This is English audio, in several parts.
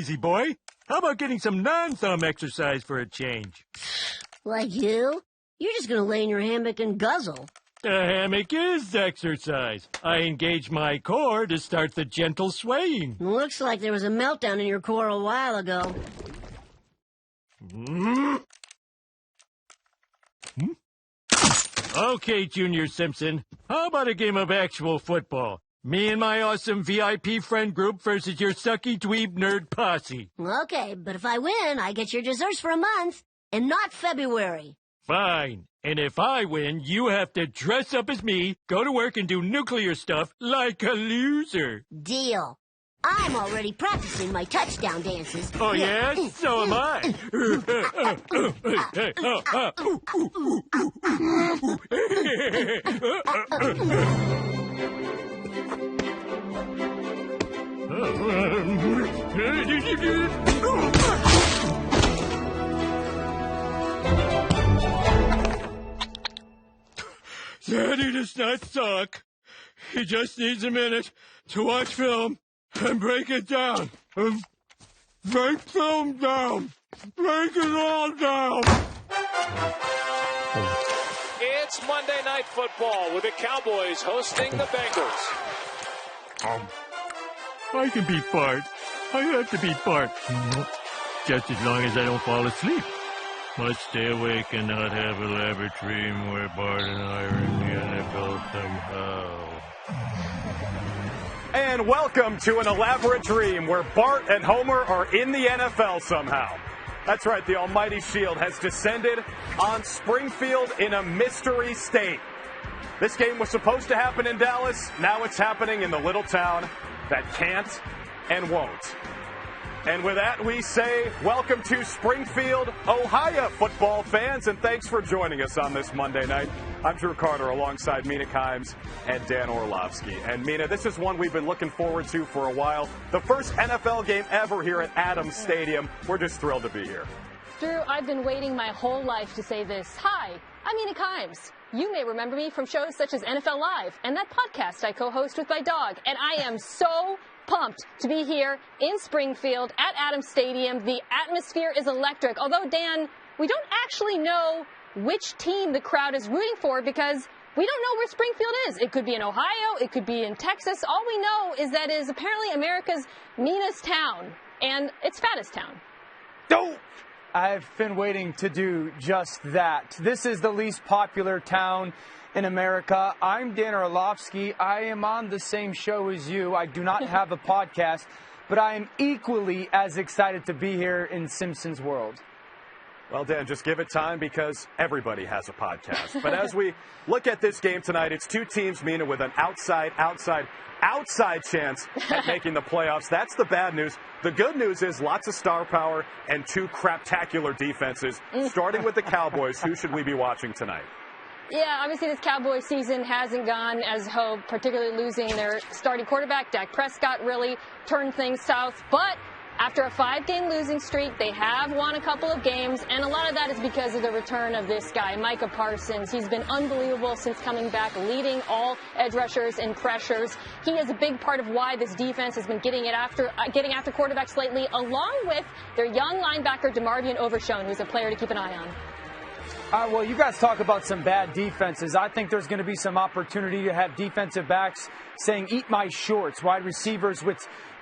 lazy boy. How about getting some non-thumb exercise for a change? Like you? You're just gonna lay in your hammock and guzzle. The hammock is exercise. I engage my core to start the gentle swaying. Looks like there was a meltdown in your core a while ago. Okay, Junior Simpson. How about a game of actual football? Me and my awesome VIP friend group versus your sucky dweeb nerd posse. Okay, but if I win, I get your desserts for a month, and not February. Fine. And if I win, you have to dress up as me, go to work and do nuclear stuff like a loser. Deal. I'm already practicing my touchdown dances. Oh, yeah? So am I. Daddy does not suck. He just needs a minute to watch film and break it down. Break film down. Break it all down. It's Monday Night Football with the Cowboys hosting the Bengals. I can be Bart. I have to be Bart. Just as long as I don't fall asleep. Must stay awake and not have a elaborate dream where Bart and I are in the NFL somehow. And welcome to an elaborate dream where Bart and Homer are in the NFL somehow. That's right, the almighty shield has descended on Springfield in a mystery state. This game was supposed to happen in Dallas. Now it's happening in the little town that can't and won't. And with that, we say welcome to Springfield, Ohio, football fans, and thanks for joining us on this Monday night. I'm Drew Carter alongside Mina Kimes and Dan Orlovsky. And Mina, this is one we've been looking forward to for a while. The first NFL game ever here at Adams Stadium. We're just thrilled to be here. Drew, I've been waiting my whole life to say this. Hi, I'm Mina Kimes. You may remember me from shows such as NFL Live and that podcast I co-host with my dog. And I am so pumped to be here in Springfield at Adams Stadium. The atmosphere is electric. Although, Dan, we don't actually know which team the crowd is rooting for because we don't know where Springfield is. It could be in Ohio. It could be in Texas. All we know is that it is apparently America's meanest town and its fattest town. Don't! I've been waiting to do just that. This is the least popular town in America. I'm Dan Orlovsky. I am on the same show as you. I do not have a podcast, but I am equally as excited to be here in Simpsons world. Well, Dan, just give it time because everybody has a podcast. But as we look at this game tonight, it's two teams, Mina, with an outside chance at making the playoffs. That's the bad news. The good news is lots of star power and two craptacular defenses. Starting with the Cowboys, who should we be watching tonight? Yeah, obviously this Cowboys season hasn't gone as hoped, particularly losing their starting quarterback. Dak Prescott really turned things south. But after a 5-game losing streak, they have won a couple of games, and a lot of that is because of the return of this guy, Micah Parsons. He's been unbelievable since coming back, leading all edge rushers and pressures. He is a big part of why this defense has been getting after quarterbacks lately, along with their young linebacker, DeMarvion Overshown, who's a player to keep an eye on. Well, you guys talk about some bad defenses. I think there's going to be some opportunity to have defensive backs saying, eat my shorts. Wide receivers,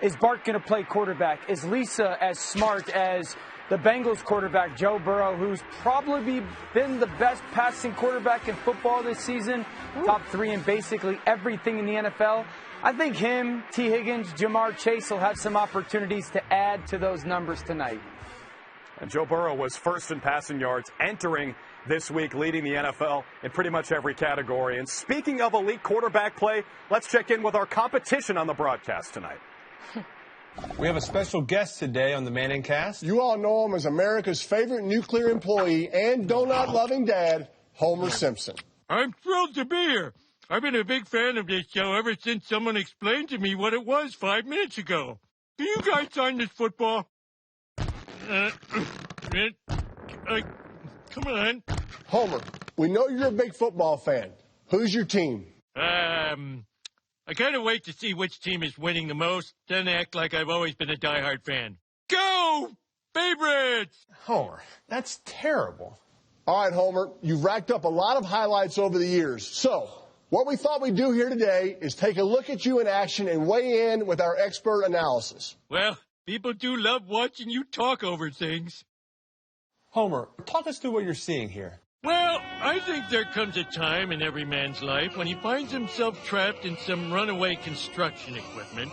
is Bart going to play quarterback? Is Lisa as smart as the Bengals quarterback, Joe Burrow, who's probably been the best passing quarterback in football this season, top 3 in basically everything in the NFL? I think him, T. Higgins, Jamar Chase will have some opportunities to add to those numbers tonight. And Joe Burrow was first in passing yards entering this week, leading the NFL in pretty much every category. And speaking of elite quarterback play, let's check in with our competition on the broadcast tonight. We have a special guest today on the Manning Cast. You all know him as America's favorite nuclear employee and donut-loving dad, Homer Simpson. I'm thrilled to be here. I've been a big fan of this show ever since someone explained to me what it was 5 minutes ago. Do you guys sign this football? Come on. Homer, we know you're a big football fan. Who's your team? I kind of wait to see which team is winning the most, then act like I've always been a diehard fan. Go Favorites! Homer, that's terrible. All right, Homer, you've racked up a lot of highlights over the years. So, what we thought we'd do here today is take a look at you in action and weigh in with our expert analysis. Well, people do love watching you talk over things. Homer, talk us through what you're seeing here. Well, I think there comes a time in every man's life when he finds himself trapped in some runaway construction equipment.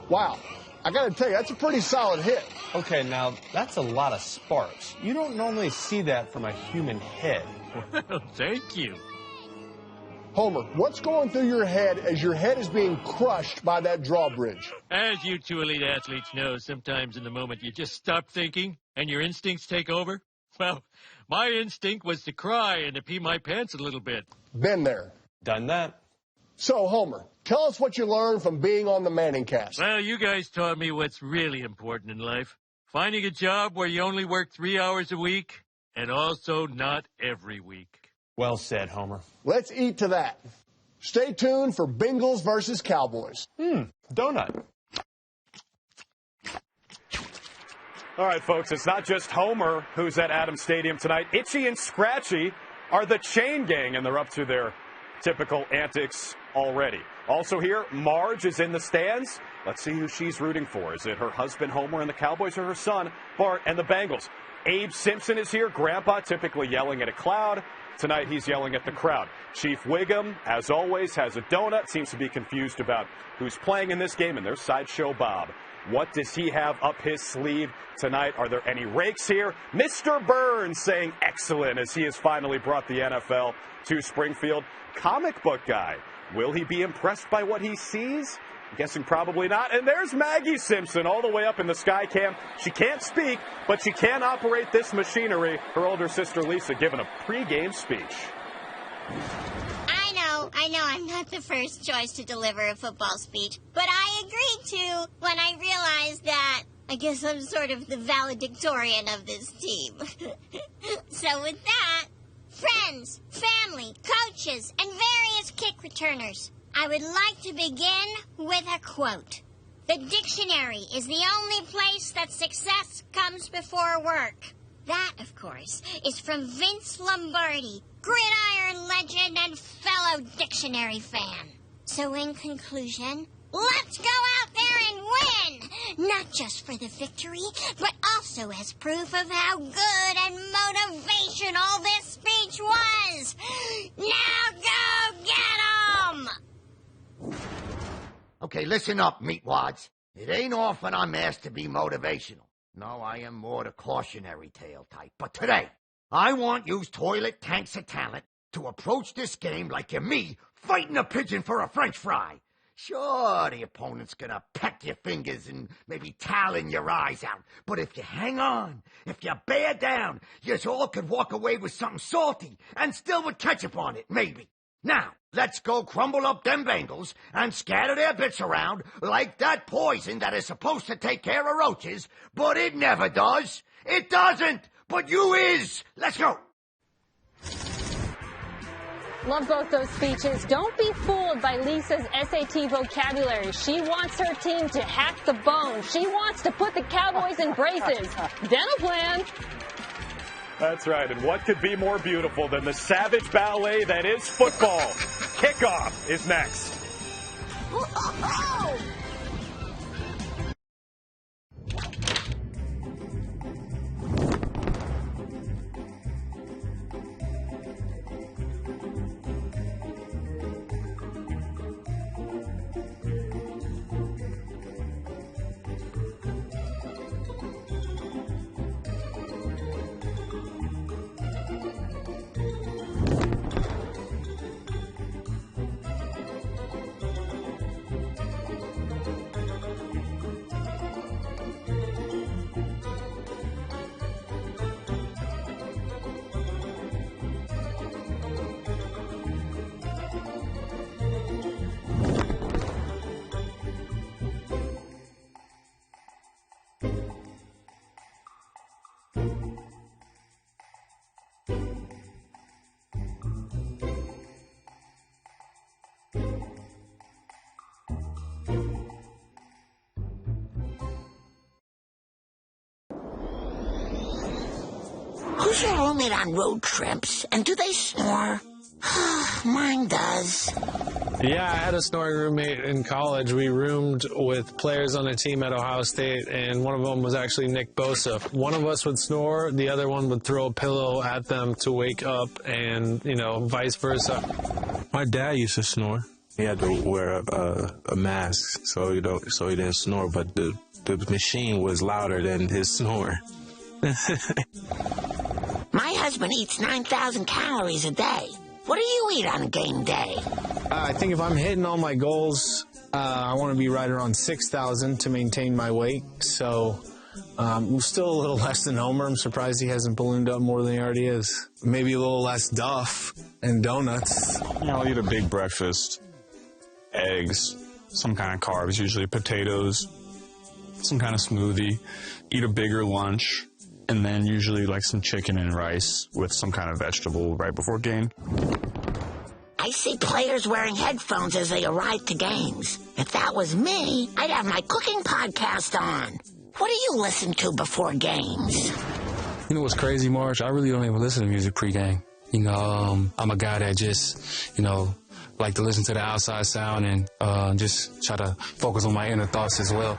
Wow, I gotta tell you, that's a pretty solid hit. Okay, now, that's a lot of sparks. You don't normally see that from a human head. Well, thank you. Homer, what's going through your head as your head is being crushed by that drawbridge? As you two elite athletes know, sometimes in the moment you just stop thinking and your instincts take over. Well, my instinct was to cry and to pee my pants a little bit. Been there. Done that. So, Homer, tell us what you learned from being on the Manning cast. Well, you guys taught me what's really important in life. Finding a job where you only work 3 hours a week, and also not every week. Well said, Homer. Let's eat to that. Stay tuned for Bengals versus Cowboys. Donut. All right, folks, it's not just Homer who's at Adams Stadium tonight. Itchy and Scratchy are the chain gang, and they're up to their typical antics already. Also here, Marge is in the stands. Let's see who she's rooting for. Is it her husband, Homer, and the Cowboys, or her son, Bart, and the Bengals? Abe Simpson is here. Grandpa typically yelling at a cloud. Tonight, he's yelling at the crowd. Chief Wiggum, as always, has a donut. Seems to be confused about who's playing in this game, and there's Sideshow Bob. What does he have up his sleeve tonight? Are there any rakes here? Mr. Burns saying excellent as he has finally brought the NFL to Springfield. Comic book guy. Will he be impressed by what he sees? I'm guessing probably not. And there's Maggie Simpson all the way up in the sky cam. She can't speak, but she can operate this machinery. Her older sister Lisa giving a pregame speech. I know I'm not the first choice to deliver a football speech, but I agreed to when I realized that I guess I'm sort of the valedictorian of this team. So with that, friends, family, coaches, and various kick returners, I would like to begin with a quote. The dictionary is the only place that success comes before work. That, of course, is from Vince Lombardi, gridiron legend and fellow dictionary fan. So in conclusion, let's go out there and win! Not just for the victory, but also as proof of how good and motivational this speech was! Now go get 'em! Okay, listen up, meatwads. It ain't often I'm asked to be motivational. No, I am more the cautionary tale type. But today, I want yous toilet tanks of talent to approach this game like you're me fighting a pigeon for a french fry. Sure, the opponent's gonna peck your fingers and maybe talon your eyes out. But if you hang on, if you bear down, yous all could walk away with something salty and still with ketchup on it, maybe. Now, let's go crumble up them Bengals and scatter their bits around like that poison that is supposed to take care of roaches, but it never does. It doesn't, but you is. Let's go. Love both those speeches. Don't be fooled by Lisa's SAT vocabulary. She wants her team to hack the bone. She wants to put the Cowboys in braces. Dental plan. That's right, and what could be more beautiful than the savage ballet that is football? Kickoff is next. Who's your roommate on road trips, and do they snore? Mine does. Yeah, I had a snoring roommate in college. We roomed with players on a team at Ohio State, and one of them was actually Nick Bosa. One of us would snore, the other one would throw a pillow at them to wake up, and, vice versa. My dad used to snore. He had to wear a mask so he didn't snore, but the machine was louder than his snore. My husband eats 9,000 calories a day. What do you eat on game day? I think if I'm hitting all my goals, I want to be right around 6,000 to maintain my weight. So I'm still a little less than Homer. I'm surprised he hasn't ballooned up more than he already is. Maybe a little less Duff and donuts. I'll eat a big breakfast, eggs, some kind of carbs, usually potatoes, some kind of smoothie, eat a bigger lunch, and then usually like some chicken and rice with some kind of vegetable right before game. I see players wearing headphones as they arrive to games. If that was me, I'd have my cooking podcast on. What do you listen to before games? You know what's crazy, Marge? I really don't even listen to music pregame. I'm a guy that just, like to listen to the outside sound and just try to focus on my inner thoughts as well.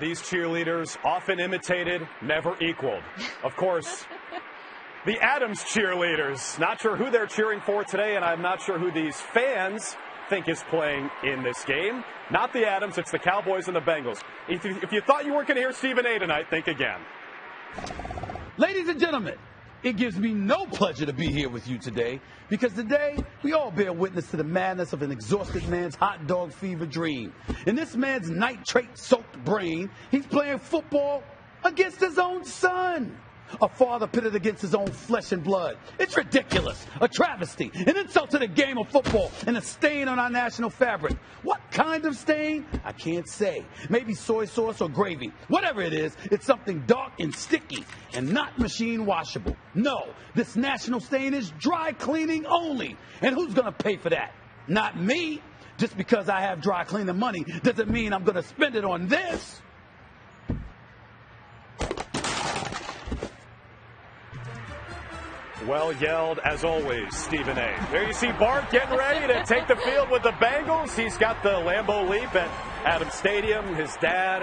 These cheerleaders, often imitated, never equaled. Of course, the Adams cheerleaders. Not sure who they're cheering for today, and I'm not sure who these fans think is playing in this game. Not the Adams, it's the Cowboys and the Bengals. If you thought you weren't going to hear Stephen A. tonight, think again. Ladies and gentlemen, it gives me no pleasure to be here with you today because today we all bear witness to the madness of an exhausted man's hot dog fever dream. In this man's nitrate-soaked brain, he's playing football against his own son. A father pitted against his own flesh and blood. It's ridiculous, a travesty, an insult to the game of football, and a stain on our national fabric. What kind of stain? I can't say. Maybe soy sauce or gravy. Whatever it is, it's something dark and sticky and not machine washable. No, this national stain is dry cleaning only. And who's going to pay for that? Not me. Just because I have dry cleaning money doesn't mean I'm going to spend it on this. Well yelled, as always, Stephen A. There you see Bart getting ready to take the field with the Bengals. He's got the Lambeau Leap at Adams Stadium. His dad,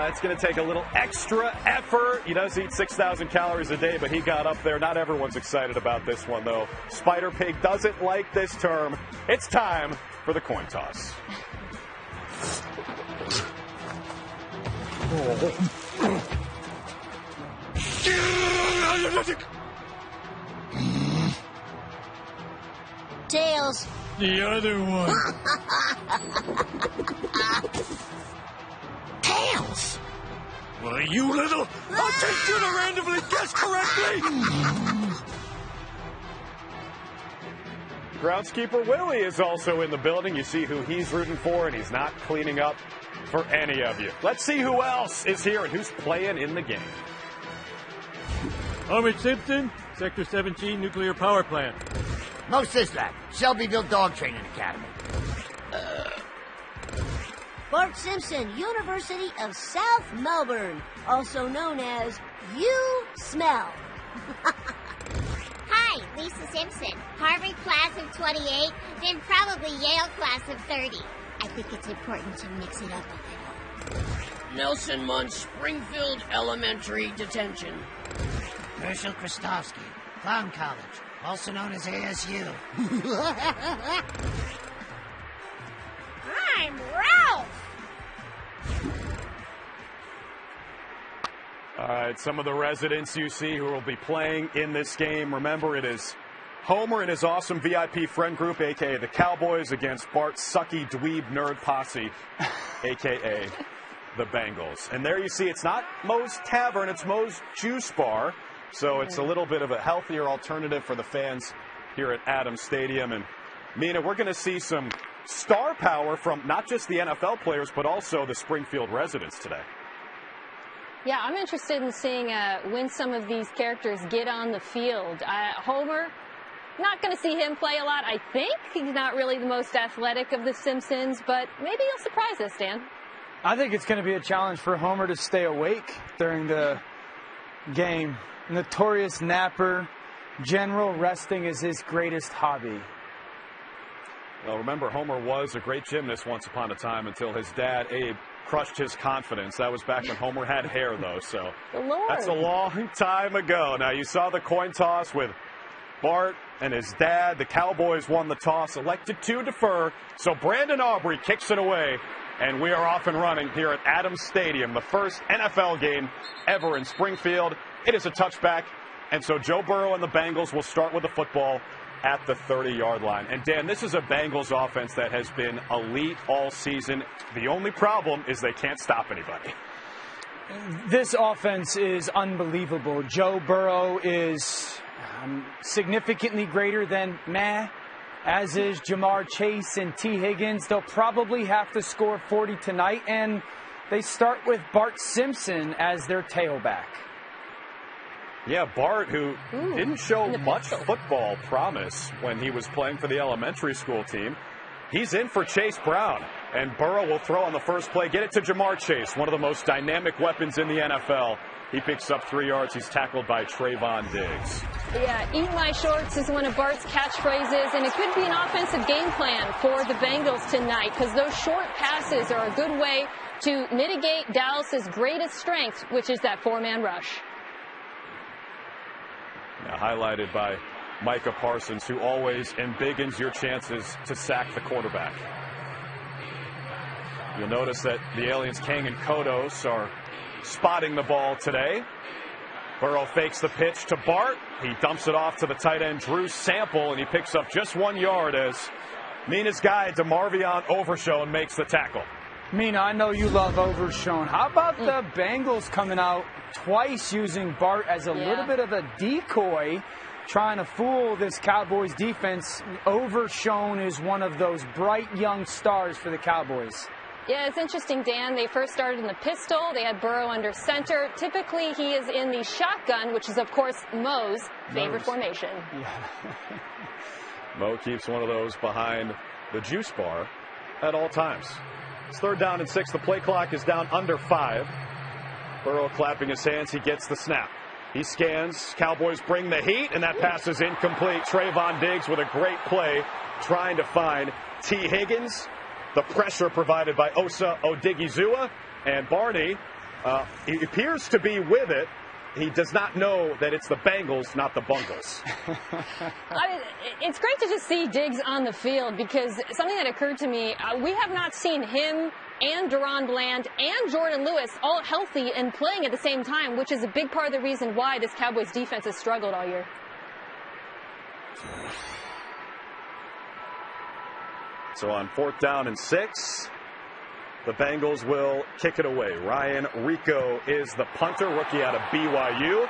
it's going to take a little extra effort. He does eat 6,000 calories a day, but he got up there. Not everyone's excited about this one, though. Spider Pig doesn't like this term. It's time for the coin toss. Tails. The other one. Tails. Well, you little... I'll take you to randomly guess correctly. Groundskeeper Willie is also in the building. You see who he's rooting for, and he's not cleaning up for any of you. Let's see who else is here and who's playing in the game. Homer Simpson, Sector 17 Nuclear Power Plant. No, Sislak, Shelbyville Dog Training Academy. Bart Simpson, University of South Melbourne, also known as You Smell. Hi, Lisa Simpson. Harvard class of 28, then probably Yale class of 30. I think it's important to mix it up a little. Nelson Muntz, Springfield Elementary Detention. Herschel Kristofsky, Clown College, also known as ASU. I'm Ralph! All right, some of the residents you see who will be playing in this game. Remember, it is Homer and his awesome VIP friend group, a.k.a. the Cowboys, against Bart's sucky dweeb nerd posse, a.k.a. the Bengals. And there you see, it's not Moe's Tavern, it's Moe's Juice Bar. So it's a little bit of a healthier alternative for the fans here at Adams Stadium. And, Mina, we're going to see some star power from not just the NFL players, but also the Springfield residents today. Yeah, I'm interested in seeing when some of these characters get on the field. Homer, not going to see him play a lot, I think. He's not really the most athletic of the Simpsons, but maybe he'll surprise us, Dan. I think it's going to be a challenge for Homer to stay awake during the game. Notorious napper, general resting is his greatest hobby. Well, remember, Homer was a great gymnast once upon a time until his dad, Abe, crushed his confidence. That was back when Homer had hair, though, so that's a long time ago. Now, you saw the coin toss with Bart and his dad. The Cowboys won the toss, elected to defer, so Brandon Aubrey kicks it away, and we are off and running here at Adams Stadium, the first NFL game ever in Springfield. It is a touchback, and so Joe Burrow and the Bengals will start with the football at the 30-yard line. And, Dan, this is a Bengals offense that has been elite all season. The only problem is they can't stop anybody. This offense is unbelievable. Joe Burrow is significantly greater than as is Jamar Chase and T. Higgins. They'll probably have to score 40 tonight, and they start with Bart Simpson as their tailback. Yeah, Bart, who didn't show much football promise when he was playing for the elementary school team. He's in for Chase Brown, and Burrow will throw on the first play. Get it to Jamar Chase, one of the most dynamic weapons in the NFL. He picks up 3 yards. He's tackled by Trayvon Diggs. Yeah, eat my shorts is one of Bart's catchphrases, and it could be an offensive game plan for the Bengals tonight because those short passes are a good way to mitigate Dallas's greatest strength, which is that 4-man rush. Now highlighted by Micah Parsons, who always embiggens your chances to sack the quarterback. You'll notice that the aliens Kang and Kodos are spotting the ball today. Burrow fakes the pitch to Bart. He dumps it off to the tight end Drew Sample, and he picks up just 1 yard as Mina's guy DeMarvion Overshown makes the tackle. Mina, I know you love Overshown. How about the Bengals coming out twice using Bart as a little bit of a decoy, trying to fool this Cowboys defense? Overshown is one of those bright young stars for the Cowboys. Yeah, it's interesting, Dan. They first started in the pistol. They had Burrow under center. Typically, he is in the shotgun, which is, of course, Mo's favorite formation. Yeah. Mo keeps one of those behind the juice bar at all times. It's 3rd down and 6. The play clock is down under 5. Burrow clapping his hands. He gets the snap. He scans. Cowboys bring the heat, and that pass is incomplete. Trayvon Diggs with a great play trying to find T. Higgins. The pressure provided by Osa Odigizua, and Barney he appears to be with it. He does not know that it's the Bengals, not the Bungles. It's great to just see Diggs on the field because something that occurred to me, we have not seen him and Deron Bland and Jordan Lewis all healthy and playing at the same time, which is a big part of the reason why this Cowboys defense has struggled all year. So on 4th down and 6, the Bengals will kick it away. Ryan Rico is the punter, rookie out of BYU.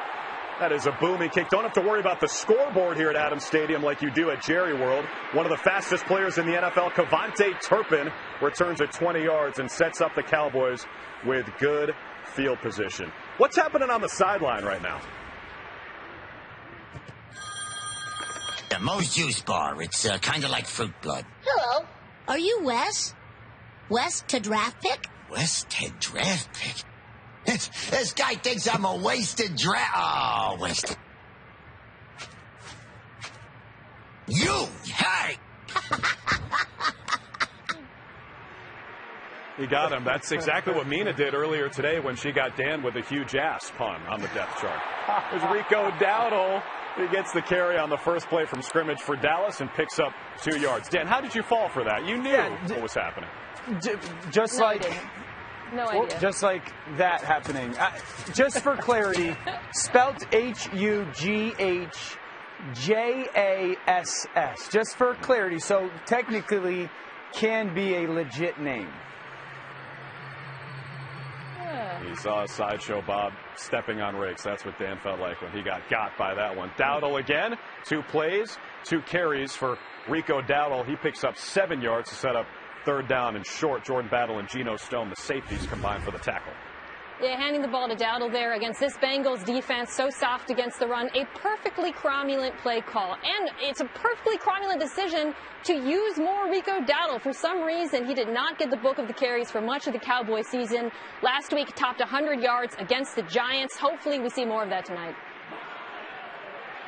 That is a booming kick. Don't have to worry about the scoreboard here at Adams Stadium like you do at Jerry World. One of the fastest players in the NFL, Kavontae Turpin, returns at 20 yards and sets up the Cowboys with good field position. What's happening on the sideline right now? The Mo's Juice Bar. It's kind of like fruit blood. Hello. Are you Wes? Wes to draft pick? Wes to draft pick? This guy thinks I'm a wasted draft. Oh, wasted. You! Hey! You got him. That's exactly what Mina did earlier today when she got Dan with a huge ass pun on the depth chart. There's Rico Dowdle. He gets the carry on the first play from scrimmage for Dallas and picks up 2 yards. Dan, how did you fall for that? You knew what was happening. Just No, like... No idea. Just like that happening. Just for clarity, spelt Hughjass. Just for clarity, so technically can be a legit name. He saw a sideshow Bob stepping on Riggs. That's what Dan felt like when he got by that one. Dowdle again. 2 plays, 2 carries for Rico Dowdle. He picks up 7 yards to set up 3rd down and short. Jordan Battle and Geno Stone, the safeties, combined for the tackle. Yeah, handing the ball to Dowdle there against this Bengals defense, so soft against the run. A perfectly cromulent play call. And it's a perfectly cromulent decision to use more Rico Dowdle. For some reason, he did not get the bulk of the carries for much of the Cowboy season. Last week, topped 100 yards against the Giants. Hopefully, we see more of that tonight.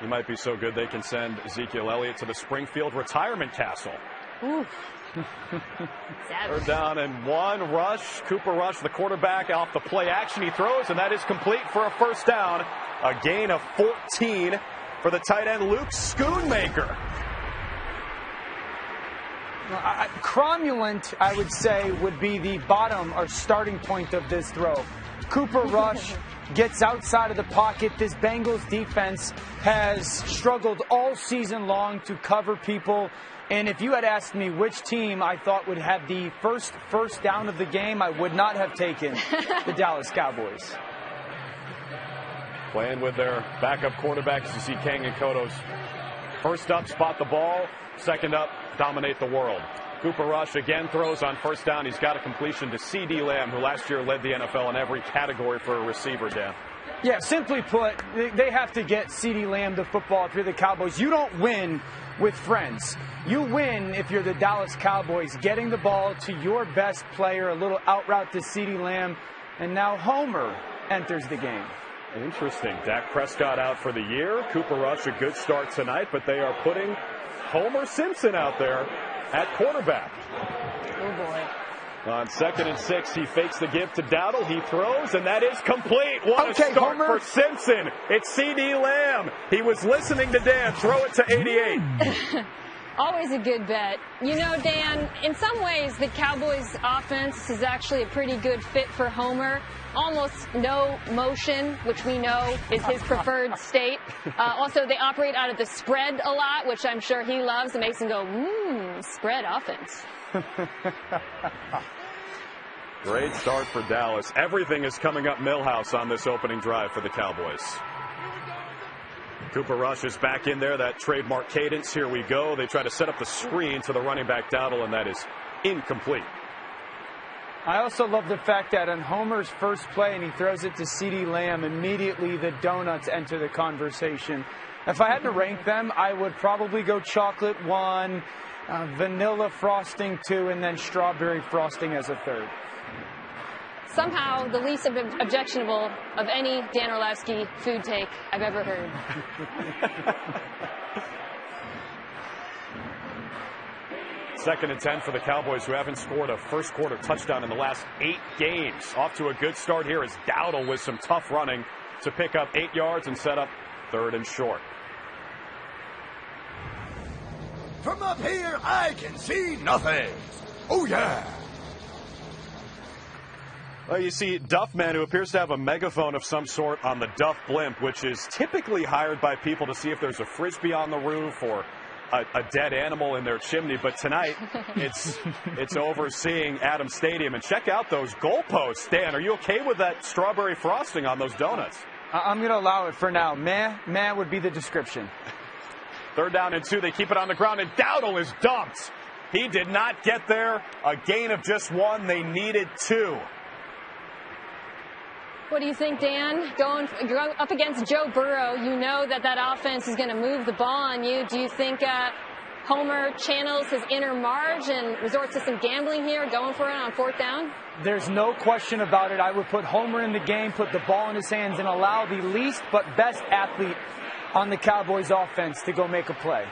He might be so good they can send Ezekiel Elliott to the Springfield retirement castle. Ooh. Third down and 1. Rush. Cooper Rush, the quarterback, off the play action. He throws, and that is complete for a first down. A gain of 14 for the tight end, Luke Schoonmaker. Cromulent, I would say, would be the bottom or starting point of this throw. Cooper Rush gets outside of the pocket. This Bengals defense has struggled all season long to cover people. And if you had asked me which team I thought would have the first down of the game, I would not have taken the Dallas Cowboys. Playing with their backup quarterbacks, you see Kang and Kotos. First up, spot the ball. Second up, dominate the world. Cooper Rush again throws on first down. He's got a completion to C.D. Lamb, who last year led the NFL in every category for a receiver, Dan. Yeah, simply put, they have to get C.D. Lamb the football if you're the Cowboys. You don't win with friends. You win if you're the Dallas Cowboys, getting the ball to your best player, a little out route to C.D. Lamb, and now Homer enters the game. Interesting. Dak Prescott out for the year. Cooper Rush, a good start tonight, but they are putting Homer Simpson out there at quarterback. Oh, boy. On 2nd and 6, he fakes the give to Dowdle. He throws, and that is complete. What a start Homer. for Simpson. It's C.D. Lamb. He was listening to Dan. Throw it to 88. Always a good bet. You know, Dan, in some ways, the Cowboys' offense is actually a pretty good fit for Homer. Almost no motion, which we know is his preferred state. Also, they operate out of the spread a lot, which I'm sure he loves. It makes him go, spread offense. Great start for Dallas. Everything is coming up Millhouse on this opening drive for the Cowboys. Cooper Rush is back in there, that trademark cadence. Here we go. They try to set up the screen to the running back Dowdle, and that is incomplete. I also love the fact that on Homer's first play and he throws it to C.D. Lamb, immediately the donuts enter the conversation. If I had to rank them, I would probably go chocolate 1, vanilla frosting 2, and then strawberry frosting as a 3rd. Somehow the least objectionable of any Dan Orlovsky food take I've ever heard. Second and 10 for the Cowboys, who haven't scored a first quarter touchdown in the last 8 games. Off to a good start here as Dowdle with some tough running to pick up 8 yards and set up 3rd and short. From up here, I can see nothing. Oh, yeah. Well, you see Duffman, who appears to have a megaphone of some sort on the Duff blimp, which is typically hired by people to see if there's a Frisbee on the roof or a dead animal in their chimney. But tonight, it's overseeing Adams Stadium. And check out those goalposts. Dan, are you okay with that strawberry frosting on those donuts? I'm going to allow it for now. Meh would be the description. 3rd down and 2. They keep it on the ground, and Dowdle is dumped. He did not get there. A gain of just 1. They needed 2. What do you think, Dan? Going up against Joe Burrow, you know that offense is going to move the ball on you. Do you think Homer channels his inner Marge and resorts to some gambling here, going for it on 4th down? There's no question about it. I would put Homer in the game, put the ball in his hands, and allow the least but best athlete on the Cowboys offense to go make a play.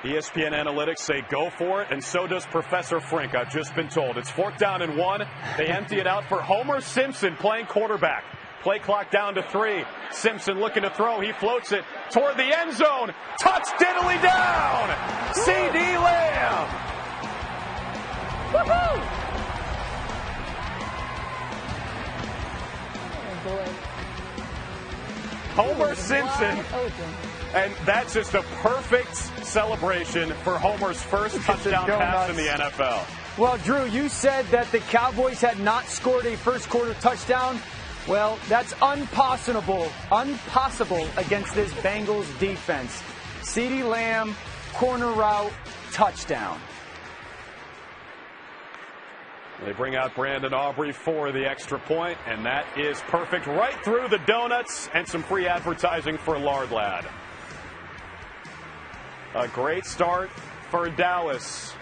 ESPN analytics say go for it, and so does Professor Frink, I've just been told. It's 4th down and 1. They empty it out for Homer Simpson playing quarterback. Play clock down to 3. Simpson looking to throw. He floats it toward the end zone. Touch diddly down! C.D. Lamb! Woohoo! Oh, boy. Homer Simpson. And that's just a perfect celebration for Homer's first touchdown pass in the NFL. Well, Drew, you said that the Cowboys had not scored a first quarter touchdown. Well, that's impossible against this Bengals defense. CeeDee Lamb, corner route, touchdown. They bring out Brandon Aubrey for the extra point, and that is perfect right through the donuts and some free advertising for Lard Lad. A great start for Dallas.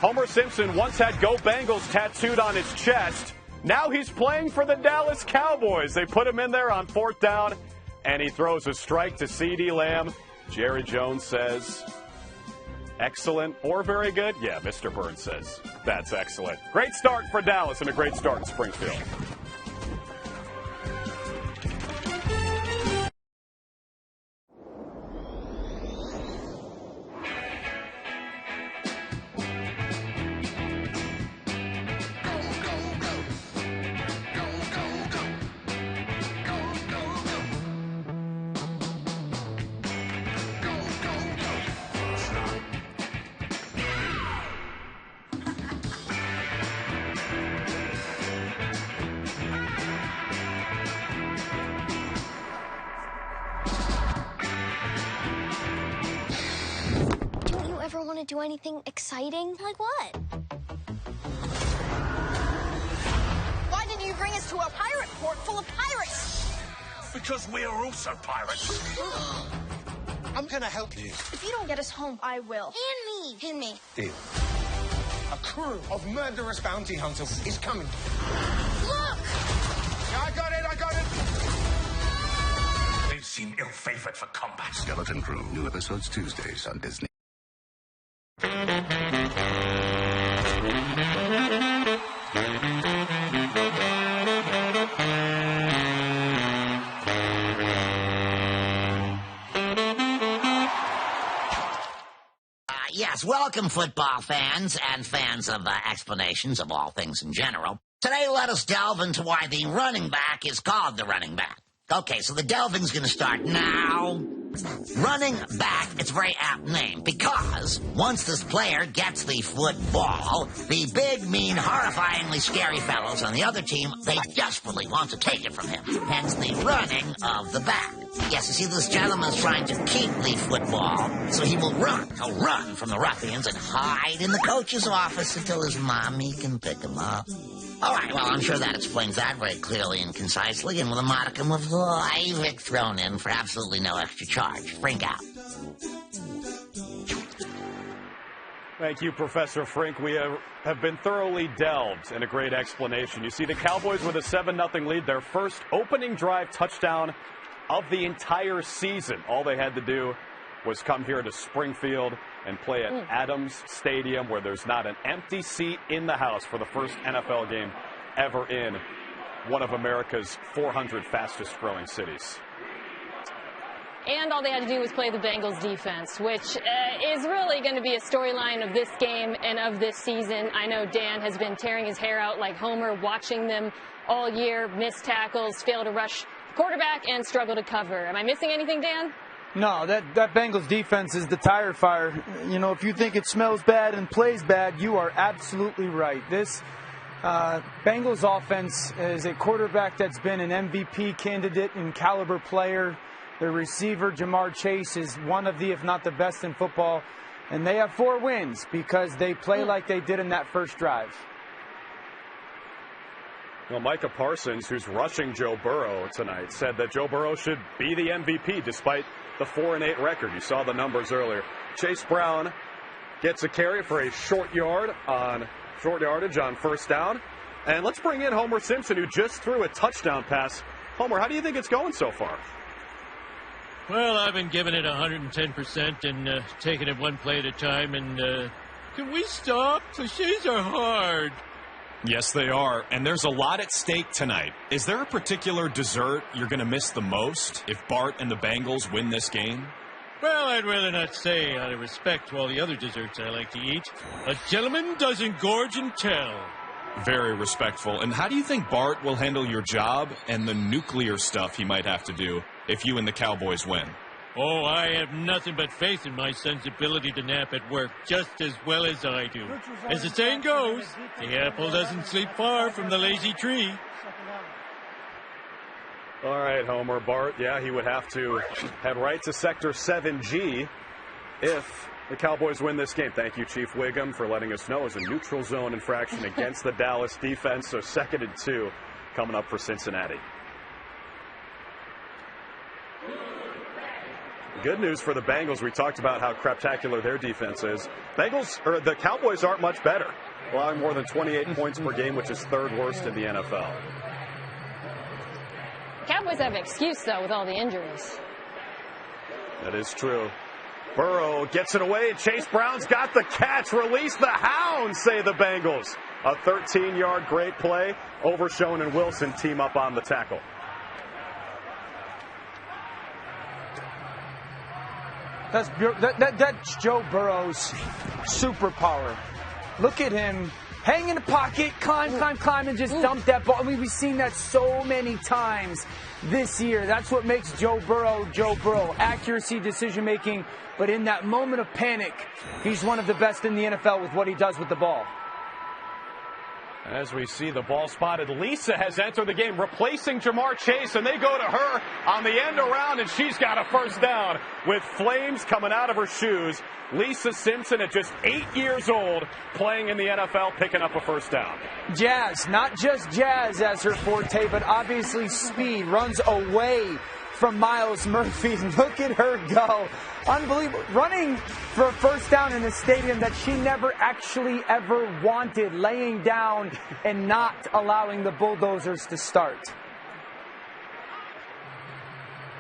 Homer Simpson once had Go Bengals tattooed on his chest. Now he's playing for the Dallas Cowboys. They put him in there on 4th down, and he throws a strike to CeeDee Lamb. Jerry Jones says, excellent or very good? Yeah, Mr. Burns says that's excellent. Great start for Dallas and a great start in Springfield. Ever want to do anything exciting? Like what? Why didn't you bring us to a pirate port full of pirates? Because we are also pirates. I'm gonna help you. If you don't get us home, I will. And me. And me. Deal. A crew of murderous bounty hunters is coming. Look! Yeah, I got it. They seem ill-favored for combat. Skeleton Crew. New episodes Tuesdays on Disney. Yes, welcome football fans and fans of explanations of all things in general. Today, let us delve into why the running back is called the running back. Okay, so the delving's going to start now. Running back, it's a very apt name because once this player gets the football, the big, mean, horrifyingly scary fellows on the other team, they desperately want to take it from him. Hence the running of the back. Yes, you see, this gentleman's trying to keep the football, so he will run. He'll run from the ruffians and hide in the coach's office until his mommy can pick him up. All right, well, I'm sure that explains that very clearly and concisely, and with a modicum of logic thrown in for absolutely no extra charge. Frink out. Thank you, Professor Frink. We have been thoroughly delved in a great explanation. You see, the Cowboys with a 7-0 lead, their first opening drive touchdown of the entire season. All they had to do was come here to Springfield and play at Adams Stadium, where there's not an empty seat in the house for the first NFL game ever in one of America's 400 fastest growing cities. And all they had to do was play the Bengals defense, which is really going to be a storyline of this game and of this season. I know Dan has been tearing his hair out like Homer, watching them all year, miss tackles, fail to rush quarterback, and struggle to cover. Am I missing anything, Dan? No, that Bengals defense is the tire fire. You know, if you think it smells bad and plays bad, you are absolutely right. This Bengals offense is a quarterback that's been an MVP candidate and caliber player. Their receiver, Jamar Chase, is one of the, if not the best in football. And they have 4 wins because they play like they did in that first drive. Well, Micah Parsons, who's rushing Joe Burrow tonight, said that Joe Burrow should be the MVP despite the 4-8 record. You saw the numbers earlier. Chase Brown gets a carry for a short yardage on first down. And let's bring in Homer Simpson, who just threw a touchdown pass. Homer, how do you think it's going so far? Well, I've been giving it 110% and taking it one play at a time. And can we stop? Cliches are hard. Yes, they are. And there's a lot at stake tonight. Is there a particular dessert you're going to miss the most if Bart and the Bengals win this game? Well, I'd rather not say, out of respect to all the other desserts I like to eat. A gentleman doesn't gorge and tell. Very respectful. And how do you think Bart will handle your job and the nuclear stuff he might have to do if you and the Cowboys win? Oh, I have nothing but faith in my son's ability to nap at work just as well as I do. As the saying goes, the apple doesn't sleep far from the lazy tree. All right, Homer. Bart, yeah, he would have to head right to Sector 7G if The Cowboys win this game. Thank you, Chief Wiggum, for letting us know it was a neutral zone infraction against the Dallas defense. So 2nd and 2 coming up for Cincinnati. Good news for the Bengals. We talked about how craptacular their defense is. The Cowboys aren't much better, allowing more than 28 points per game, which is 3rd worst in the NFL. Cowboys have an excuse, though, with all the injuries. That is true. Burrow gets it away, and Chase Brown's got the catch. Release the hounds, say the Bengals. A 13-yard great play. Overshone and Wilson team up on the tackle. That's Joe Burrow's superpower. Look at him. Hang in the pocket, climb, and just dump that ball. I mean, we've seen that so many times this year. That's what makes Joe Burrow, Joe Burrow. Accuracy, decision-making. But in that moment of panic, he's one of the best in the NFL with what he does with the ball. As we see the ball spotted, Lisa has entered the game, replacing Jamar Chase, and they go to her on the end around, and she's got a first down with flames coming out of her shoes. Lisa Simpson, at just 8 years old, playing in the NFL, picking up a first down. Jazz, not just jazz as her forte, but obviously speed, runs away from Miles Murphy. Look at her go. Unbelievable. Running for a first down in a stadium that she never actually ever wanted, laying down and not allowing the Bulldozers to start.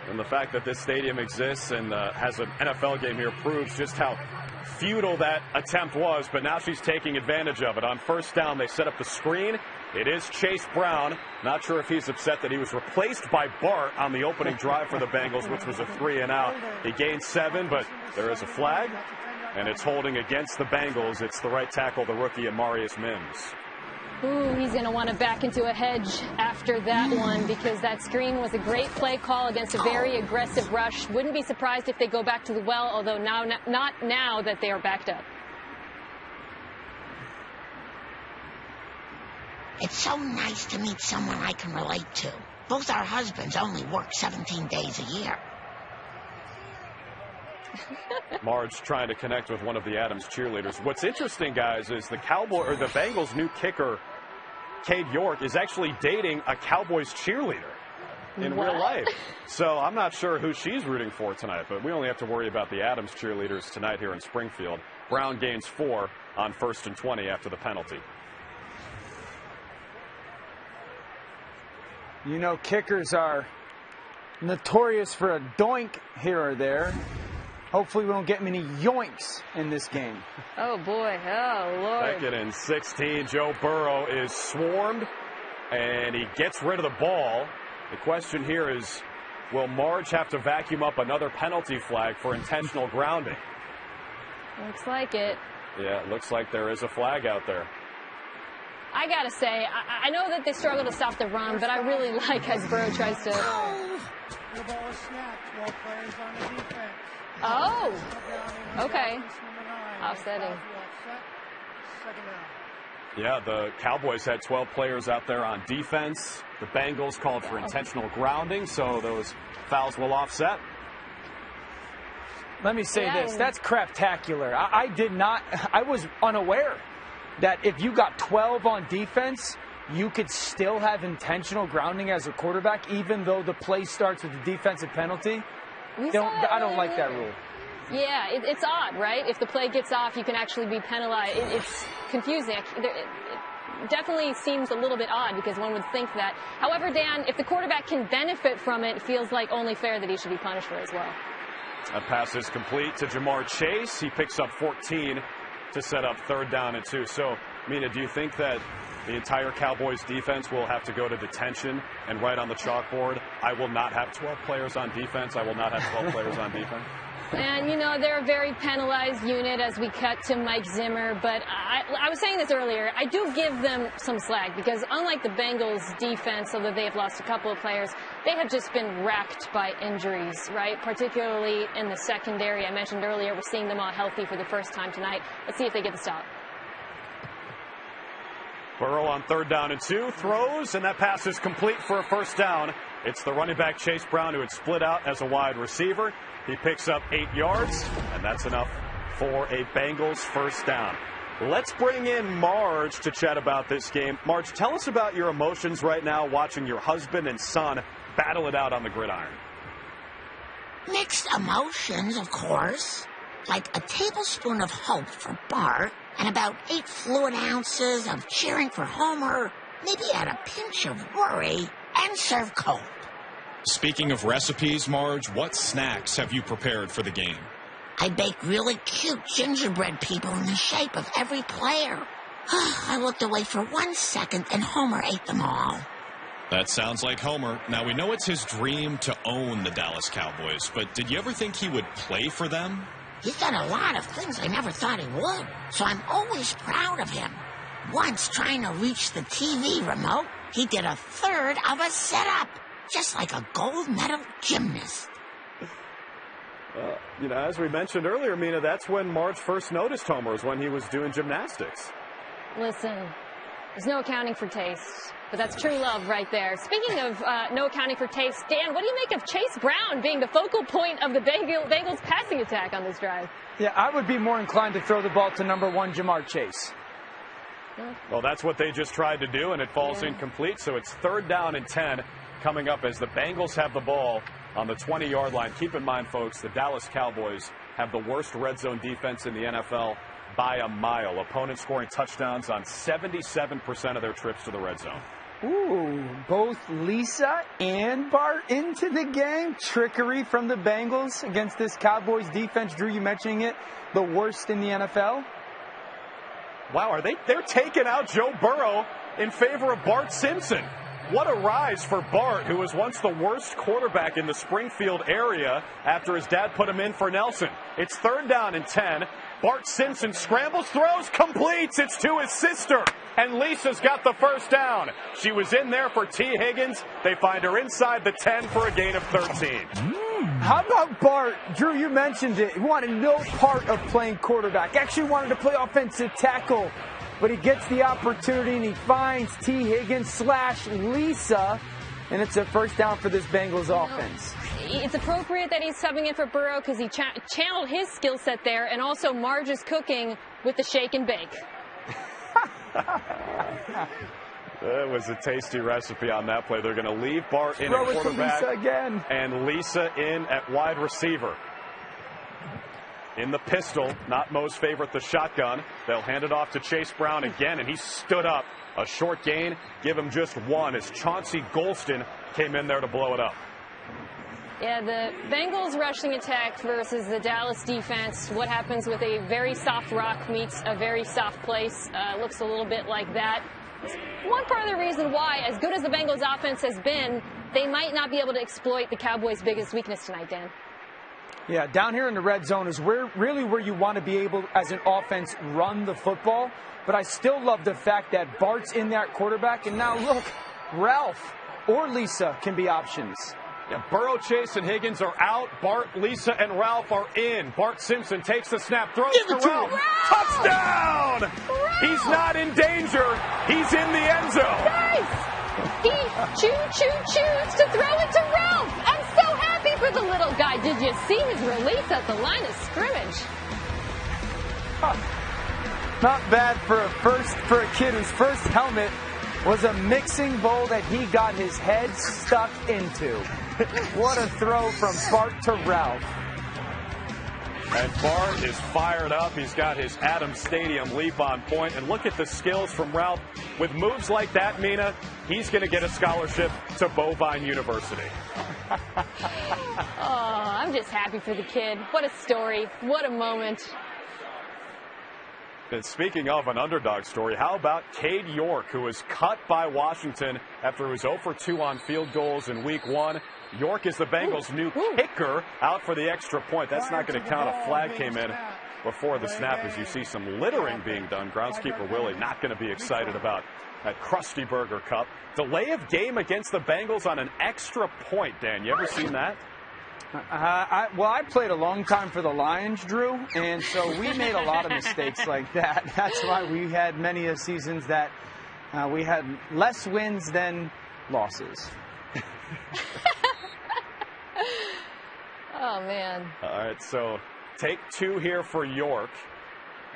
And the fact that this stadium exists and has an NFL game here proves just how futile that attempt was, but now she's taking advantage of it. On first down, they set up the screen. It is Chase Brown. Not sure if he's upset that he was replaced by Bart on the opening drive for the Bengals, which was a 3-and-out. He gained 7, but there is a flag, and it's holding against the Bengals. It's the right tackle, the rookie, Amarius Mims. Ooh, he's going to want to back into a hedge after that one because that screen was a great play call against a very aggressive rush. Wouldn't be surprised if they go back to the well, although not now that they are backed up. It's so nice to meet someone I can relate to. Both our husbands only work 17 days a year. Marge trying to connect with one of the Adams cheerleaders. What's interesting, guys, is the Bengals' new kicker, Cade York, is actually dating a Cowboys cheerleader in real life. So I'm not sure who she's rooting for tonight, but we only have to worry about the Adams cheerleaders tonight here in Springfield. Brown gains 4 on 1st and 20 after the penalty. You know, kickers are notorious for a doink here or there. Hopefully we don't get many yoinks in this game. Oh, boy. Oh, Lord. 2nd and 16. Joe Burrow is swarmed, and he gets rid of the ball. The question here is, will Marge have to vacuum up another penalty flag for intentional grounding? Looks like it. Yeah, it looks like there is a flag out there. I got to say, I know that they struggle to stop the run, but I really like as Burrow tries to... The ball is snapped. 12 players on the defense. Oh, okay. Offsetting. Yeah, the Cowboys had 12 players out there on defense. The Bengals called for intentional grounding, so those fouls will offset. Let me say this. That's craptacular. I was unaware that if you got 12 on defense, you could still have intentional grounding as a quarterback, even though the play starts with a defensive penalty. I don't like that rule. Yeah, it's odd, right? If the play gets off, you can actually be penalized. It's confusing. It definitely seems a little bit odd because one would think that. However, Dan, if the quarterback can benefit from it, it feels like only fair that he should be punished for it as well. That pass is complete to Jamar Chase. He picks up 14 to set up 3rd down and 2. So, Mina, do you think that the entire Cowboys defense will have to go to detention and write on the chalkboard, I will not have 12 players on defense, I will not have 12 players on defense? And, you know, they're a very penalized unit as we cut to Mike Zimmer. But I was saying this earlier, I do give them some slack because unlike the Bengals defense, although they have lost a couple of players, they have just been racked by injuries, right? Particularly in the secondary. I mentioned earlier we're seeing them all healthy for the first time tonight. Let's see if they get the stop. Burrow on 3rd down and 2, throws, and that pass is complete for a first down. It's the running back Chase Brown who had split out as a wide receiver. He picks up 8 yards, and that's enough for a Bengals first down. Let's bring in Marge to chat about this game. Marge, tell us about your emotions right now watching your husband and son battle it out on the gridiron. Mixed emotions, of course. Like a tablespoon of hope for Bart and about 8 fluid ounces of cheering for Homer, maybe add a pinch of worry, and serve cold. Speaking of recipes, Marge, what snacks have you prepared for the game? I baked really cute gingerbread people in the shape of every player. I looked away for 1 second and Homer ate them all. That sounds like Homer. Now, we know it's his dream to own the Dallas Cowboys, but did you ever think he would play for them? He's done a lot of things I never thought he would, so I'm always proud of him. Once, trying to reach the TV remote, he did a third of a setup, just like a gold medal gymnast. As we mentioned earlier, Mina, that's when Marge first noticed Homer, was when he was doing gymnastics. Listen, there's no accounting for taste, but that's true love right there. Speaking of no accounting for taste, Dan, what do you make of Chase Brown being the focal point of the Bengals passing attack on this drive? Yeah, I would be more inclined to throw the ball to number 1, Jamar Chase. Well, that's what they just tried to do, and it falls incomplete, so it's 3rd down and 10 coming up as the Bengals have the ball on the 20-yard line. Keep in mind, folks, the Dallas Cowboys have the worst red zone defense in the NFL by a mile. Opponents scoring touchdowns on 77% of their trips to the red zone. Ooh, both Lisa and Bart into the game. Trickery from the Bengals against this Cowboys defense. Drew, you mentioning it, the worst in the NFL. Wow, they're taking out Joe Burrow in favor of Bart Simpson. What a rise for Bart, who was once the worst quarterback in the Springfield area after his dad put him in for Nelson. It's 3rd down and 10. Bart Simpson scrambles, throws, completes. It's to his sister. And Lisa's got the first down. She was in there for T. Higgins. They find her inside the 10 for a gain of 13. How about Bart? Drew, you mentioned it. He wanted no part of playing quarterback. Actually wanted to play offensive tackle. But he gets the opportunity and he finds T. Higgins / Lisa. And it's a first down for this Bengals offense. It's appropriate that he's subbing in for Burrow because he channeled his skill set there, and also Marge is cooking with the shake and bake. That was a tasty recipe on that play. They're going to leave Bart in Throw at it to quarterback Lisa again. And Lisa in at wide receiver. In the pistol, not Mo's favorite, the shotgun. They'll hand it off to Chase Brown again, and he stood up. A short gain, give him just 1 as Chauncey Golston came in there to blow it up. Yeah, the Bengals rushing attack versus the Dallas defense. What happens with a very soft rock meets a very soft place looks a little bit like that. One part of the reason why, as good as the Bengals offense has been, they might not be able to exploit the Cowboys' biggest weakness tonight, Dan. Yeah, down here in the red zone is really where you want to be able, as an offense, run the football. But I still love the fact that Bart's in that quarterback. And now look, Ralph or Lisa can be options. Yeah, Burrow, Chase, and Higgins are out. Bart, Lisa, and Ralph are in. Bart Simpson takes the snap, throws to Ralph. Touchdown! Ralph! He's not in danger. He's in the end zone. Nice! He choose to throw it to Ralph. I'm so happy for the little guy. Did you see his release at the line of scrimmage? Not bad for a kid whose first helmet was a mixing bowl that he got his head stuck into. What a throw from Bart to Ralph. And Bart is fired up. He's got his Adams Stadium leap on point. And look at the skills from Ralph. With moves like that, Mina, he's going to get a scholarship to Bovine University. Oh, I'm just happy for the kid. What a story. What a moment. And speaking of an underdog story, how about Cade York, who was cut by Washington after he was 0 for 2 on field goals in Week 1. York is the Bengals' new kicker, out for the extra point. That's not going to count. A flag came in before the snap as you see some littering being done. Groundskeeper Willie not going to be excited about that Krusty Burger Cup. Delay of game against the Bengals on an extra point, Dan. You ever seen that? I played a long time for the Lions, Drew, and so we made a lot of mistakes like that. That's why we had many of seasons that we had less wins than losses. Oh, man. All right, so Take 2 here for York.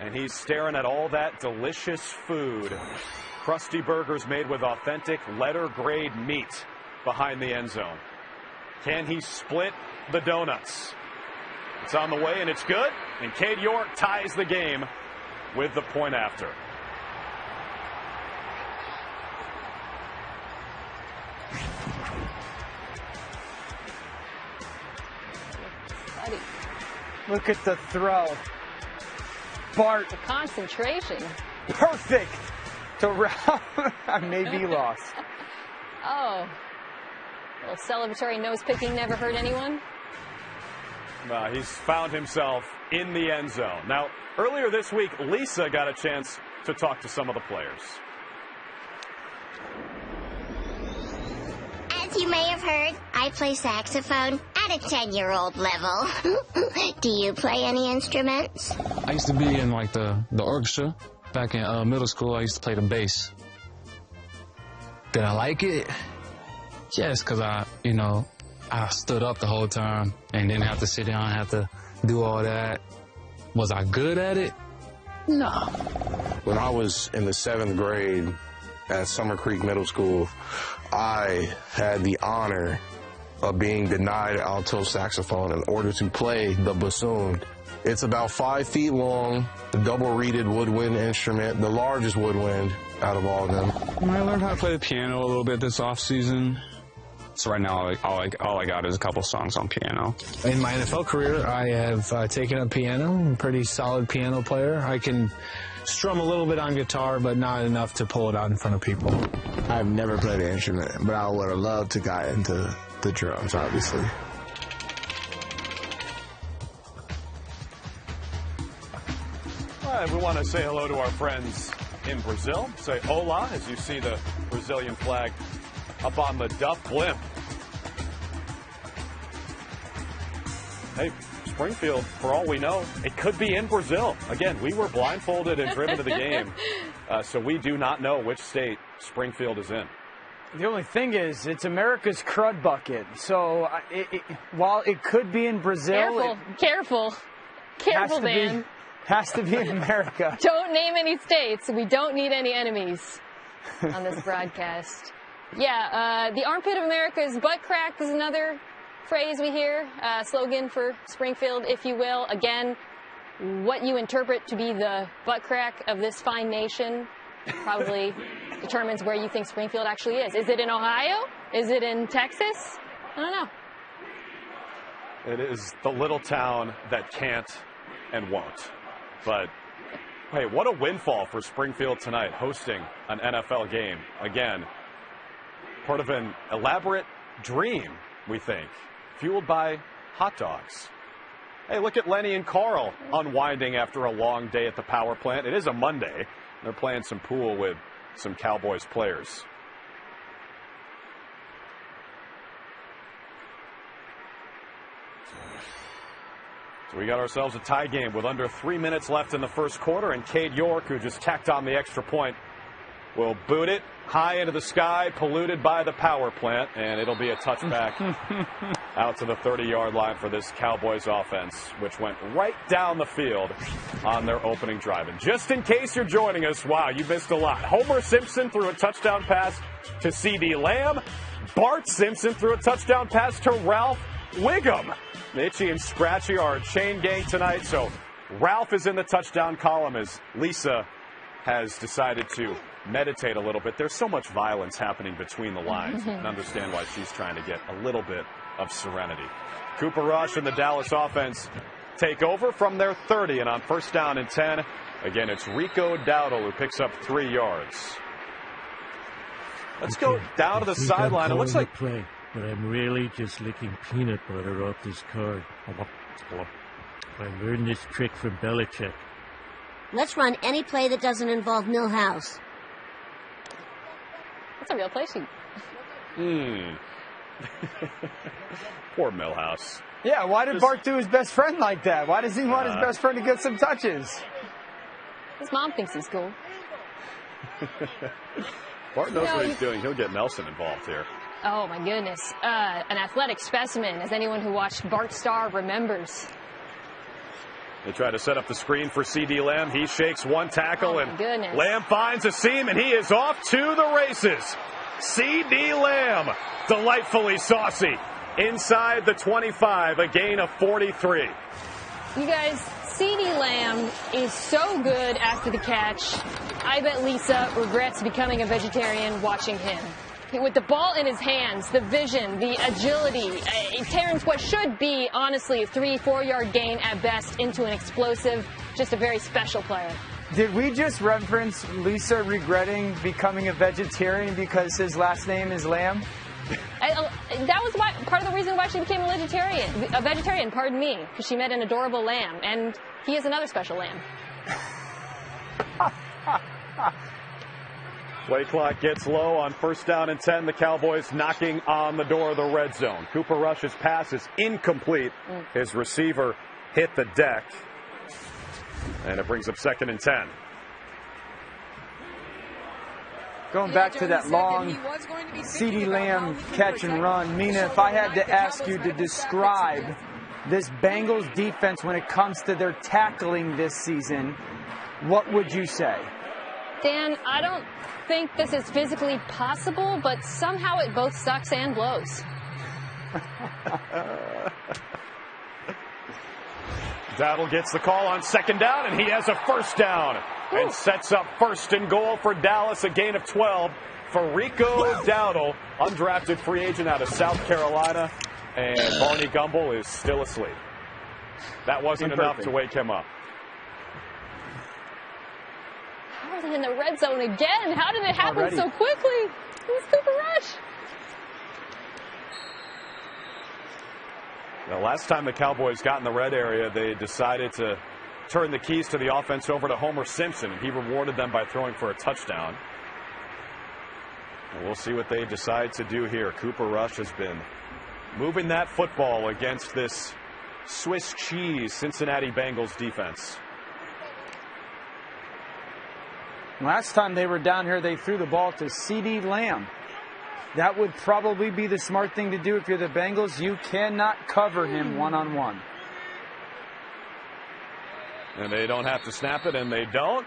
And he's staring at all that delicious food. Crusty burgers made with authentic letter-grade meat behind the end zone. Can he split the donuts? It's on the way, and it's good. And Cade York ties the game with the point after. Look at the throw. Bart. The concentration. Perfect to Ralph. Maybe lost. Oh. A little celebratory nose-picking never hurt anyone. He's found himself in the end zone. Now, earlier this week, Lisa got a chance to talk to some of the players. As you may have heard, I play saxophone at a 10-year-old level. Do you play any instruments? I used to be in like the orchestra. Back in middle school, I used to play the bass. Did I like it? Yes, because I stood up the whole time and didn't have to sit down and have to do all that. Was I good at it? No. When I was in the 7th grade at Summer Creek Middle School, I had the honor of being denied alto saxophone in order to play the bassoon. It's about 5 feet long, a double-reeded woodwind instrument, the largest woodwind out of all of them. I learned how to play the piano a little bit this off-season. So right now, all I got is a couple songs on piano. In my NFL career, I have taken up piano. I'm a pretty solid piano player. I can strum a little bit on guitar, but not enough to pull it out in front of people. I've never played an instrument, but I would have loved to get into the drums, obviously. All right, we want to say hello to our friends in Brazil. Say hola as you see the Brazilian flag up on the Duff blimp. Hey, Springfield, for all we know, it could be in Brazil. Again, we were blindfolded and driven to the game, so we do not know which state Springfield is in. The only thing is, it's America's crud bucket. So while it could be in Brazil... Careful, Dan. Has to be in America. Don't name any states. We don't need any enemies on this broadcast. Yeah, the armpit of America's butt crack is another phrase we hear, slogan for Springfield, if you will. Again, what you interpret to be the butt crack of this fine nation probably determines where you think Springfield actually is. Is it in Ohio? Is it in Texas? I don't know. It is the little town that can't and won't. But, hey, what a windfall for Springfield tonight, hosting an NFL game. Again, part of an elaborate dream, we think, fueled by hot dogs. Hey, look at Lenny and Carl unwinding after a long day at the power plant. It is a Monday. They're playing some pool with some Cowboys players. So we got ourselves a tie game with under 3 minutes left in the first quarter, and Cade York, who just tacked on the extra point, will boot it high into the sky, polluted by the power plant, and it'll be a touchback out to the 30-yard line for this Cowboys offense, which went right down the field on their opening drive. And just in case you're joining us, wow, you missed a lot. Homer Simpson threw a touchdown pass to C.D. Lamb. Bart Simpson threw a touchdown pass to Ralph Wiggum. Itchy and Scratchy are a chain gang tonight, so Ralph is in the touchdown column as Lisa has decided to meditate a little bit. There's so much violence happening between the lines. You can understand why she's trying to get a little bit of serenity. Cooper Rush and the Dallas offense take over from their 30, and on first down and 10, again, it's Rico Dowdle who picks up 3 yards. Let's go down to the sideline. It looks like... Play, but I'm really just licking peanut butter off this card. I learned this trick from Belichick. Let's run any play that doesn't involve Millhouse. That's a real play sheet. Poor Millhouse. Yeah, why did Bart do his best friend like that? Why does he want his best friend to get some touches? His mom thinks he's cool. Bart knows what he's doing. He'll get Nelson involved here. Oh, my goodness. An athletic specimen, as anyone who watched Bart Starr remembers. They try to set up the screen for C.D. Lamb. He shakes one tackle, and goodness. Lamb finds a seam, and he is off to the races. C.D. Lamb, delightfully saucy, inside the 25, a gain of 43. You guys, C.D. Lamb is so good after the catch. I bet Lisa regrets becoming a vegetarian watching him. With the ball in his hands, the vision, the agility, it turns what should be, honestly, a 3-4 yard gain at best into an explosive, just a very special player. Did we just reference Lisa regretting becoming a vegetarian because his last name is Lamb? That was part of the reason why she became a vegetarian, pardon me, because she met an adorable lamb, and he is another special lamb. Play clock gets low on 1st down and 10. The Cowboys knocking on the door of the red zone. Cooper Rush's pass is incomplete. His receiver hit the deck. And it brings up 2nd and 10. Going back to that long C.D. Lamb catch and run, Mina, if I had to ask you to describe this Bengals defense when it comes to their tackling this season, what would you say? Dan, I don't think this is physically possible, but somehow it both sucks and blows. Dowdle gets the call on 2nd down, and he has a 1st down and sets up 1st and goal for Dallas, a gain of 12 for Rico Dowdle, undrafted free agent out of South Carolina, and Barney Gumble is still asleep. That wasn't enough to wake him up. How are they in the red zone again? How did it happen so quickly? It was Cooper Rush. The last time the Cowboys got in the red area, they decided to turn the keys to the offense over to Homer Simpson, and he rewarded them by throwing for a touchdown. And we'll see what they decide to do here. Cooper Rush has been moving that football against this Swiss cheese Cincinnati Bengals defense. Last time they were down here, they threw the ball to C.D. Lamb. That would probably be the smart thing to do if you're the Bengals. You cannot cover him one-on-one. And they don't have to snap it, and they don't.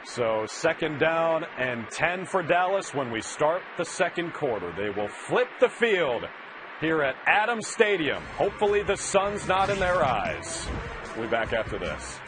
So 2nd down and 10 for Dallas when we start the 2nd quarter. They will flip the field here at Adams Stadium. Hopefully the sun's not in their eyes. We'll be back after this.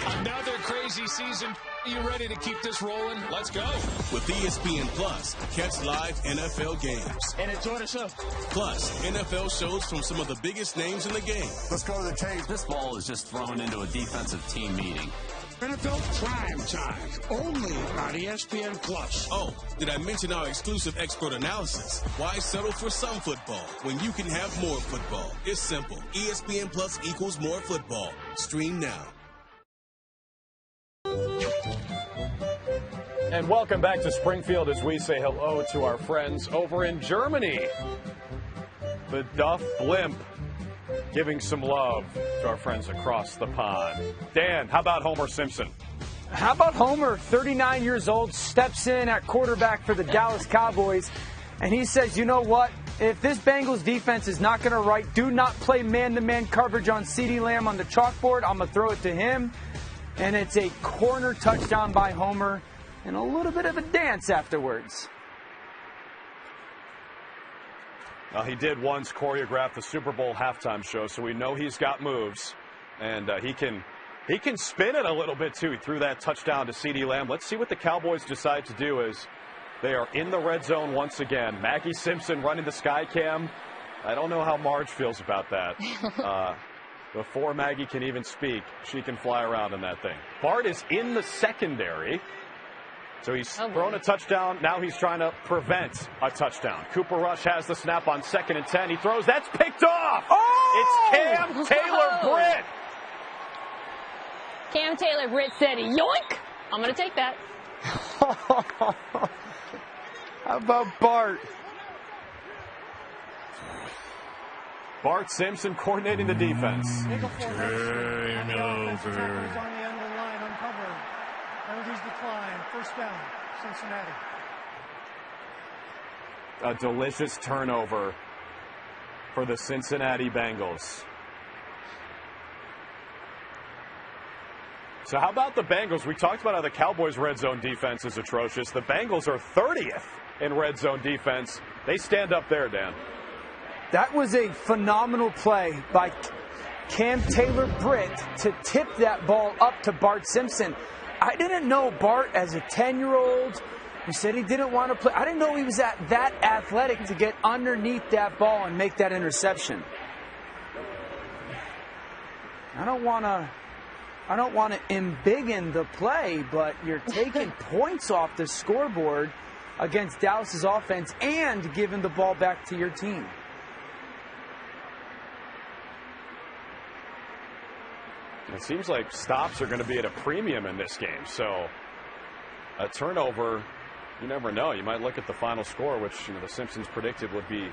Another crazy season. Are you ready to keep this rolling? Let's go. With ESPN Plus, catch live NFL games. And enjoy the show. Plus, NFL shows from some of the biggest names in the game. Let's go to the tape. This ball is just thrown into a defensive team meeting. NFL Prime Time, only on ESPN Plus. Oh, did I mention our exclusive expert analysis? Why settle for some football when you can have more football? It's simple. ESPN Plus equals more football. Stream now. And welcome back to Springfield as we say hello to our friends over in Germany. The Duff Blimp giving some love to our friends across the pond. Dan, how about Homer Simpson? How about Homer, 39 years old, steps in at quarterback for the Dallas Cowboys, and he says, you know what? If this Bengals defense is not going to do not play man-to-man coverage on C.D. Lamb on the chalkboard, I'm going to throw it to him. And it's a corner touchdown by Homer and a little bit of a dance afterwards. He did once choreograph the Super Bowl halftime show, so we know he's got moves, and he can spin it a little bit too. He threw that touchdown to CeeDee Lamb. Let's see what the Cowboys decide to do as they are in the red zone once again. Maggie Simpson running the sky cam. I don't know how Marge feels about that. Before Maggie can even speak, she can fly around in that thing. Bart is in the secondary. So he's thrown a touchdown. Now he's trying to prevent a touchdown. Cooper Rush has the snap on 2nd and 10. He throws. That's picked off. Oh! It's Cam Taylor-Britt. Cam Taylor-Britt said, yoink. I'm going to take that. How about Bart? Bart Simpson coordinating the defense. Turn over. On the end of the line, uncovered. Penalties decline. First down, Cincinnati. A delicious turnover for the Cincinnati Bengals. So how about the Bengals? We talked about how the Cowboys' red zone defense is atrocious. The Bengals are 30th in red zone defense. They stand up there, Dan. That was a phenomenal play by Cam Taylor-Britt to tip that ball up to Bart Simpson. I didn't know Bart as a 10-year-old. He said he didn't want to play. I didn't know he was that athletic to get underneath that ball and make that interception. I don't want to embiggen the play, but you're taking points off the scoreboard against Dallas's offense and giving the ball back to your team. It seems like stops are going to be at a premium in this game. So a turnover, you never know. You might look at the final score, which the Simpsons predicted would be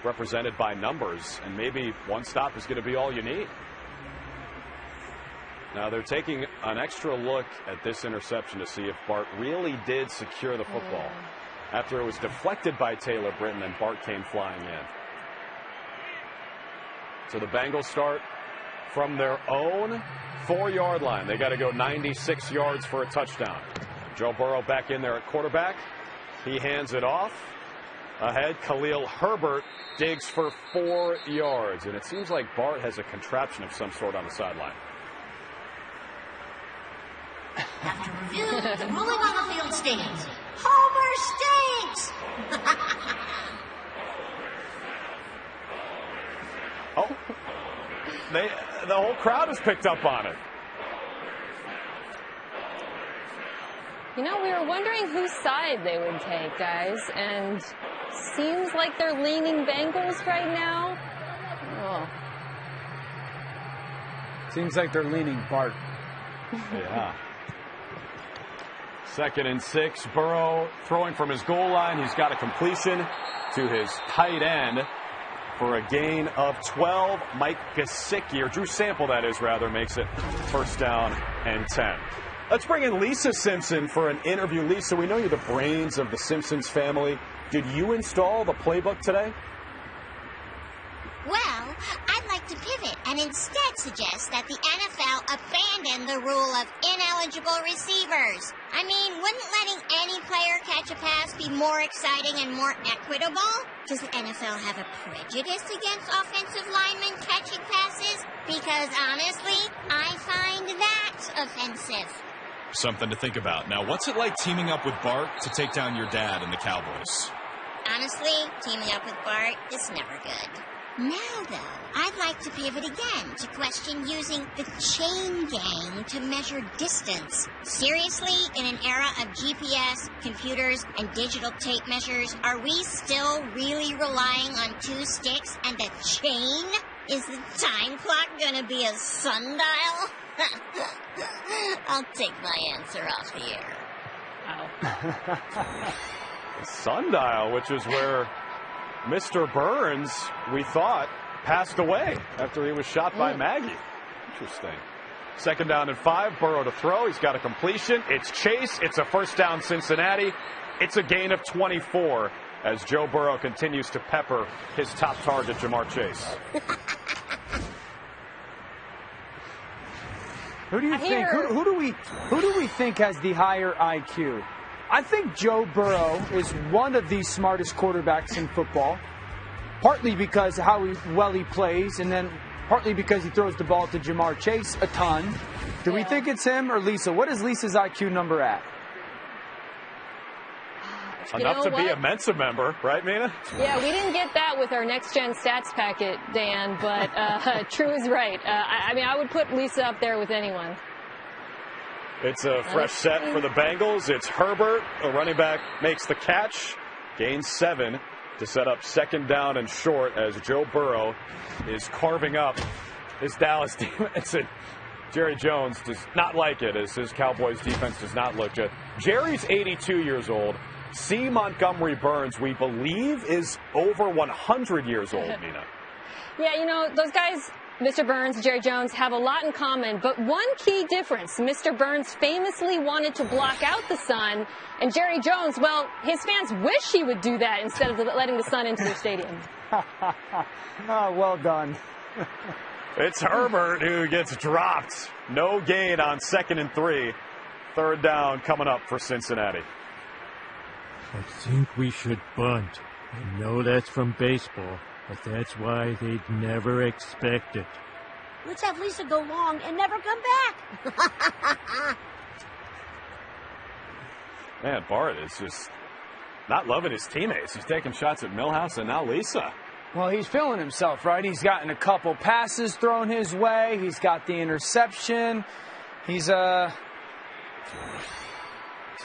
represented by numbers, and maybe one stop is going to be all you need. Now they're taking an extra look at this interception to see if Bart really did secure the football after it was deflected by Taylor-Britt, and then Bart came flying in. So the Bengals start from their own 4-yard line. They got to go 96 yards for a touchdown. Joe Burrow back in there at quarterback. He hands it off. Ahead, Khalil Herbert digs for 4 yards. And it seems like Bart has a contraption of some sort on the sideline. After review, the ruling on the field stands. Homer stinks! Oh, the whole crowd has picked up on it. You know, we were wondering whose side they would take, guys, and seems like they're leaning Bengals right now. Oh. Seems like they're leaning Bart. Yeah. 2nd and 6. Burrow throwing from his goal line. He's got a completion to his tight end for a gain of 12. Mike Gesicki, or Drew Sample, that is, rather, makes it first down and 10. Let's bring in Lisa Simpson for an interview. Lisa, we know you're the brains of the Simpsons family. Did you install the playbook today? Well, I'd like to pivot and instead suggest that the NFL abandon the rule of ineligible receivers. I mean, wouldn't letting any player catch a pass be more exciting and more equitable? Does the NFL have a prejudice against offensive linemen catching passes? Because honestly, I find that offensive. Something to think about. Now, what's it like teaming up with Bart to take down your dad and the Cowboys? Honestly, teaming up with Bart is never good. Now, though, I'd like to pivot again to question using the chain gang to measure distance. Seriously, in an era of GPS, computers, and digital tape measures, are we still really relying on 2 sticks and a chain? Is the time clock gonna be a sundial? I'll take my answer off the air. The sundial, which is where Mr. Burns, we thought, passed away after he was shot by Maggie. Interesting. 2nd down and 5. Burrow to throw. He's got a completion. It's Chase. It's a first down Cincinnati. It's a gain of 24 as Joe Burrow continues to pepper his top target, Jamar Chase. Who do you think? Who do we think has the higher IQ? I think Joe Burrow is one of the smartest quarterbacks in football. partly because of how well he plays, and then partly because he throws the ball to Jamar Chase a ton. Do we think it's him or Lisa? What is Lisa's IQ number at? Enough to be a Mensa member, right, Mina? Yeah, we didn't get that with our next-gen stats packet, Dan, but True is right. I mean, I would put Lisa up there with anyone. It's a fresh set for the Bengals. It's Herbert, a running back, makes the catch, gains 7 to set up 2nd down and short as Joe Burrow is carving up his Dallas defense. Jerry Jones does not like it as his Cowboys defense does not look good. Jerry's 82 years old. C. Montgomery Burns, we believe, is over 100 years old, Nina. Yeah, you know, those guys, Mr. Burns, Jerry Jones, have a lot in common, but one key difference. Mr. Burns famously wanted to block out the sun, and Jerry Jones, well, his fans wish he would do that instead of letting the sun into their stadium. Oh, well done. It's Herbert who gets dropped. No gain on 2nd and 3. 3rd down coming up for Cincinnati. I think we should bunt. I know that's from baseball, but that's why they'd never expect it. Let's have Lisa go long and never come back. Man, Bart is just not loving his teammates. He's taking shots at Milhouse and now Lisa. Well, he's feeling himself, right? He's gotten a couple passes thrown his way. He's got the interception. He's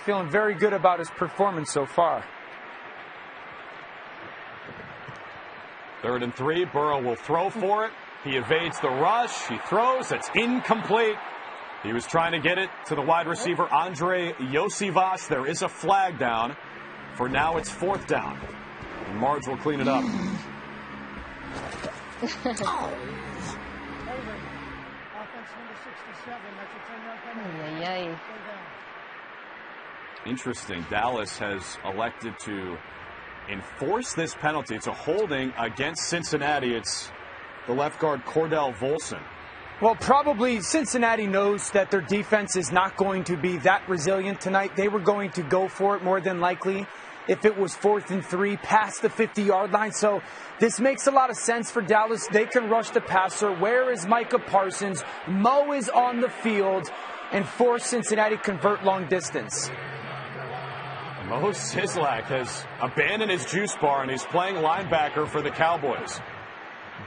feeling very good about his performance so far. 3rd and 3. Burrow will throw for it. He evades the rush. He throws. It's incomplete. He was trying to get it to the wide receiver, Andre Yosivas. There is a flag down. For now, it's 4th down. And Marge will clean it up. Offense number 67. That's a 10-yard penalty. Interesting. Dallas has elected to enforce this penalty. It's a holding against Cincinnati. It's the left guard Cordell Volson. Well, probably Cincinnati knows that their defense is not going to be that resilient tonight. They were going to go for it more than likely if it was 4th and 3 past the 50-yard line. So this makes a lot of sense for Dallas. They can rush the passer. Where is Micah Parsons? Mo is on the field and force Cincinnati to convert long distance. Mo Sislak has abandoned his juice bar and he's playing linebacker for the Cowboys.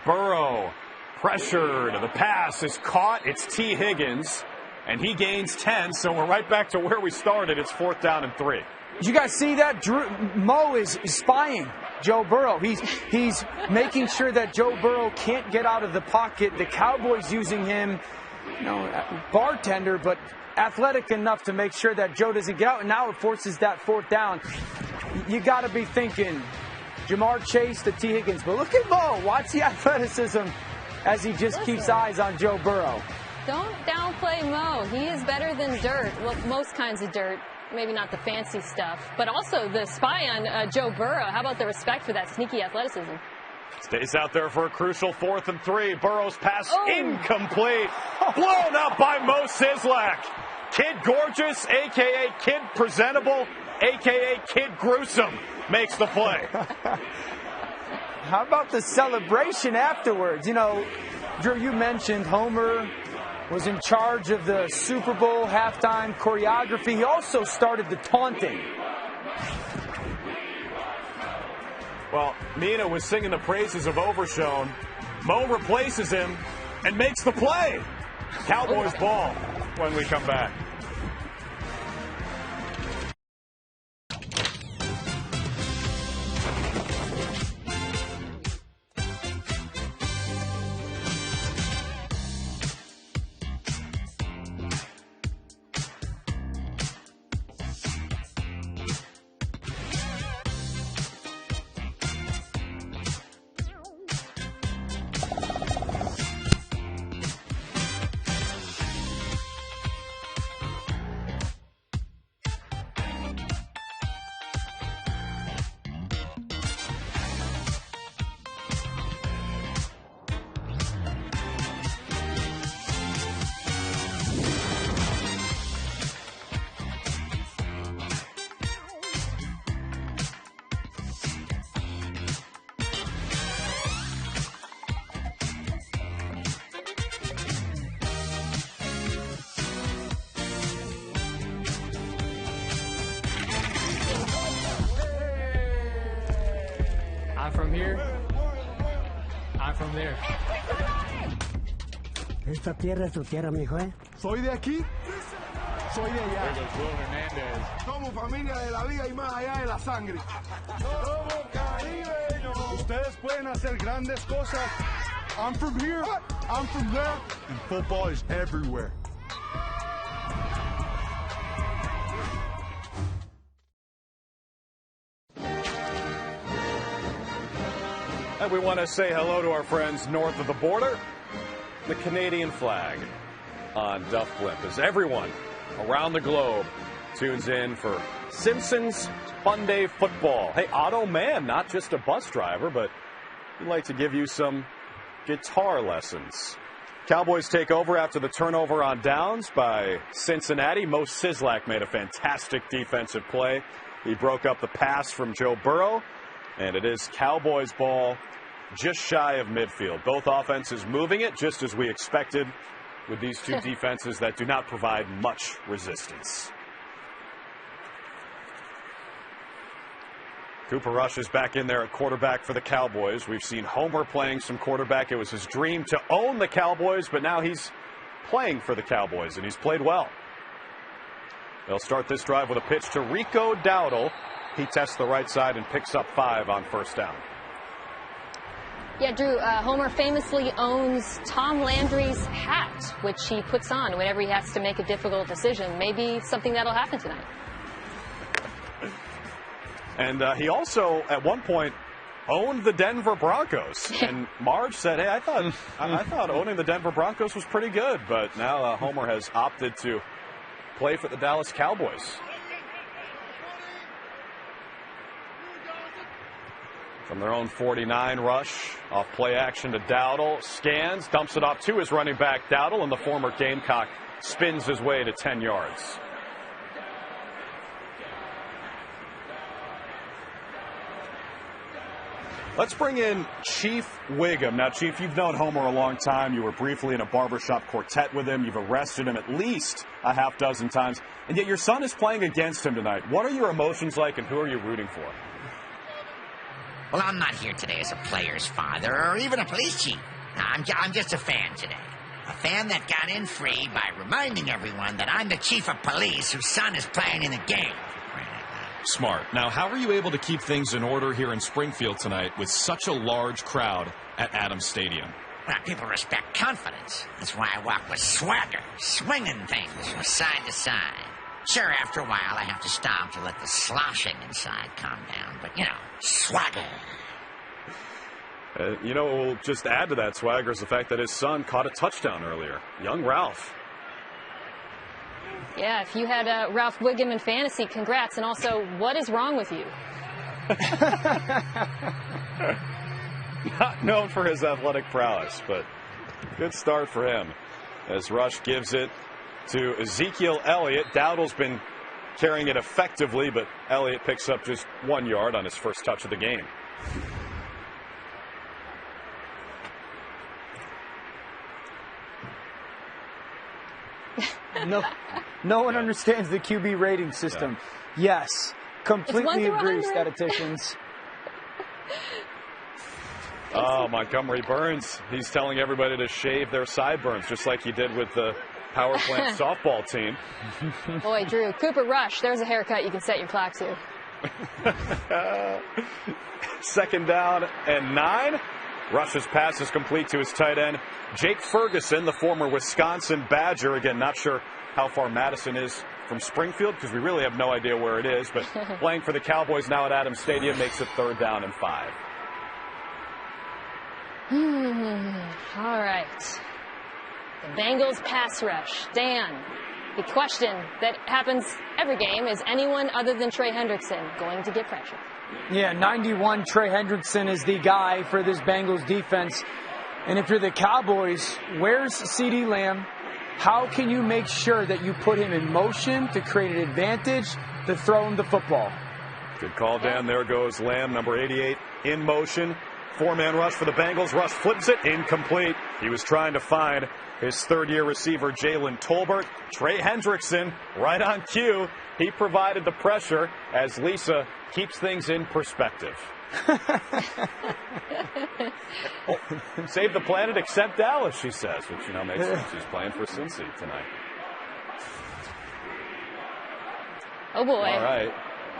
Burrow pressured. The pass is caught. It's T. Higgins, and he gains 10, so we're right back to where we started. It's 4th down and 3. Did you guys see that? Mo is spying Joe Burrow. He's making sure that Joe Burrow can't get out of the pocket. The Cowboys using him, bartender, but athletic enough to make sure that Joe doesn't get out, and now it forces that 4th down. You got to be thinking Jamar Chase to T. Higgins, but look at Mo. Watch the athleticism as he just keeps eyes on Joe Burrow. Don't downplay Mo. He is better than dirt. Well, most kinds of dirt. Maybe not the fancy stuff, but also the spy on Joe Burrow. How about the respect for that sneaky athleticism? Stays out there for a crucial 4th and 3. Burrow's pass incomplete. Blown up by Mo Sislak. Kid Gorgeous, a.k.a. Kid Presentable, a.k.a. Kid Gruesome, makes the play. How about the celebration afterwards? You know, Drew, you mentioned Homer was in charge of the Super Bowl halftime choreography. He also started the taunting. Well, Mina was singing the praises of Overshone. Mo replaces him and makes the play. Cowboys ball when we come back. here. I'm from there. Esta tierra es tu tierra, mijo, ¿eh? Soy de aquí, soy de allá. There goes Will Hernandez. Somos familia de la vida y más allá de la sangre. Somos caribeños. Ustedes pueden hacer grandes cosas. I'm from here, I'm from there, and football is everywhere. And we want to say hello to our friends north of the border. The Canadian flag on Duff Blimp as everyone around the globe tunes in for Simpsons Funday Football. Hey, Otto Mann, not just a bus driver, but he'd like to give you some guitar lessons. Cowboys take over after the turnover on downs by Cincinnati. Mo Sislak made a fantastic defensive play. He broke up the pass from Joe Burrow, and it is Cowboys ball just shy of midfield. Both offenses moving it just as we expected with these two defenses that do not provide much resistance. Cooper Rush is back in there at quarterback for the Cowboys. We've seen Homer playing some quarterback. It was his dream to own the Cowboys, but now he's playing for the Cowboys, and he's played well. They'll start this drive with a pitch to Rico Dowdle. He tests the right side and picks up 5 on first down. Yeah, Drew, Homer famously owns Tom Landry's hat, which he puts on whenever he has to make a difficult decision. Maybe something that'll happen tonight. And he also, at one point, owned the Denver Broncos. And Marge said, hey, I thought owning the Denver Broncos was pretty good. But now Homer has opted to play for the Dallas Cowboys. From their own 49, Rush off play action to Dowdle. Scans, dumps it off to his running back, Dowdle, and the former Gamecock spins his way to 10 yards. Let's bring in Chief Wiggum. Now, Chief, you've known Homer a long time. You were briefly in a barbershop quartet with him. You've arrested him at least a half dozen times. And yet your son is playing against him tonight. What are your emotions like, and who are you rooting for? Well, I'm not here today as a player's father or even a police chief. I'm just a fan today. A fan that got in free by reminding everyone that I'm the chief of police whose son is playing in the game. Smart. Now, how are you able to keep things in order here in Springfield tonight with such a large crowd at Adams Stadium? Well, people respect confidence. That's why I walk with swagger, swinging things from side to side. Sure, after a while, I have to stop to let the sloshing inside calm down. But, you know, swagger. You know, we'll just add to that swagger is the fact that his son caught a touchdown earlier. Young Ralph. Yeah, if you had Ralph Wiggum in fantasy, congrats. And also, what is wrong with you? Not known for his athletic prowess, but good start for him as Rush gives it to Ezekiel Elliott. Dowdle's been carrying it effectively, but Elliott picks up just 1 yard on his first touch of the game. No one understands the QB rating system. Yeah. Yes, completely agree, statisticians. Oh, Montgomery Burns. He's telling everybody to shave their sideburns, just like he did with the power plant softball team. Boy, Drew, Cooper Rush, there's a haircut you can set your clock to. Second down and 9. Rush's pass is complete to his tight end, Jake Ferguson, the former Wisconsin Badger. Again, not sure how far Madison is from Springfield because we really have no idea where it is. But playing for the Cowboys now at Adams Stadium makes it 3rd down and 5. All right. The Bengals pass rush. Dan, the question that happens every game is anyone other than Trey Hendrickson going to get pressure? Yeah, 91, Trey Hendrickson is the guy for this Bengals defense. And if you're the Cowboys, where's CeeDee Lamb? How can you make sure that you put him in motion to create an advantage to throw him the football? Good call, Dan. There goes Lamb, number 88, in motion. 4-man rush for the Bengals. Rush flips it, incomplete. He was trying to find his 3rd-year receiver, Jalen Tolbert. Trey Hendrickson, right on cue. He provided the pressure as Lisa keeps things in perspective. Save the planet except Dallas, she says, which, makes sense. She's playing for Cincy tonight. Oh, boy. All right.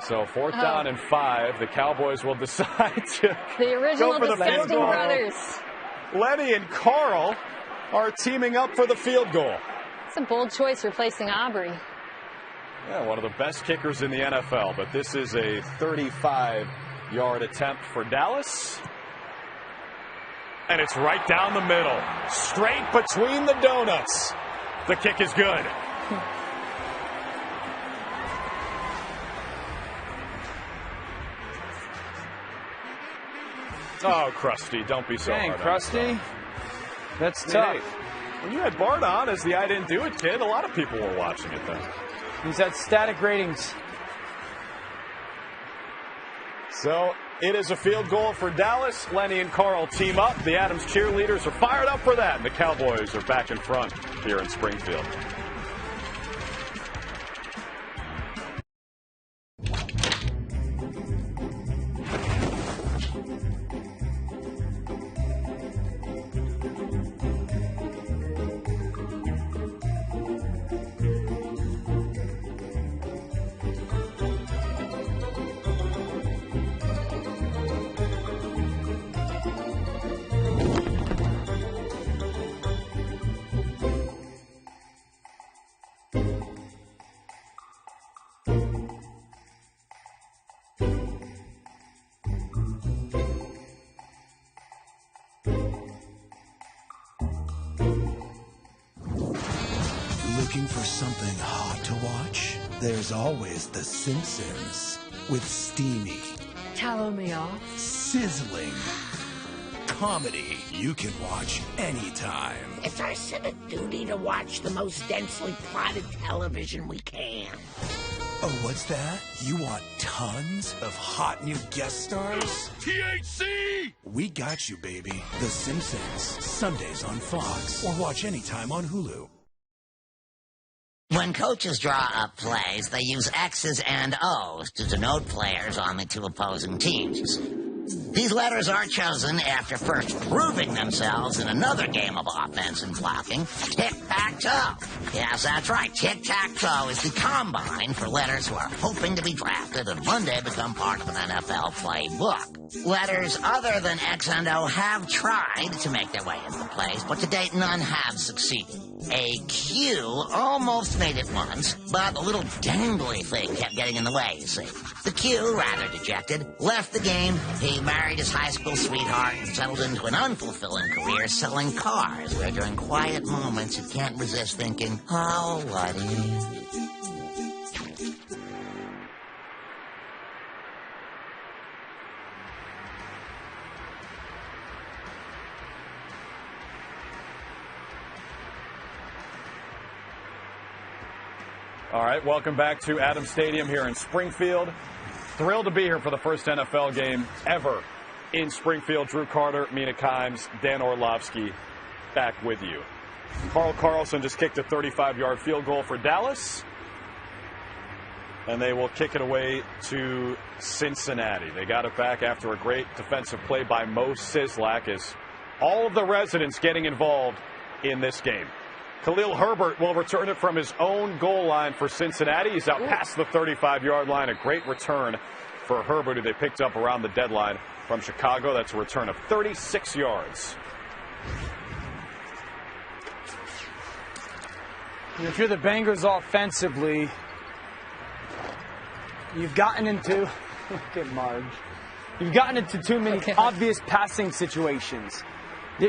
So 4th down and 5. The Cowboys will decide to the original go for the field disgusting goal. brothers. Lenny and Carl are teaming up for the field goal. It's a bold choice replacing Aubrey. Yeah, one of the best kickers in the NFL, but this is a 35-yard attempt for Dallas. And it's right down the middle, straight between the donuts. The kick is good. Oh, Krusty, don't be so hard on Krusty. That's yourself. tough. Hey, when you had Bart on as the I Didn't Do It kid, a lot of people were watching it then. He's at static ratings. So it is a field goal for Dallas. Lenny and Carl team up. The Adams cheerleaders are fired up for that. And the Cowboys are back in front here in Springfield. Looking for something hot to watch? There's always The Simpsons with steamy, Tell me off. sizzling comedy you can watch anytime. It's our civic duty to watch the most densely plotted television we can. Oh, what's that? You want tons of hot new guest stars? THC! We got you, baby. The Simpsons, Sundays on Fox, or watch anytime on Hulu. When coaches draw up plays, they use X's and O's to denote players on the two opposing teams. These letters are chosen after first proving themselves in another game of offense and blocking, tic-tac-toe. Yes, that's right, tic-tac-toe is the combine for letters who are hoping to be drafted and one day become part of an NFL playbook. Letters other than X and O have tried to make their way into the plays, but to date none have succeeded. A Q almost made it once, but the little dangly thing kept getting in the way, you see. The Q, rather dejected, left the game. He married his high school sweetheart and settled into an unfulfilling career selling cars, where during quiet moments you can't resist thinking, oh, Woody. All right, welcome back to Adams Stadium here in Springfield. Thrilled to be here for the first NFL game ever in Springfield. Drew Carter, Mina Kimes, Dan Orlovsky back with you. Carl Carlson just kicked a 35-yard field goal for Dallas. And they will kick it away to Cincinnati. They got it back after a great defensive play by Mo Sislak, as all of the residents getting involved in this game. Khalil Herbert will return it from his own goal line for Cincinnati. He's out past the 35-yard line. A great return for Herbert, who they picked up around the deadline from Chicago. That's a return of 36 yards. If you're the Bengals offensively, you've gotten into, look at Marge, you've gotten into too many obvious passing situations.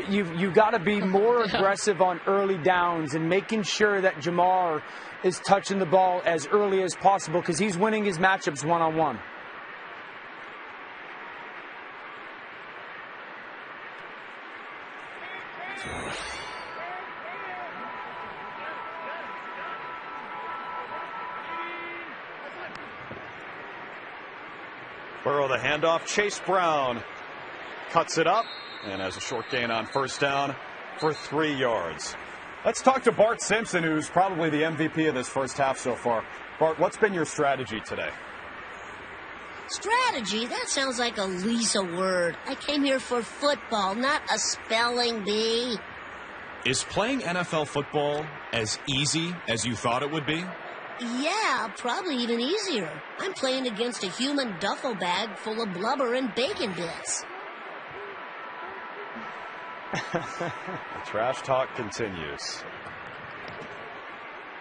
You've got to be more aggressive on early downs and making sure that Jamar is touching the ball as early as possible, because he's winning his matchups one-on-one. Burrow the handoff. Chase Brown cuts it up and has a short gain on first down for 3 yards. Let's talk to Bart Simpson, who's probably the MVP of this first half so far. Bart, what's been your strategy today? Strategy? That sounds like a Lisa word. I came here for football, not a spelling bee. Is playing NFL football as easy as you thought it would be? Yeah, probably even easier. I'm playing against a human duffel bag full of blubber and bacon bits. The trash talk continues.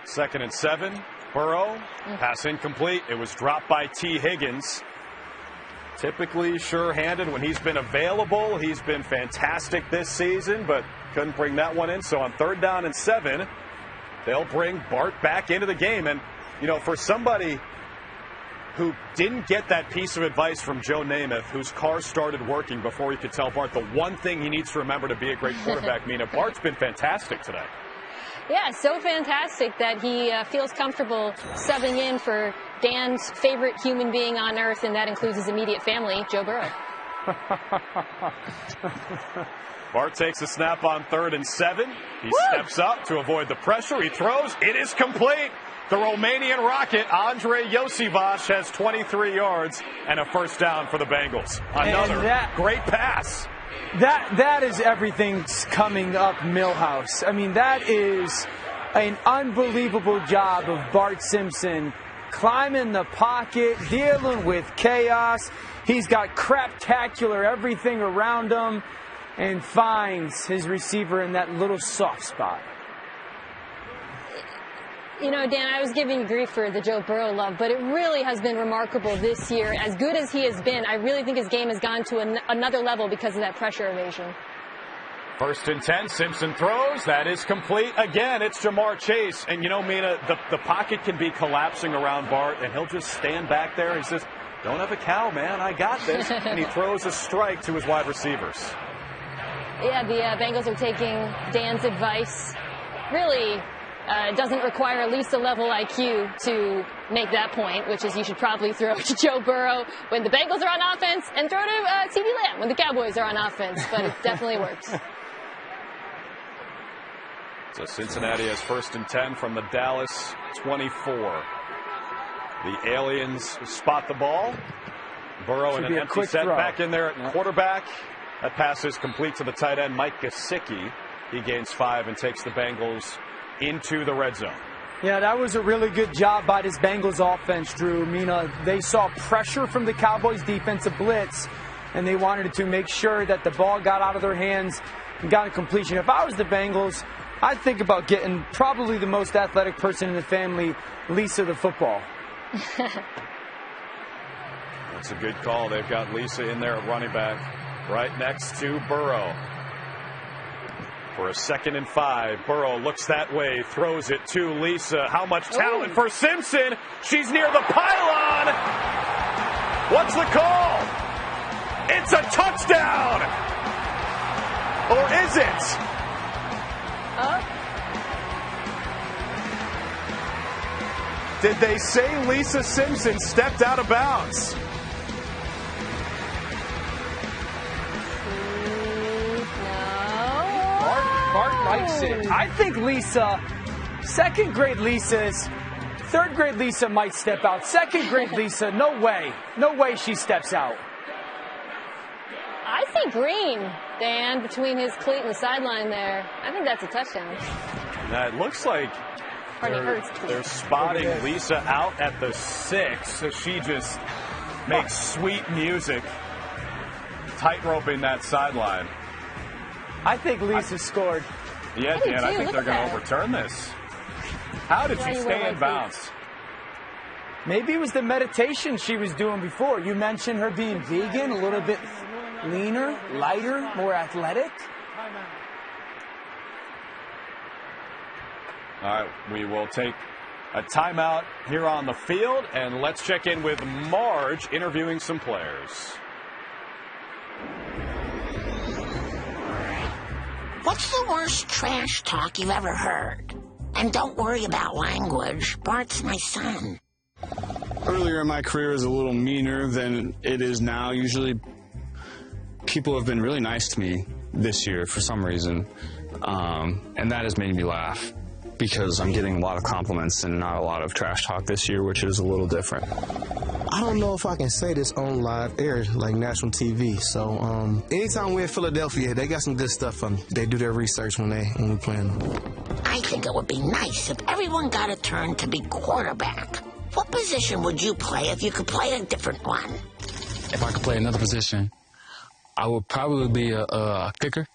2nd and 7. Burrow, pass incomplete. It was dropped by T. Higgins. Typically sure-handed when he's been available. He's been fantastic this season, but couldn't bring that one in. So on 3rd down and 7, they'll bring Bart back into the game. And, you know, for somebody who didn't get that piece of advice from Joe Namath, whose car started working before he could tell Bart the one thing he needs to remember to be a great quarterback, Mina, Bart's been fantastic today. Yeah, so fantastic that he feels comfortable subbing in for Dan's favorite human being on earth, and that includes his immediate family, Joe Burrow. Bart takes a snap on 3rd and 7. He steps up to avoid the pressure. He throws. It is complete. The Romanian Rocket, Andre Josivas, has 23 yards and a first down for the Bengals. Another great pass. That is everything's coming up Millhouse. I mean, that is an unbelievable job of Bart Simpson climbing the pocket, dealing with chaos. He's got craptacular everything around him and finds his receiver in that little soft spot. You know, Dan, I was giving grief for the Joe Burrow love, but it really has been remarkable this year. As good as he has been, I really think his game has gone to another level because of that pressure evasion. 1st and 10, Simpson throws. That is complete. Again, it's Jamar Chase. And, you know, Mina, the pocket can be collapsing around Bart, and he'll just stand back there and says, don't have a cow, man. I got this. And he throws a strike to his wide receivers. Yeah, the Bengals are taking Dan's advice. Really, it doesn't require a Lisa-level IQ to make that point, which is you should probably throw to Joe Burrow when the Bengals are on offense and throw to CeeDee Lamb when the Cowboys are on offense, but it definitely works. So Cincinnati has 1st and 10 from the Dallas 24. The Aliens spot the ball. Burrow in an empty set back in there at quarterback. That pass is complete to the tight end, Mike Gesicki. He gains 5 and takes the Bengals into the red zone. Yeah, that was a really good job by this Bengals offense, Drew. Mina, they saw pressure from the Cowboys' defensive blitz, and they wanted to make sure that the ball got out of their hands and got a completion. If I was the Bengals, I'd think about getting probably the most athletic person in the family, Lisa the football. That's a good call. They've got Lisa in there at running back right next to Burrow. For a 2nd and 5, Burrow looks that way, throws it to Lisa. How much talent for Simpson. She's near the pylon. What's the call? It's a touchdown. Or is it? Did they say Lisa Simpson stepped out of bounds? Bart likes it. I think Lisa, 2nd grade Lisa's, 3rd grade Lisa might step out. 2nd grade Lisa, no way. No way she steps out. I see green, Dan, between his cleat and the sideline there. I think that's a touchdown. Now it looks like they're spotting Lisa out at the 6, so she just makes sweet music, tight-roping that sideline. I think Lisa scored. Yeah, Dan, I think they're going to overturn this. How did she stay in bounds? Maybe it was the meditation she was doing before. You mentioned her being vegan, a little bit leaner, lighter, more athletic. All right, we will take a timeout here on the field, and let's check in with Marge interviewing some players. What's the worst trash talk you've ever heard? And don't worry about language. Bart's my son. Earlier in my career is a little meaner than it is now. Usually people have been really nice to me this year for some reason, and that has made me laugh because I'm getting a lot of compliments and not a lot of trash talk this year, which is a little different. I don't know if I can say this on live air, like national TV. So anytime we're in Philadelphia, they got some good stuff on. They do their research when we playing them. I think it would be nice if everyone got a turn to be quarterback. What position would you play if you could play a different one? If I could play another position, I would probably be a kicker.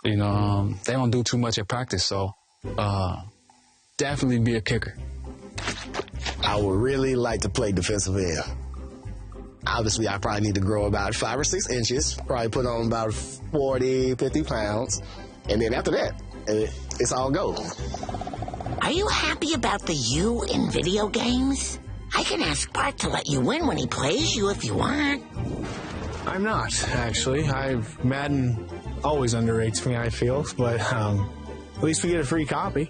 You know, they don't do too much at practice, so definitely be a kicker. I would really like to play defensive end. Obviously, I probably need to grow about 5 or 6 inches, probably put on about 40, 50 pounds, and then after that, it's all go. Are you happy about the you in video games? I can ask Bart to let you win when he plays you if you want. I'm not, actually. Madden always underrates me, I feel, but at least we get a free copy.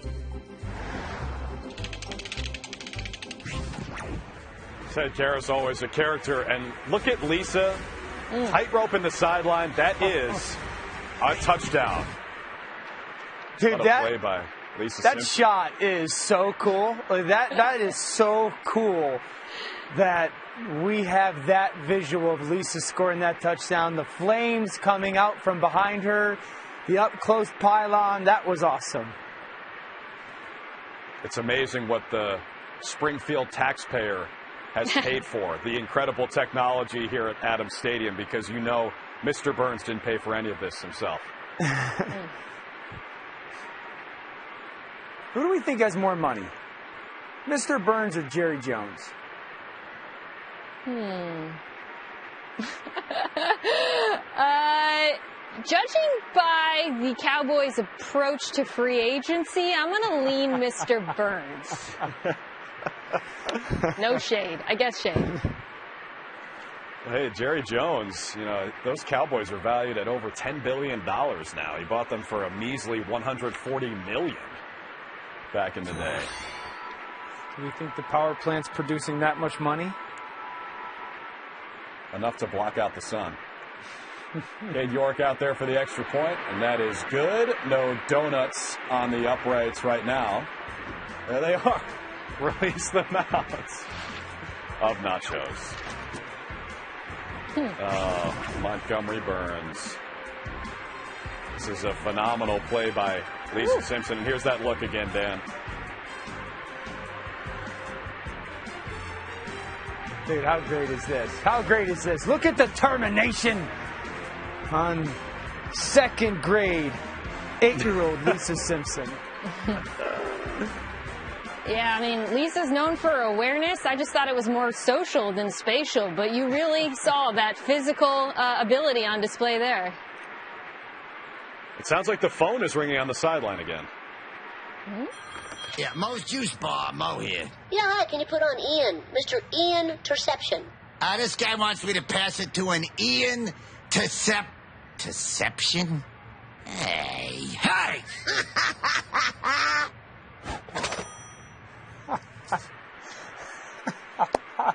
Said Jarrett's always a character, and look at Lisa, tightrope in the sideline. That is a touchdown. Dude, play by Lisa that Simpson. shot is so cool. Like that is so cool that we have that visual of Lisa scoring that touchdown. The flames coming out from behind her, the up close pylon. That was awesome. It's amazing what the Springfield taxpayer has paid for. The incredible technology here at Adams Stadium, because you know Mr. Burns didn't pay for any of this himself. Who do we think has more money? Mr. Burns or Jerry Jones? Judging by the Cowboys' approach to free agency, I'm going to lean Mr. Burns. No shade. I guess shade. Hey, Jerry Jones, you know, those Cowboys are valued at over $10 billion now. He bought them for a measly $140 million back in the day. Do you think the power plant's producing that much money? Enough to block out the sun. Cade York out there for the extra point, and that is good. No donuts on the uprights right now. There they are. Release them out of nachos. Montgomery Burns. This is a phenomenal play by Lisa Simpson. And here's that look again, Dan. Dude, how great is this? How great is this? Look at the termination on second grade 8-year-old Lisa Simpson. Yeah, I mean, Lisa's known for awareness. I just thought it was more social than spatial, but you really saw that physical ability on display there. It sounds like the phone is ringing on the sideline again. Yeah, Mo's Juice Bar, Mo here. Yeah, hi, can you put on Ian? Mr. Ian Terception. This guy wants me to pass it to an Ian Terception? Hey!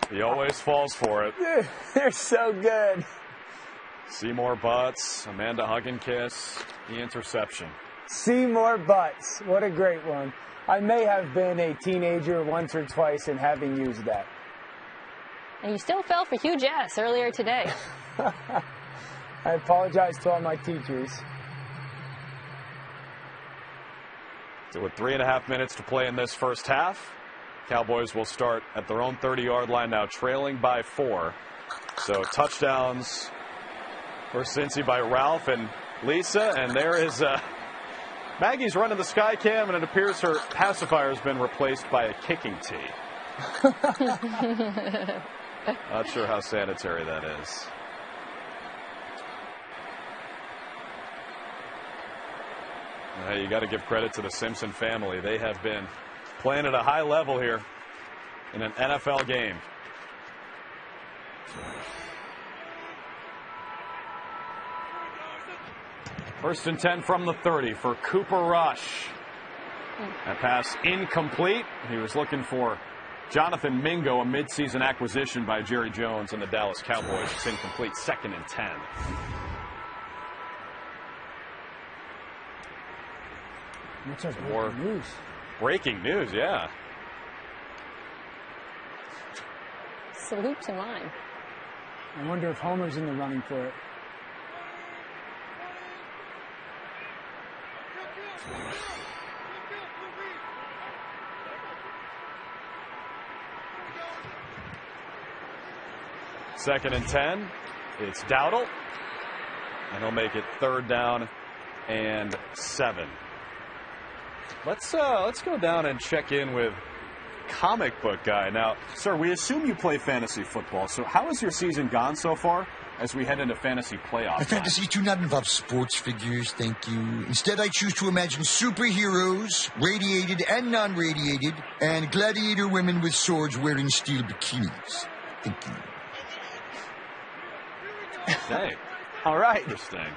He always falls for it. Dude, they're so good. Seymour Butts, Amanda Hug and Kiss, the interception. Seymour Butts, what a great one. I may have been a teenager once or twice in having used that. And you still fell for huge ass earlier today. I apologize to all my teachers. So with 3.5 minutes to play in this first half, Cowboys will start at their own 30-yard line now, trailing by 4. So touchdowns for Cincy by Ralph and Lisa. And there is Maggie's running the sky cam, and it appears her pacifier has been replaced by a kicking tee. Not sure how sanitary that is. Hey, you got to give credit to the Simpson family. They have been playing at a high level here in an NFL game. First and 10 from the 30 for Cooper Rush. That pass incomplete. He was looking for Jonathan Mingo, a midseason acquisition by Jerry Jones and the Dallas Cowboys. It's incomplete. 2nd and 10. More breaking news, yeah. salute to mine. I wonder if Homer's in the running for it. Second and 10. It's Dowdle. And he'll make it 3rd down and 7. Let's go down and check in with Comic Book Guy. Now, sir, we assume you play fantasy football, so how has your season gone so far as we head into fantasy playoffs? My fantasies do not involve sports figures, thank you. Instead, I choose to imagine superheroes, radiated and non-radiated, and gladiator women with swords wearing steel bikinis. Thank you. Okay. All right. Interesting.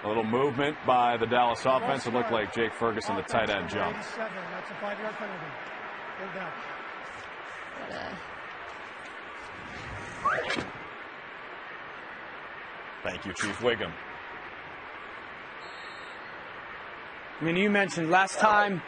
A little movement by the Dallas offense. It looked like Jake Ferguson, the tight end, jumped. That's a 5-yard penalty. Third down. Thank you, Chief Wiggum. I mean, you mentioned last time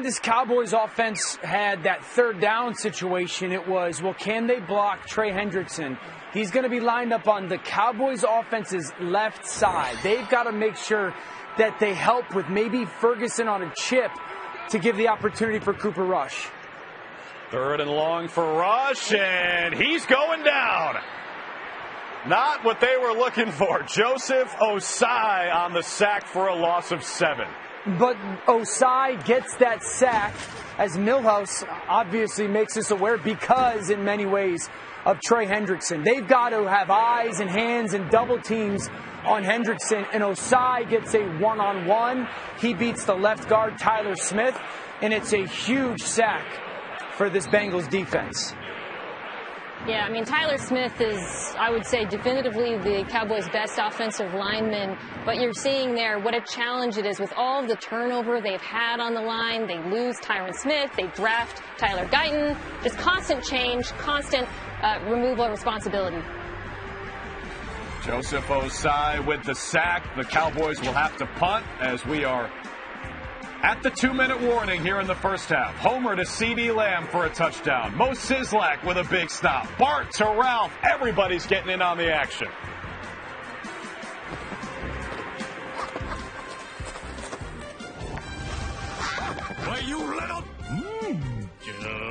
this Cowboys offense had that 3rd down situation, it was, well, can they block Trey Hendrickson? He's going to be lined up on the Cowboys offense's left side. They've got to make sure that they help with maybe Ferguson on a chip to give the opportunity for Cooper Rush. 3rd and long for Rush, and he's going down. Not what they were looking for. Joseph Osai on the sack for a loss of 7. But Osai gets that sack as Milhouse obviously makes us aware because in many ways of Trey Hendrickson. They've got to have eyes and hands and double teams on Hendrickson, and Osai gets a one-on-one. He beats the left guard, Tyler Smith, and it's a huge sack for this Bengals defense. Yeah, I mean, Tyler Smith is, I would say, definitively the Cowboys' best offensive lineman. But you're seeing there what a challenge it is with all of the turnover they've had on the line. They lose Tyron Smith. They draft Tyler Guyton. Just constant change, constant removal of responsibility. Joseph Osai with the sack. The Cowboys will have to punt as we are at the 2-minute warning here in the first half. Homer to CeeDee Lamb for a touchdown. Mo Sizlak with a big stop. Bart to Ralph. Everybody's getting in on the action. Why, you little... Joe.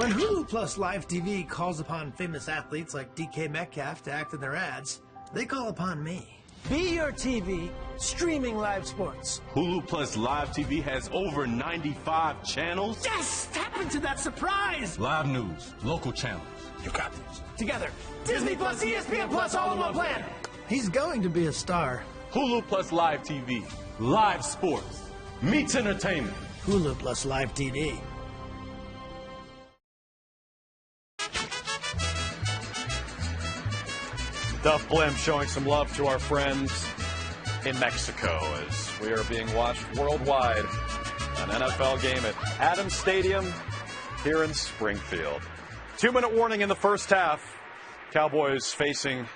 When Hulu Plus Live TV calls upon famous athletes like DK Metcalf to act in their ads, they call upon me. Be your TV, streaming live sports. Hulu Plus Live TV has over 95 channels. Yes! Tap into that surprise! Live news, local channels. You got this. Together, Disney Plus, ESPN Plus, all in one plan. He's going to be a star. Hulu Plus Live TV, live sports, meets entertainment. Hulu Plus Live TV. Duff Blim showing some love to our friends in Mexico as we are being watched worldwide. An NFL game at Adams Stadium here in Springfield. 2-minute warning in the first half. Cowboys facing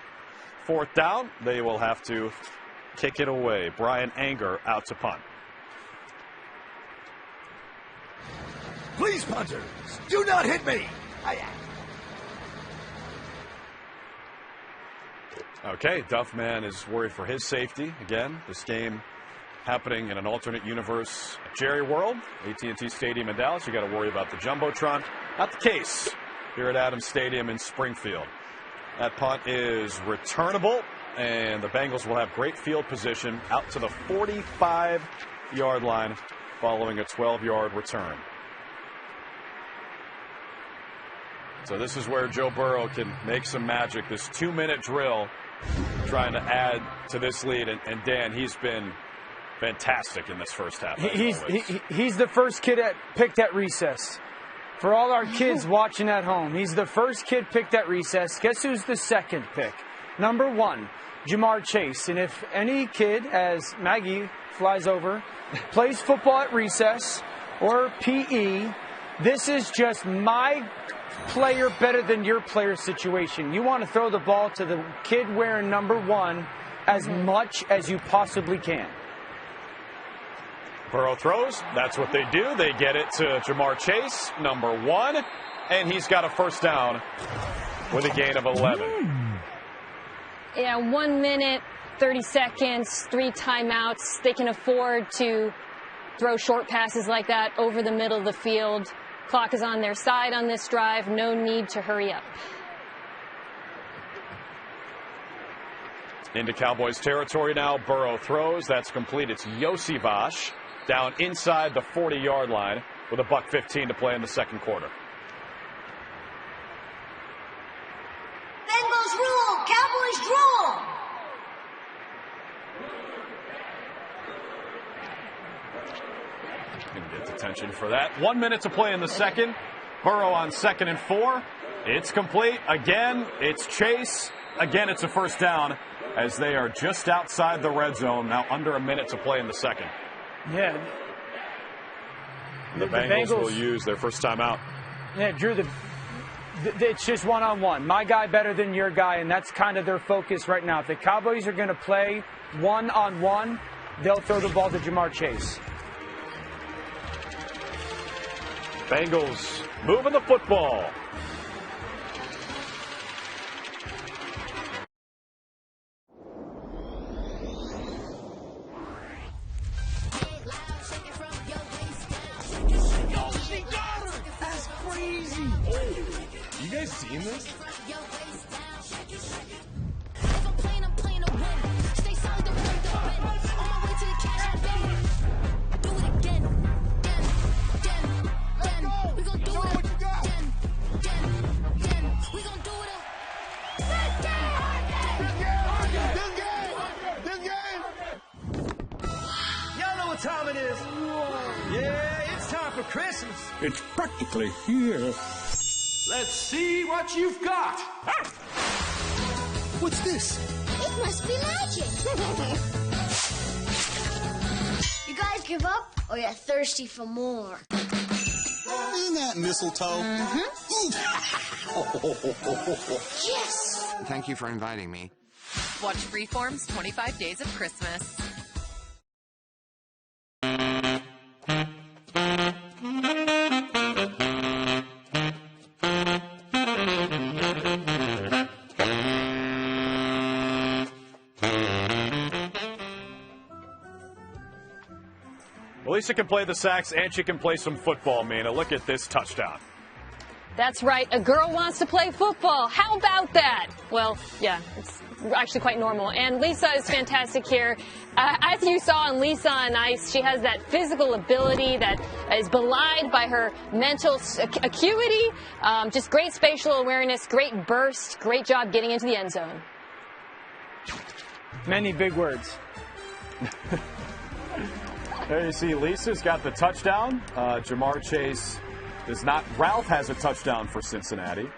4th down. They will have to kick it away. Brian Anger out to punt. Please, punters, do not hit me. Okay, Duffman is worried for his safety. Again, this game happening in an alternate universe at Jerry World, AT&T Stadium in Dallas. You got to worry about the Jumbotron. Not the case here at Adams Stadium in Springfield. That punt is returnable, and the Bengals will have great field position out to the 45-yard line following a 12-yard return. So this is where Joe Burrow can make some magic. This 2-minute drill trying to add to this lead. And Dan, he's been fantastic in this first half. He's the first kid picked at recess. For all our kids watching at home, he's the first kid picked at recess. Guess who's the second pick? Number 1, Jamar Chase. And if any kid, as Maggie flies over, plays football at recess or PE, this is just my player better than your player situation. You want to throw the ball to the kid wearing number 1 as much as you possibly can. Burrow throws. That's what they do. They get it to Jamar Chase, number 1, and he's got a first down with a gain of 11. Yeah, 1 minute, 30 seconds, 3 timeouts. They can afford to throw short passes like that over the middle of the field. Clock is on their side on this drive. No need to hurry up. Into Cowboys territory now. Burrow throws. That's complete. It's Yosivas down inside the 40-yard line with $1:15 to play in the second quarter. Bengals rule! Cowboys drool! Gonna get detention for that. 1 minute to play in the second. Burrow on 2nd and 4. It's complete. Again, it's Chase. Again, it's a first down as they are just outside the red zone. Now under a minute to play in the second. Yeah. The Bengals will use their first timeout. Yeah, Drew, it's just one-on-one. My guy better than your guy, and that's kind of their focus right now. If the Cowboys are going to play one-on-one, they'll throw the ball to Jamar Chase. Bengals moving the football. That's crazy. You guys seen this? Time it is. Yeah, it's time for Christmas. It's practically here. Let's see what you've got. What's this? It must be magic. You guys give up, or you're thirsty for more? Isn't that mistletoe? Yes! Thank you for inviting me. Watch Freeform's 25 Days of Christmas. Lisa can play the sax and she can play some football, Mina. Look at this touchdown. That's right. A girl wants to play football. How about that? Well, yeah, it's actually quite normal. And Lisa is fantastic here. As you saw on Lisa on Ice, she has that physical ability that is belied by her mental acuity. Just great spatial awareness, great burst, great job getting into the end zone. Many big words. There you see Lisa's got the touchdown. Jamar Chase does not. Ralph has a touchdown for Cincinnati,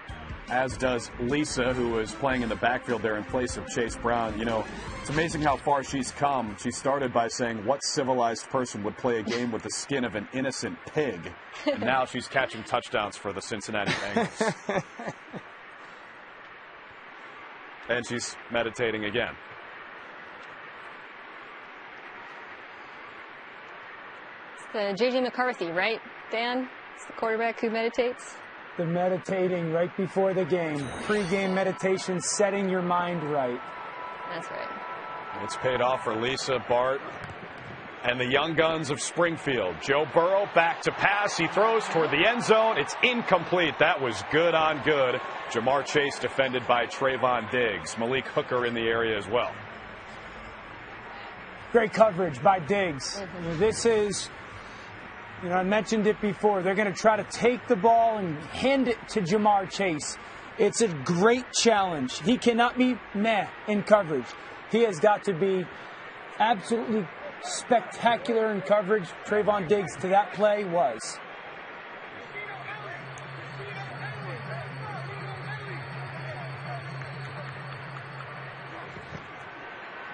as does Lisa, who is playing in the backfield there in place of Chase Brown. You know, it's amazing how far she's come. She started by saying, what civilized person would play a game with the skin of an innocent pig? And now she's catching touchdowns for the Cincinnati Bengals. And she's meditating again. The J.J. McCarthy, right, Dan? It's the quarterback who meditates. The meditating right before the game. Pre-game meditation, setting your mind right. That's right. It's paid off for Lisa. Bart And the young guns of Springfield. Joe Burrow back to pass. He throws toward the end zone. It's incomplete. That was good on good. Jamar Chase defended by Trayvon Diggs. Malik Hooker in the area as well. Great coverage by Diggs. This is, I mentioned it before. They're going to try to take the ball and hand it to Jamar Chase. It's a great challenge. He cannot be meh in coverage. He has got to be absolutely spectacular in coverage. Trayvon Diggs to that play was.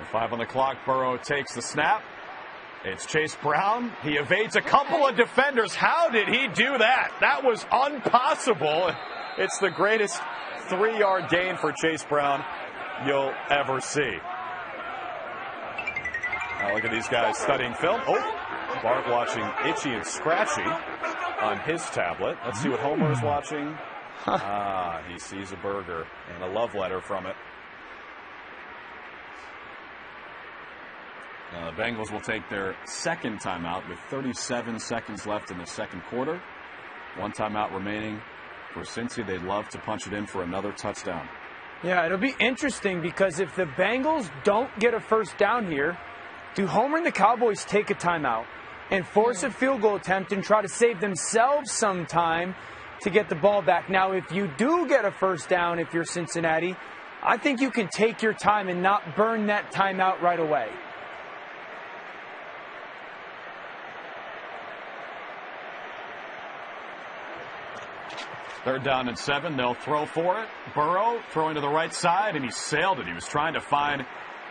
The 5 on the clock. Burrow takes the snap. It's Chase Brown. He evades a couple of defenders. How did he do that? That was impossible. It's the greatest 3-yard gain for Chase Brown you'll ever see. Now look at these guys studying film. Oh, Bart watching Itchy and Scratchy on his tablet. Let's see what Homer is watching. He sees a burger and a love letter from it. The Bengals will take their second timeout with 37 seconds left in the second quarter. 1 timeout remaining for Cincy. They'd love to punch it in for another touchdown. Yeah, it'll be interesting because if the Bengals don't get a first down here, do Homer and the Cowboys take a timeout and force a field goal attempt and try to save themselves some time to get the ball back? Now, if you do get a first down, if you're Cincinnati, I think you can take your time and not burn that timeout right away. Third down and 7. They'll throw for it. Burrow throwing to the right side, and he sailed it. He was trying to find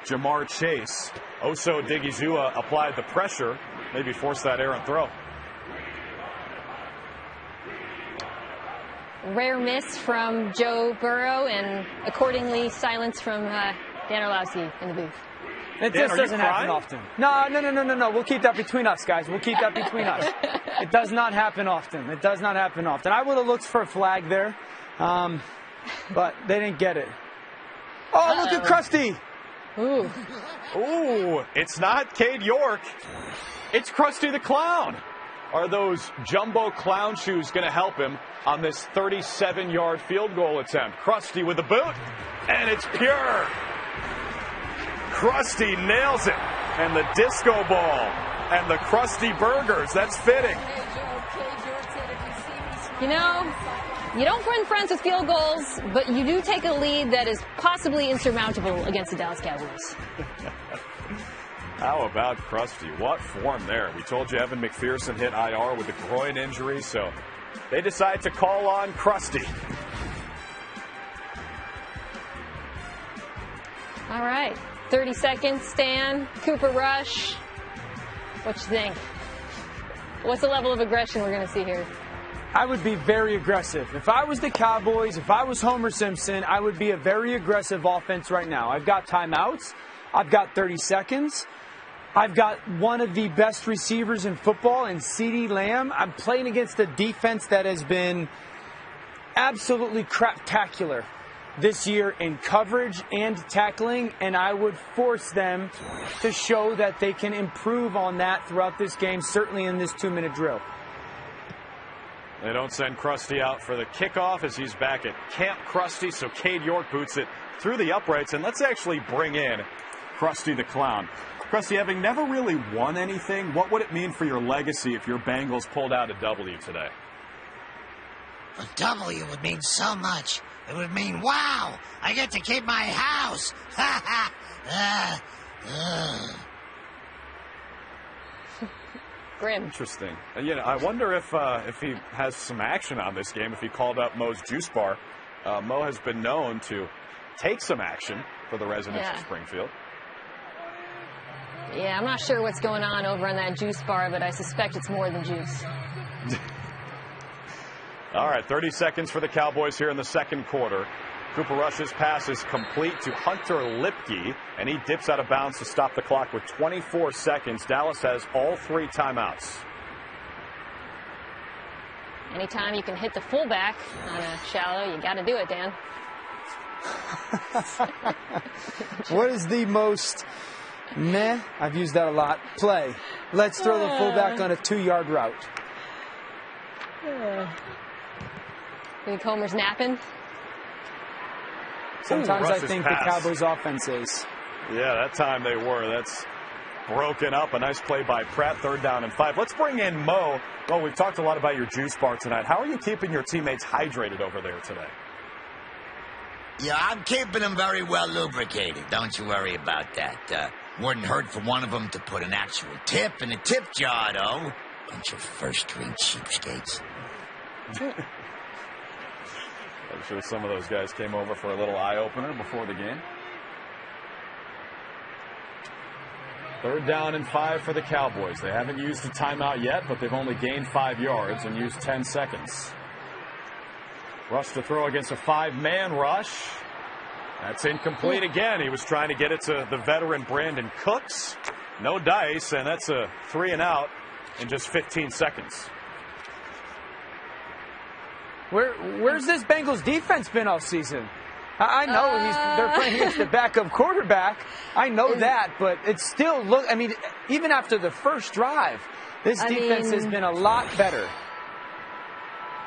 Jamar Chase. Oso Digizua applied the pressure, maybe forced that errant throw. Rare miss from Joe Burrow, and accordingly silence from Dan Orlowski in the booth. It just doesn't happen often. No. We'll keep that between us, guys. We'll keep that between us. It does not happen often. It does not happen often. I would have looked for a flag there, but they didn't get it. Oh, look at Krusty. Ooh, it's not Cade York. It's Krusty the Clown. Are those jumbo clown shoes going to help him on this 37-yard field goal attempt? Krusty with the boot, and it's pure. Krusty nails it. And the disco ball and the Krusty burgers. That's fitting. You don't win friends with field goals, but you do take a lead that is possibly insurmountable against the Dallas Cowboys. How about Krusty? What form there? We told you Evan McPherson hit IR with a groin injury, so they decide to call on Krusty. All right. 30 seconds, Stan. Cooper Rush. What you think? What's the level of aggression we're going to see here? I would be very aggressive. If I was the Cowboys, if I was Homer Simpson, I would be a very aggressive offense right now. I've got timeouts. I've got 30 seconds. I've got one of the best receivers in football in CeeDee Lamb. I'm playing against a defense that has been absolutely craptacular this year in coverage and tackling, and I would force them to show that they can improve on that throughout this game, certainly in this 2-minute drill. They don't send Krusty out for the kickoff as he's back at Camp Krusty, so Cade York boots it through the uprights, and let's actually bring in Krusty the Clown. Krusty, having never really won anything, what would it mean for your legacy if your Bengals pulled out a W today? A W would mean so much. It would mean, wow, I get to keep my house. Grim. Interesting. I wonder if he has some action on this game, if he called up Mo's Juice Bar. Mo has been known to take some action for the residents of Springfield. Yeah, I'm not sure what's going on over on that juice bar, but I suspect it's more than juice. All right, 30 seconds for the Cowboys here in the second quarter. Cooper Rush's pass is complete to Hunter Lipke, and he dips out of bounds to stop the clock with 24 seconds. Dallas has all 3 timeouts. Anytime you can hit the fullback on a shallow, you got to do it, Dan. What is the most Meh, I've used that a lot. Play. Let's throw the fullback on a 2-yard route. You think Homer's napping? Sometimes I think the Cowboys' offense is. Yeah, that time they were. That's broken up. A nice play by Pratt, 3rd down and 5. Let's bring in Mo. Mo, we've talked a lot about your juice bar tonight. How are you keeping your teammates hydrated over there today? Yeah, I'm keeping them very well lubricated. Don't you worry about that. Wouldn't hurt for one of them to put an actual tip in a tip jar, though. Bunch of first-rate cheapskates. I'm sure some of those guys came over for a little eye-opener before the game. 3rd down and 5 for the Cowboys. They haven't used a timeout yet, but they've only gained 5 yards and used 10 seconds. Rush to throw against a 5-man rush. That's incomplete again. He was trying to get it to the veteran Brandon Cooks. No dice, and that's a 3 and out in just 15 seconds. Where's this Bengals defense been all season? I know they're playing against the backup quarterback. I know that, but it's still even after the first drive, this defense has been a lot better.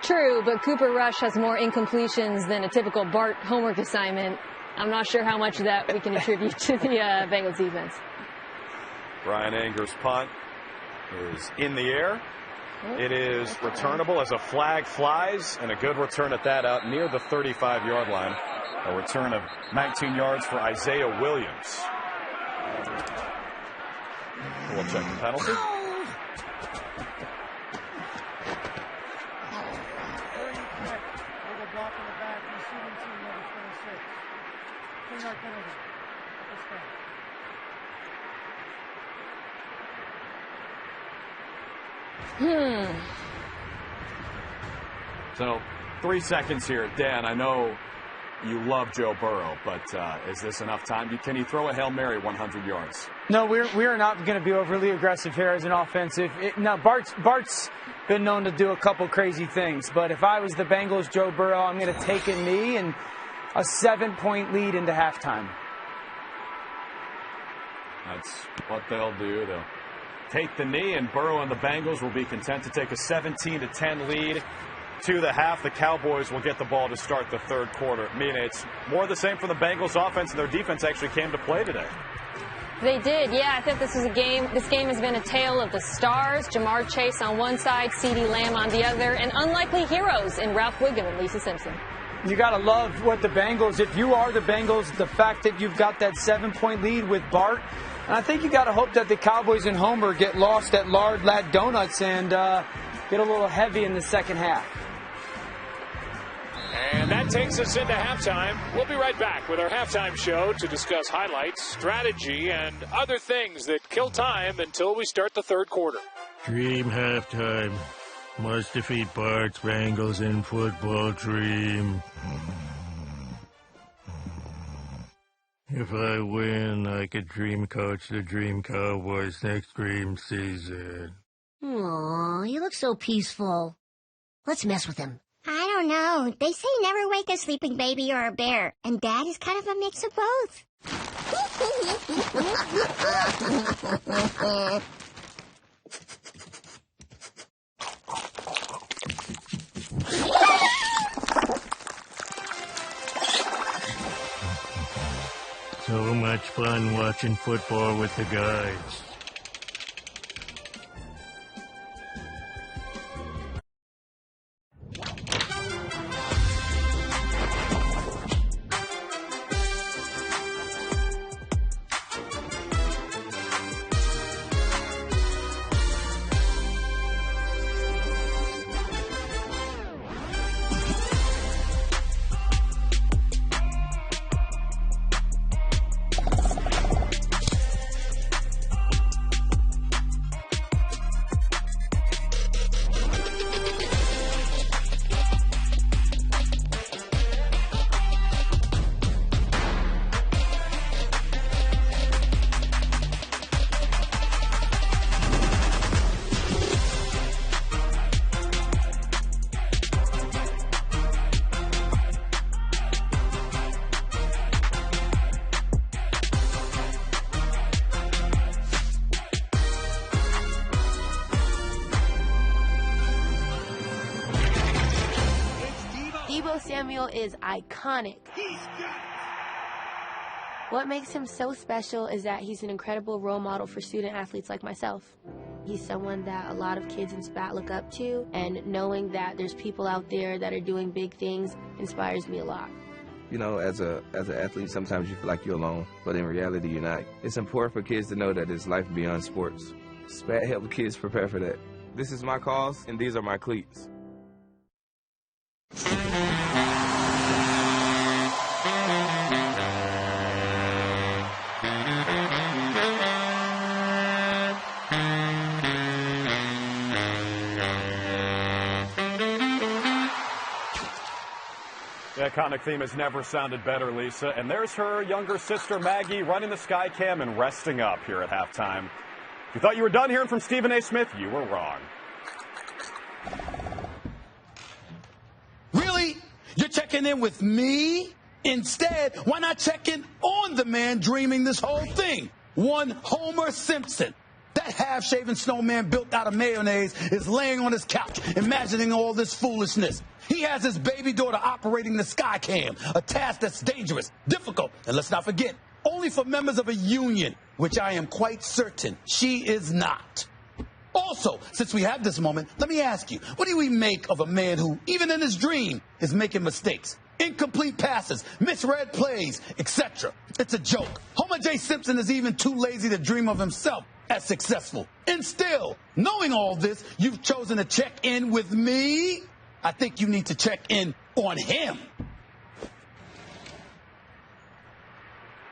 True, but Cooper Rush has more incompletions than a typical Bart homework assignment. I'm not sure how much of that we can attribute to the Bengals defense. Brian Anger's punt is in the air. It is returnable as a flag flies, and a good return at that out near the 35-yard line. A return of 19 yards for Isaiah Williams. We'll check the penalty. So 3 seconds here. Dan, I know you love Joe Burrow, but is this enough time? Can he throw a Hail Mary 100 yards? No, we're not going to be overly aggressive here as an offensive. Now, Bart's been known to do a couple crazy things, but if I was the Bengals, Joe Burrow, I'm going to take a knee and a 7-point lead into halftime. That's what they'll do. They'll take the knee, and Burrow and the Bengals will be content to take a 17-10 lead to the half. The Cowboys will get the ball to start the 3rd quarter. I mean, it's more of the same for the Bengals offense, and their defense actually came to play today. They did, yeah. I think this game has been a tale of the stars. Jamar Chase on one side, CeeDee Lamb on the other, and unlikely heroes in Ralph Wiggum and Lisa Simpson. You got to love what the Bengals, if you are the Bengals, the fact that you've got that 7-point lead with Bart. And I think you got to hope that the Cowboys and Homer get lost at Lard Lad Donuts and get a little heavy in the second half. And that takes us into halftime. We'll be right back with our halftime show to discuss highlights, strategy, and other things that kill time until we start the 3rd quarter. Dream halftime. Must defeat Bart's Bengals in football dream. If I win, I could dream coach the Dream Cowboys next dream season. Aw, he looks so peaceful. Let's mess with him. I don't know. They say never wake a sleeping baby or a bear, and Dad is kind of a mix of both. So much fun watching football with the guys. Samuel is iconic. What makes him so special is that he's an incredible role model for student athletes like myself. He's someone that a lot of kids in SPAT look up to, and knowing that there's people out there that are doing big things inspires me a lot. You know, as an athlete, sometimes you feel like you're alone, but in reality, you're not. It's important for kids to know that there's life beyond sports. SPAT helps kids prepare for that. This is my cause, and these are my cleats. The iconic theme has never sounded better, Lisa. And there's her younger sister, Maggie, running the sky cam and resting up here at halftime. If you thought you were done hearing from Stephen A. Smith, you were wrong. Really? You're checking in with me? Instead, why not check in on the man dreaming this whole thing? One Homer Simpson. That half-shaven snowman built out of mayonnaise is laying on his couch, imagining all this foolishness. He has his baby daughter operating the sky cam, a task that's dangerous, difficult, and let's not forget, only for members of a union, which I am quite certain she is not. Also, since we have this moment, let me ask you, what do we make of a man who, even in his dream, is making mistakes? Incomplete passes, misread plays, etc. It's a joke. Homer J. Simpson is even too lazy to dream of himself as successful. And still, knowing all this, you've chosen to check in with me? I think you need to check in on him.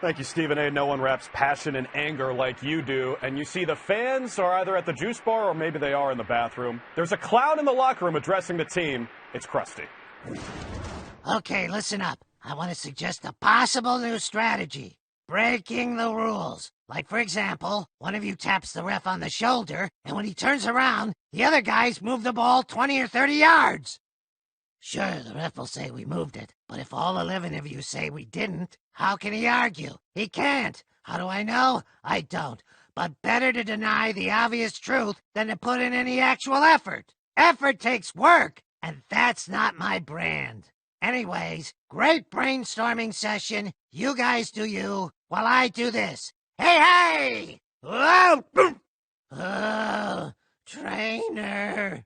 Thank you, Stephen A. No one wraps passion and anger like you do. And you see the fans are either at the juice bar or maybe they are in the bathroom. There's a clown in the locker room addressing the team. It's Krusty. Okay, listen up. I want to suggest a possible new strategy. Breaking the rules. Like, for example, one of you taps the ref on the shoulder, and when he turns around, the other guys move the ball 20 or 30 yards. Sure, the ref will say we moved it, but if all 11 of you say we didn't, how can he argue? He can't. How do I know? I don't. But better to deny the obvious truth than to put in any actual effort. Effort takes work, and that's not my brand. Anyways, great brainstorming session. You guys do you, while I do this. Hey, hey! Whoa! Oh, trainer.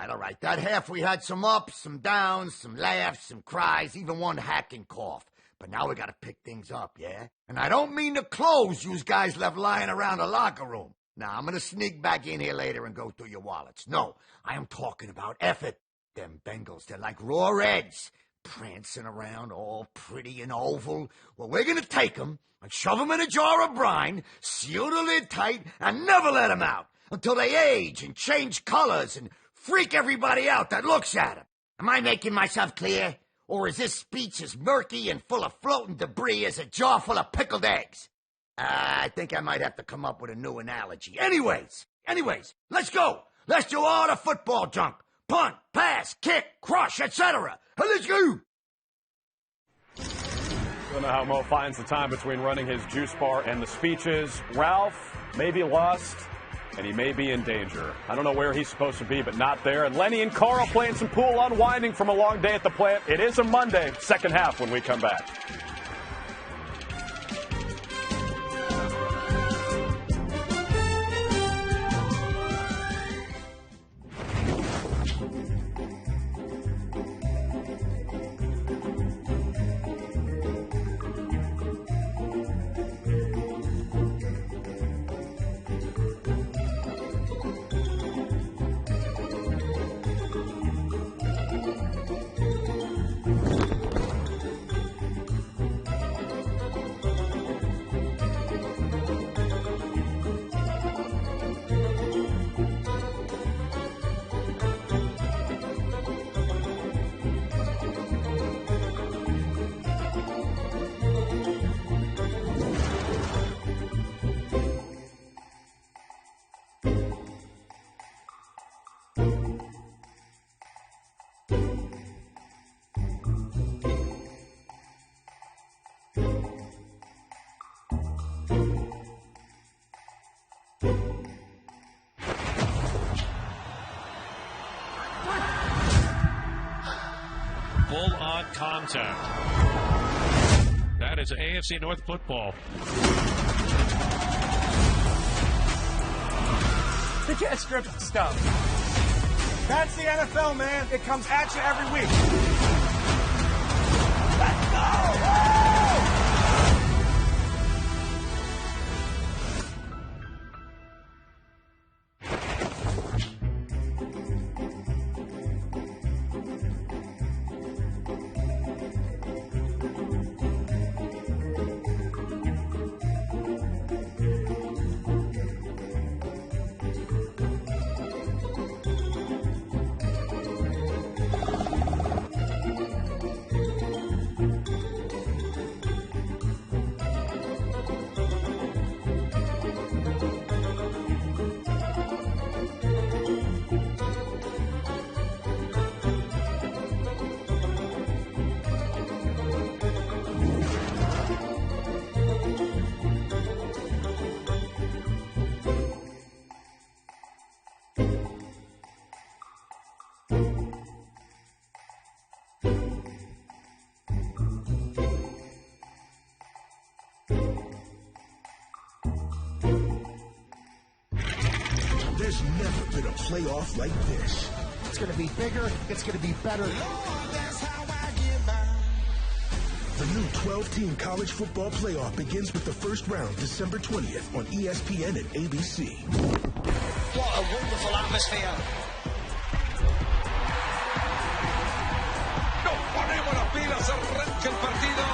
All right. That half we had some ups, some downs, some laughs, some cries, even one hacking cough. But now we gotta pick things up, yeah? And I don't mean the clothes you guys left lying around the locker room. Now, I'm gonna sneak back in here later and go through your wallets. No, I am talking about effort. Them Bengals, they're like raw eggs, prancing around all pretty and oval. Well, we're gonna take them and shove them in a jar of brine, seal the lid tight, and never let them out until they age and change colors and freak everybody out that looks at them. Am I making myself clear? Or is this speech as murky and full of floating debris as a jar full of pickled eggs? I think I might have to come up with a new analogy. Anyways, let's go. Let's do all the football junk. Punt, pass, kick, crush, etc. Let's go. Don't know how Mo finds the time between running his juice bar and the speeches. Ralph may be lost, and he may be in danger. I don't know where he's supposed to be, but not there. And Lenny and Carl playing some pool, unwinding from a long day at the plant. It is a Monday, second half when we come back. without contact. That is AFC North football. The jet strip stuff. That's the NFL, man. It comes at you every week. Let's go! There's never been a playoff like this. It's going to be bigger. It's going to be better. The new 12-team college football playoff begins with the first round December 20th on ESPN and ABC. What a wonderful atmosphere. Nos ponemos las pilas, arranca el partido.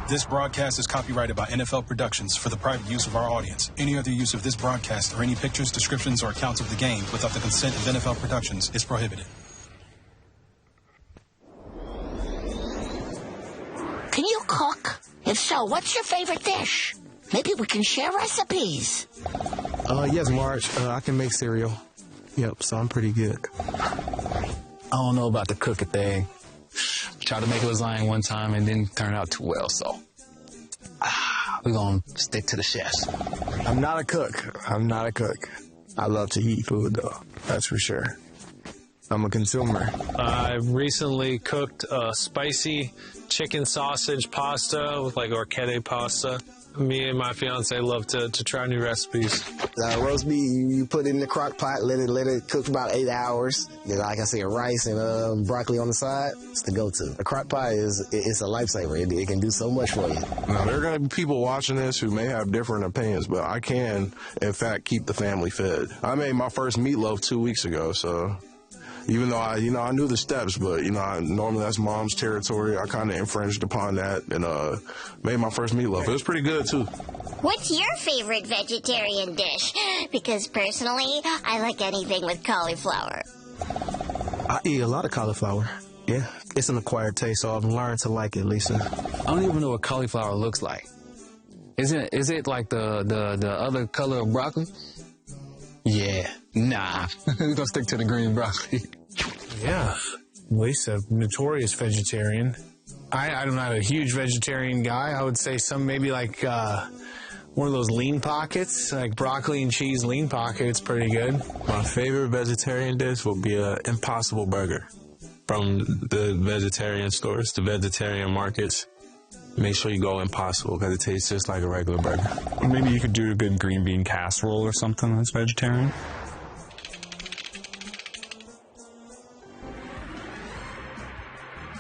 This broadcast is copyrighted by NFL Productions for the private use of our audience. Any other use of this broadcast or any pictures, descriptions, or accounts of the game without the consent of NFL Productions is prohibited. Can you cook? If so, what's your favorite dish? Maybe we can share recipes. Yes, Marge. I can make cereal. Yep, so I'm pretty good. I don't know about the cooking thing. Tried to make lasagna one time and didn't turn out too well, so we're going to stick to the chefs. I'm not a cook. I love to eat food, though. That's for sure. I'm a consumer. I recently cooked a spicy chicken sausage pasta with like orchette pasta. Me and my fiance love to try new recipes. Roast beef, you put it in the crock pot, let it cook for about 8 hours. Then, like I said, rice and broccoli on the side. It's the go-to. The crock pot it's a lifesaver. It can do so much for you. Now, there are going to be people watching this who may have different opinions, but I can, in fact, keep the family fed. I made my first meatloaf 2 weeks ago, so even though I knew the steps, but, normally that's mom's territory. I kind of infringed upon that and made my first meatloaf. It was pretty good, too. What's your favorite vegetarian dish? Because personally, I like anything with cauliflower. I eat a lot of cauliflower. Yeah, it's an acquired taste, so I've learned to like it, Lisa. I don't even know what cauliflower looks like. Is it like the other color of broccoli? Yeah, nah. We're gonna stick to the green broccoli. Yeah, Lisa, notorious vegetarian. I'm not a huge vegetarian guy. I would say some maybe like one of those lean pockets, like broccoli and cheese lean pocket. It's pretty good. My favorite vegetarian dish will be an Impossible Burger from the vegetarian stores, the vegetarian markets. Make sure you go Impossible because it tastes just like a regular burger. Maybe you could do a good green bean casserole or something that's vegetarian.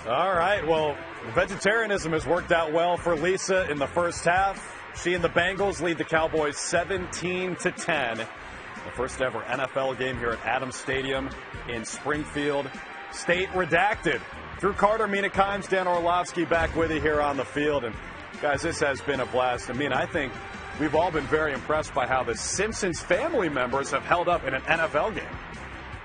All right, well, vegetarianism has worked out well for Lisa in the first half. She and the Bengals lead the Cowboys 17-10. The first ever NFL game here at Adams Stadium in Springfield. State redacted. Drew Carter, Mina Kimes, Dan Orlovsky back with you here on the field. And, guys, this has been a blast. I think we've all been very impressed by how the Simpsons family members have held up in an NFL game.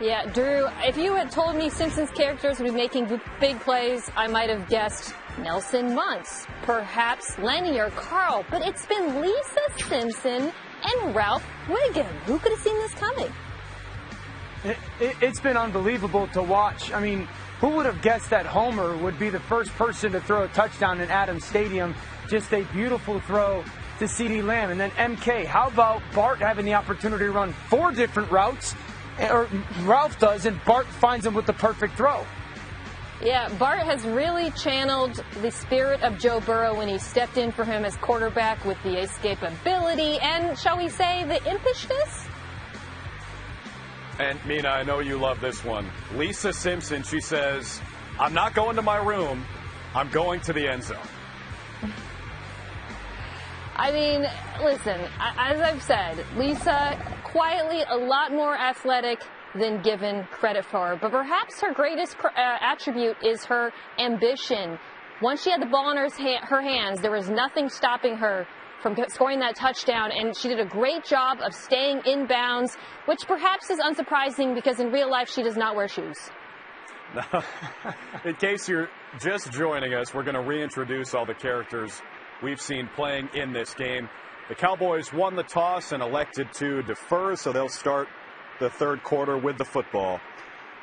Yeah, Drew, if you had told me Simpsons characters would be making big plays, I might have guessed Nelson Muntz, perhaps Lenny or Carl, but it's been Lisa Simpson and Ralph Wiggum. Who could have seen this coming? It's been unbelievable to watch. I mean, who would have guessed that Homer would be the first person to throw a touchdown in Adams Stadium? Just a beautiful throw to CeeDee Lamb. And then MK, how about Bart having the opportunity to run 4 different routes, or Ralph does, and Bart finds him with the perfect throw? Yeah, Bart has really channeled the spirit of Joe Burrow when he stepped in for him as quarterback with the escapability and, shall we say, the impishness? And Mina, I know you love this one. Lisa Simpson, she says, I'm not going to my room, I'm going to the end zone. I mean, listen, as I've said, Lisa, quietly a lot more athletic than given credit for. But perhaps her greatest attribute is her ambition. Once she had the ball in her hands, there was nothing stopping her from scoring that touchdown, and she did a great job of staying in bounds, which perhaps is unsurprising because in real life she does not wear shoes. In case you're just joining us, we're going to reintroduce all the characters we've seen playing in this game. The Cowboys won the toss and elected to defer, so they'll start the third quarter with the football,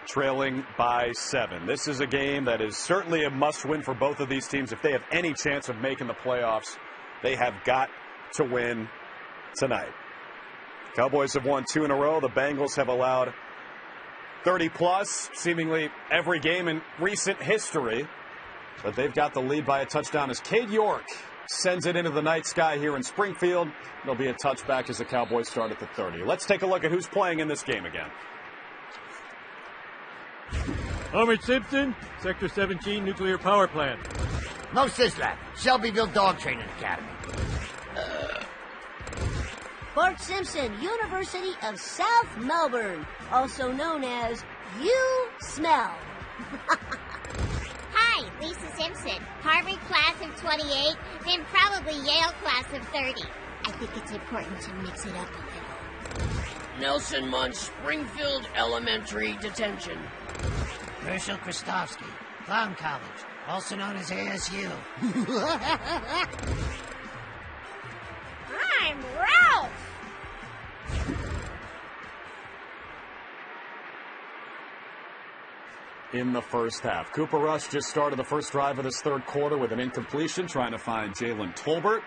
trailing by 7. This is a game that is certainly a must-win for both of these teams. If they have any chance of making the playoffs, they have got to win tonight. Cowboys have won 2 in a row. The Bengals have allowed 30-plus, seemingly every game in recent history. But they've got the lead by a touchdown as Cade York sends it into the night sky here in Springfield. There'll be a touchback as the Cowboys start at the 30. Let's take a look at who's playing in this game again. Homer Simpson, Sector 17 Nuclear Power Plant. No Sislap, Shelbyville Dog Training Academy. Bart Simpson, University of South Melbourne, also known as You Smell. Hi, Lisa Simpson, Harvard class of 28, and probably Yale class of 30. I think it's important to mix it up a little. Nelson Munch, Springfield Elementary Detention. Herschel Kristofsky, Clown College, also known as ASU. I'm Ralph! In the first half, Cooper Rush just started the first drive of this third quarter with an incompletion, trying to find Jalen Tolbert.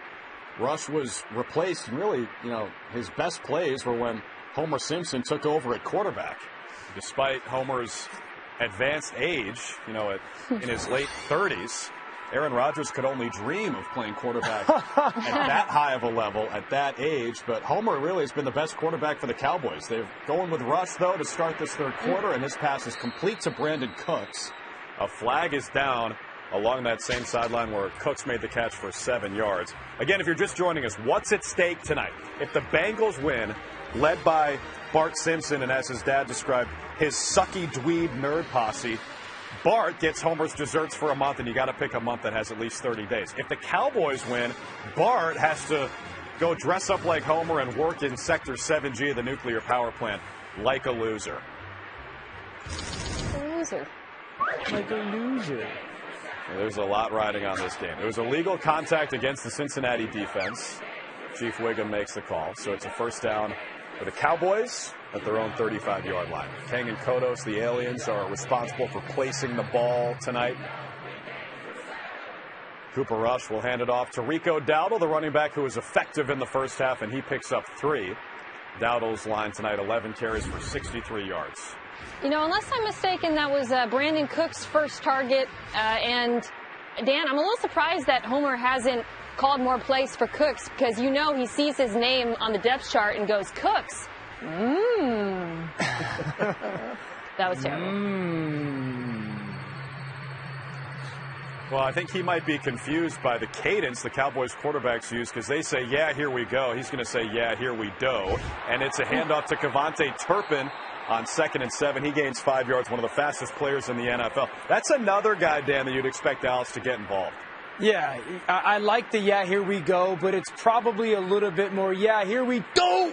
Rush was replaced, and really, his best plays were when Homer Simpson took over at quarterback. Despite Homer's advanced age, in his late 30s, Aaron Rodgers could only dream of playing quarterback at that high of a level at that age. But Homer really has been the best quarterback for the Cowboys. They're going with Rush, though, to start this third quarter, and his pass is complete to Brandon Cooks. A flag is down along that same sideline where Cooks made the catch for 7 yards. Again, if you're just joining us, what's at stake tonight? If the Bengals win, led by Bart Simpson, and as his dad described, his sucky dweeb nerd posse, Bart gets Homer's desserts for a month, and you got to pick a month that has at least 30 days. If the Cowboys win, Bart has to go dress up like Homer and work in Sector 7G of the nuclear power plant like a loser. A loser. Like a loser. There's a lot riding on this game. It was illegal contact against the Cincinnati defense. Chief Wiggum makes the call, so it's a first down for the Cowboys at their own 35-yard line. Kang and Kodos, the aliens, are responsible for placing the ball tonight. Cooper Rush will hand it off to Rico Dowdle, the running back who was effective in the first half, and he picks up 3. Dowdle's line tonight, 11 carries for 63 yards. Unless I'm mistaken, that was Brandon Cook's first target. And, Dan, I'm a little surprised that Homer hasn't called more plays for Cooks because, he sees his name on the depth chart and goes, Cooks. That was terrible. Well, I think he might be confused by the cadence the Cowboys quarterbacks use because they say, yeah, here we go. He's going to say, yeah, here we do. And it's a handoff to Kevontae Turpin on 2nd and 7. He gains 5 yards, one of the fastest players in the NFL. That's another guy, Dan, that you'd expect Dallas to get involved. Yeah, I like the yeah, here we go, but it's probably a little bit more, yeah, here we go.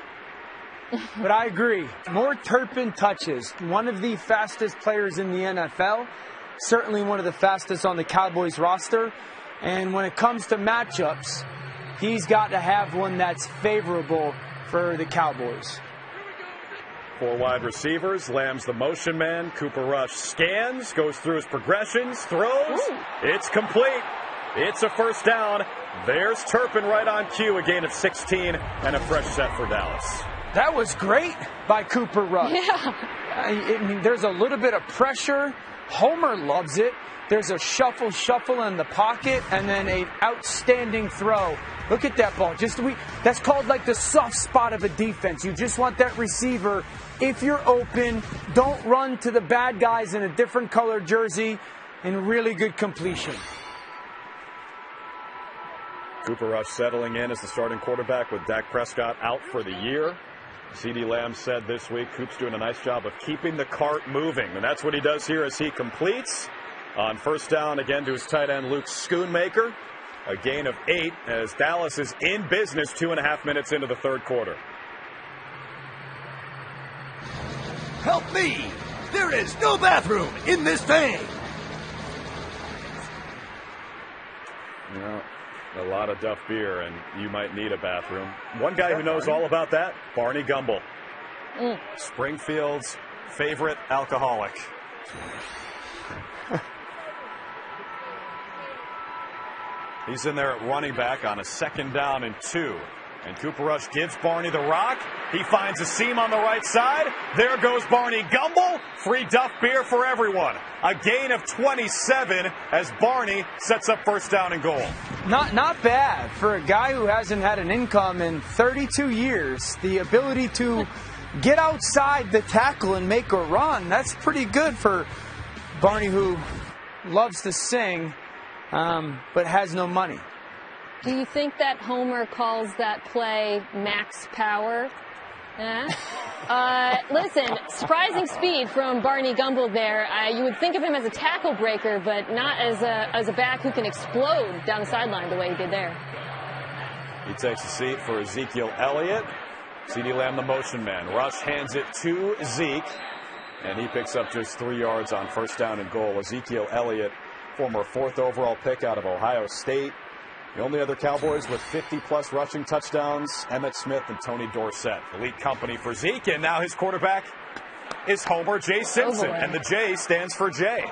But I agree. More Turpin touches. One of the fastest players in the NFL. Certainly one of the fastest on the Cowboys roster. And when it comes to matchups, he's got to have one that's favorable for the Cowboys. 4 wide receivers. Lamb's the motion man. Cooper Rush scans, goes through his progressions, throws. Ooh. It's complete. It's a first down. There's Turpin right on cue. A gain of 16 and a fresh set for Dallas. That was great by Cooper Rush. Yeah. I mean, there's a little bit of pressure. Homer loves it. There's a shuffle in the pocket, and then an outstanding throw. Look at that ball. That's called like the soft spot of a defense. You just want that receiver. If you're open, don't run to the bad guys in a different color jersey, and really good completion. Cooper Rush settling in as the starting quarterback with Dak Prescott out for the year. CeeDee Lamb said this week, Coop's doing a nice job of keeping the cart moving. And that's what he does here as he completes on first down again to his tight end, Luke Schoonmaker. A gain of 8 as Dallas is in business 2.5 minutes into the third quarter. Help me! There is no bathroom in this thing! Yeah, a lot of Duff beer, and you might need a bathroom. One guy who knows all about that, Barney Gumble. Springfield's favorite alcoholic. He's in there at running back on a 2nd down and 2. And Cooper Rush gives Barney the rock. He finds a seam on the right side. There goes Barney Gumble. Free Duff beer for everyone. A gain of 27 as Barney sets up first down and goal. Not bad for a guy who hasn't had an income in 32 years. The ability to get outside the tackle and make a run, that's pretty good for Barney, who loves to sing but has no money. Do you think that Homer calls that play max power? Listen, surprising speed from Barney Gumble there. You would think of him as a tackle breaker, but not as a back who can explode down the sideline the way he did there. He takes a seat for Ezekiel Elliott. CeeDee Lamb, the motion man. Rush hands it to Zeke, and he picks up just 3 yards on first down and goal. Ezekiel Elliott, former 4th overall pick out of Ohio State. The only other Cowboys with 50-plus rushing touchdowns, Emmitt Smith and Tony Dorsett. Elite company for Zeke, and now his quarterback is Homer J. Simpson, and the J stands for J.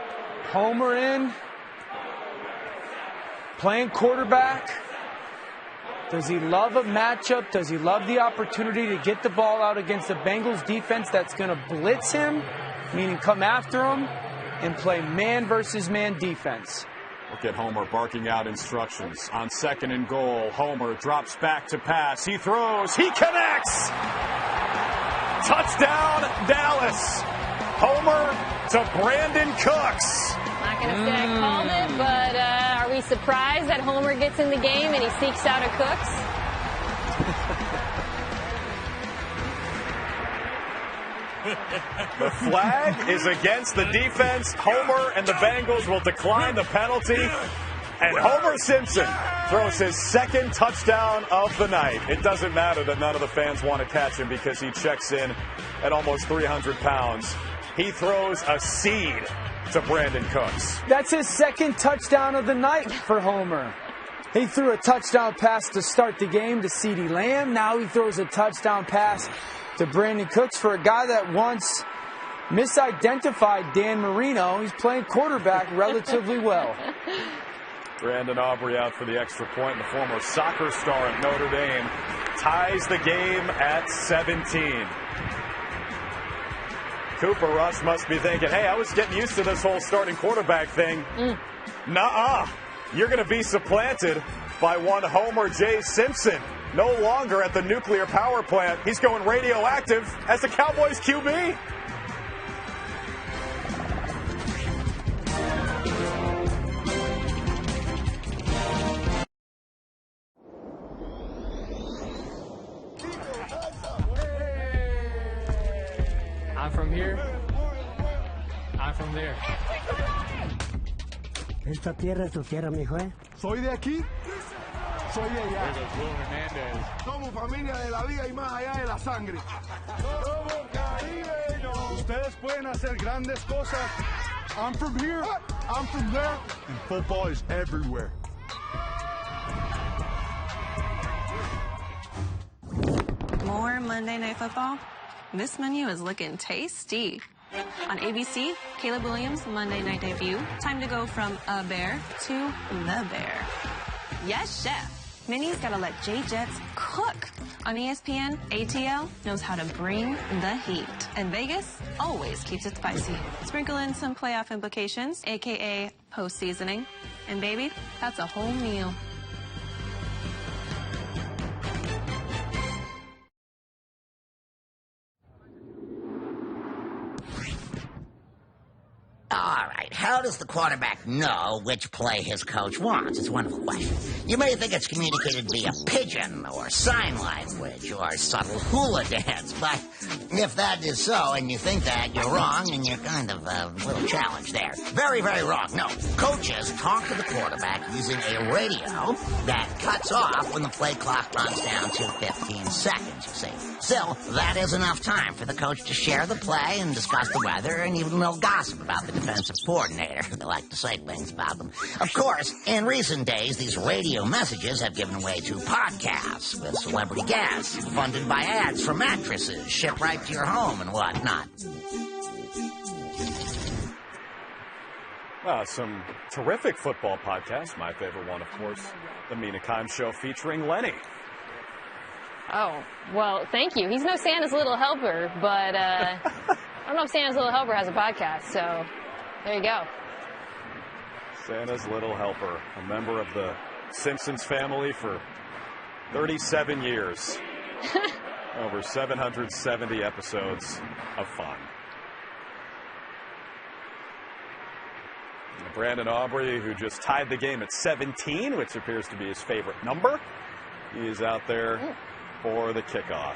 Homer in, playing quarterback. Does he love a matchup? Does he love the opportunity to get the ball out against the Bengals defense that's going to blitz him, meaning come after him, and play man versus man defense? Look at Homer barking out instructions. On 2nd and goal, Homer drops back to pass. He throws. He connects. Touchdown, Dallas. Homer to Brandon Cooks. Not going to say I called it, but are we surprised that Homer gets in the game and he seeks out a Cooks? The flag is against the defense. Homer and the Bengals will decline the penalty. And Homer Simpson throws his 2nd touchdown of the night. It doesn't matter that none of the fans want to catch him because he checks in at almost 300 pounds. He throws a seed to Brandon Cooks. That's his 2nd touchdown of the night for Homer. He threw a touchdown pass to start the game to CeeDee Lamb. Now he throws a touchdown pass to Brandon Cooks for a guy that once misidentified Dan Marino. He's playing quarterback relatively well. Brandon Aubrey out for the extra point. The former soccer star at Notre Dame ties the game at 17. Cooper Rush must be thinking, hey, I was getting used to this whole starting quarterback thing. Nuh-uh. You're going to be supplanted by one Homer J. Simpson. No longer at the nuclear power plant. He's going radioactive as the Cowboys QB. I'm from here. I'm from there. Esta tierra es tu tierra, mijo, ¿eh? Soy de aquí. Soy de allá. Somos familia de la vida y más allá de la sangre. Somos caribeños. Ustedes pueden hacer grandes cosas. I'm from here. I'm from there. And football is everywhere. More Monday Night Football? This menu is looking tasty. On ABC, Caleb Williams' Monday night debut. Time to go from a bear to the bear. Yes, chef. Minnie's gotta let J-Jets cook. On ESPN, ATL knows how to bring the heat. And Vegas always keeps it spicy. Sprinkle in some playoff implications, AKA post-seasoning. And baby, that's a whole meal. All right, how does the quarterback know which play his coach wants? It's a wonderful question. You may think it's communicated via pigeon or sign language or subtle hula dance, but if that is so and you think that, you're wrong and you're kind of a little challenged there. Very, very wrong. No, coaches talk to the quarterback using a radio that cuts off when the play clock runs down to 15 seconds, you see. Still, that is enough time for the coach to share the play and discuss the weather and even a little gossip about the defensive coordinator. They like to say things about them. Of course, in recent days, these radio messages have given way to podcasts with celebrity guests, funded by ads for mattresses, shipped right to your home and whatnot. Some terrific football podcasts. My favorite one, of course, The Mina Kimes Show featuring Lenny. Oh, well, thank you. He's no Santa's Little Helper, but I don't know if Santa's Little Helper has a podcast, so there you go. Santa's Little Helper, a member of the Simpsons family for 37 years. Over 770 episodes of fun. And Brandon Aubrey, who just tied the game at 17, which appears to be his favorite number. He is out there for the kickoff.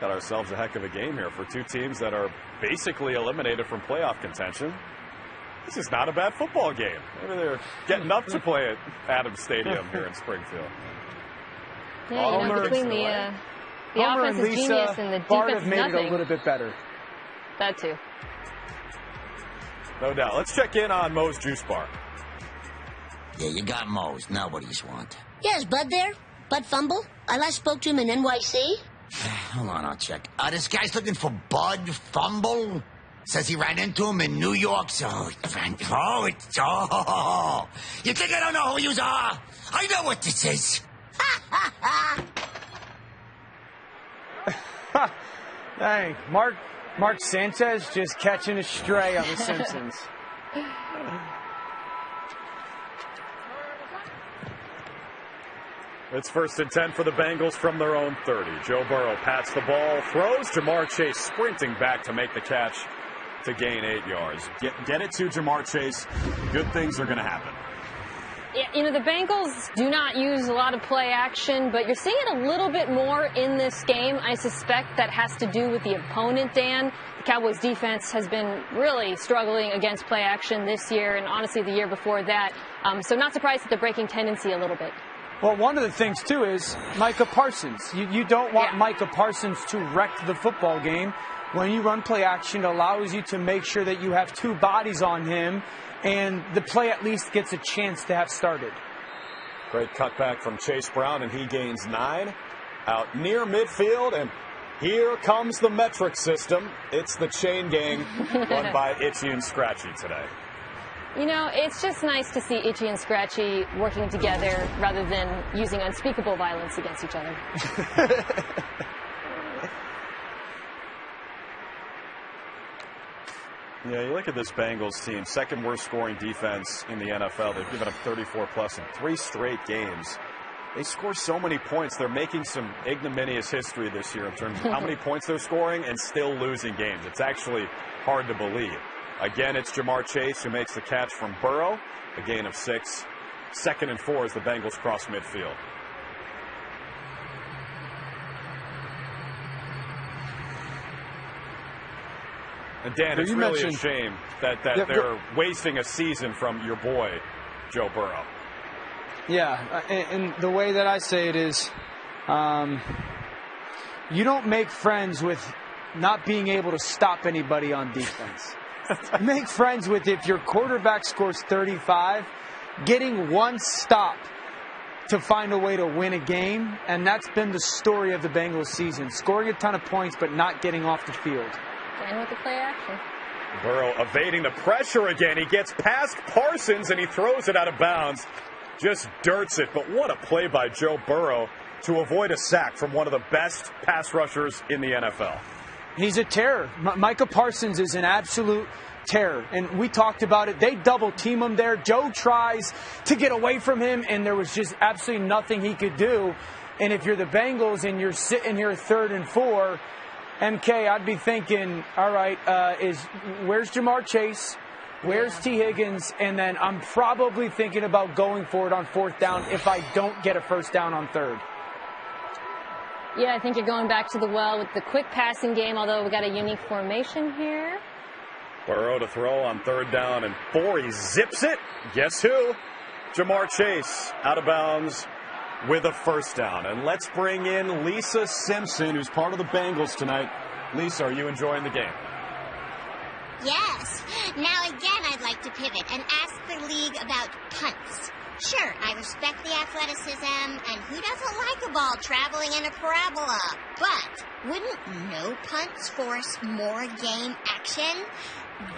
Got ourselves a heck of a game here for two teams that are basically eliminated from playoff contention. This is not a bad football game. Maybe they're getting up to play at Adams Stadium here in Springfield. Yeah, you know, between the offensive genius and the Bart defense, have made nothing. it a little bit better. That too. No doubt. Let's check in on Moe's Juice Bar. Yeah, you got Moe's. Now what do you want? Yeah, is Bud there? Bud Fumble? I last spoke to him in NYC. Hold on, I'll check. This guy's looking for Bud Fumble. Says he ran into him in New York, so... You think I don't know who you are? I know what this is. Dang, Mark Sanchez just catching a stray on The Simpsons. It's 1st and 10 for the Bengals from their own 30. Joe Burrow pats the ball, throws. Jamar Chase sprinting back to make the catch to gain 8 yards. Get it to Jamar Chase. Good things are going to happen. Yeah, you know, the Bengals do not use a lot of play action, but you're seeing it a little bit more in this game. I suspect that has to do with the opponent, Dan. The Cowboys defense has been really struggling against play action this year and honestly the year before that. So not surprised at the breaking tendency a little bit. Well, one of the things, too, is Micah Parsons. You don't want Micah Parsons to wreck the football game. When you run play action, it allows you to make sure that you have two bodies on him, and the play at least gets a chance to have started. Great cutback from Chase Brown, and he gains 9 out near midfield, and here comes the metric system. It's the chain gang run by Itchy and Scratchy today. You know, it's just nice to see Itchy and Scratchy working together rather than using unspeakable violence against each other. Yeah, you look at this Bengals team, second worst scoring defense in the NFL. They've given up 34+ in 3 straight games. They score so many points. They're making some ignominious history this year in terms of how many points they're scoring and still losing games. It's actually hard to believe. Again, it's Jamar Chase who makes the catch from Burrow, a gain of 6. 2nd and 4 as the Bengals cross midfield. And Dan, it's really a shame that they're wasting a season from your boy, Joe Burrow. Yeah, and the way that I say it is, you don't make friends with not being able to stop anybody on defense. You make friends with, if your quarterback scores 35, getting one stop to find a way to win a game, and that's been the story of the Bengals season. Scoring a ton of points, but not getting off the field. And with the play action. Burrow evading the pressure again. He gets past Parsons and he throws it out of bounds. Just dirts it. But what a play by Joe Burrow to avoid a sack from one of the best pass rushers in the NFL. He's a terror. Micah Parsons is an absolute terror. And we talked about it. They double team him there. Joe tries to get away from him, and there was just absolutely nothing he could do. And if you're the Bengals and you're sitting here 3rd and 4, MK, I'd be thinking, all right, where's Jamar Chase? Where's T. Higgins? And then I'm probably thinking about going for it on 4th down if I don't get a 1st down on 3rd. Yeah, I think you're going back to the well with the quick passing game, although we got a unique formation here. Burrow to throw on 3rd down and 4. He zips it. Guess who? Jamar Chase out of bounds with a 1st down. And let's bring in Lisa Simpson, who's part of the Bengals tonight. Lisa, are you enjoying the game? Yes. Now again, I'd like to pivot and ask the league about punts. Sure, I respect the athleticism, and who doesn't like a ball traveling in a parabola? But wouldn't no punts force more game action?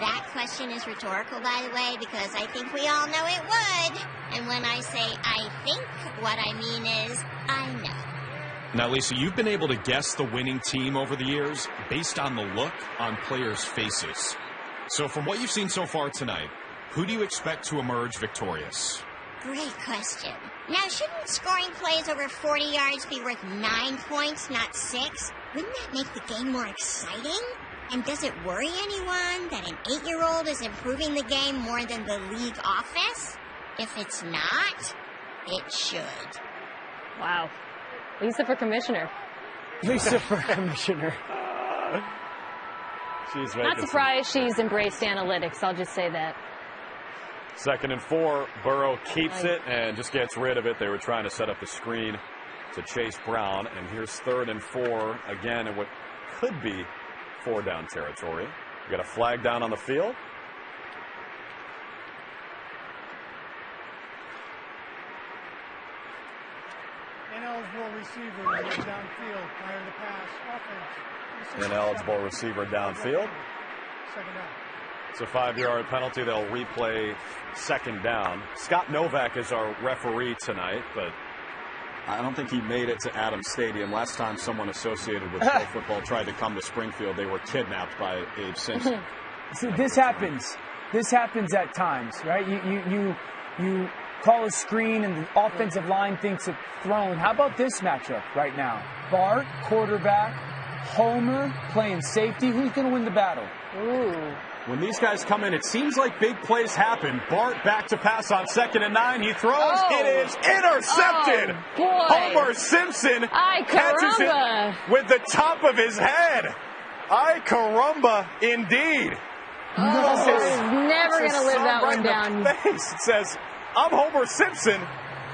That question is rhetorical, by the way, because I think we all know it would. And when I say I think, what I mean is I know. Now, Lisa, you've been able to guess the winning team over the years based on the look on players' faces. So from what you've seen so far tonight, who do you expect to emerge victorious? Great question. Now, shouldn't scoring plays over 40 yards be worth 9 points, not 6? Wouldn't that make the game more exciting? And does it worry anyone that an 8-year-old is improving the game more than the league office? If it's not, it should. Wow. Lisa for commissioner. Lisa for commissioner. She's not surprised she's embraced analytics. I'll just say that. 2nd and 4. Burrow keeps it and just gets rid of it. They were trying to set up the screen to Chase Brown. And here's 3rd and 4 again in what could be 4-down territory. We got a flag down on the field. Ineligible receiver downfield prior to the pass. Offense. Ineligible receiver downfield. 2nd down. It's a 5-yard penalty. They'll replay 2nd down. Scott Novak is our referee tonight, but I don't think he made it to Adams Stadium. Last time someone associated with pro football tried to come to Springfield, they were kidnapped by Abe Simpson. See, this happens. This happens at times, right? You call a screen and the offensive line thinks it's thrown. How about this matchup right now? Bart, quarterback, Homer playing safety. Who's going to win the battle? Ooh. When these guys come in, it seems like big plays happen. Bart back to pass on 2nd and 9. He throws. Oh. It is intercepted. Oh, boy. Homer Simpson catches it with the top of his head. Ay caramba, indeed. Oh, he's never going to live that right one down. Face. It says, I'm Homer Simpson.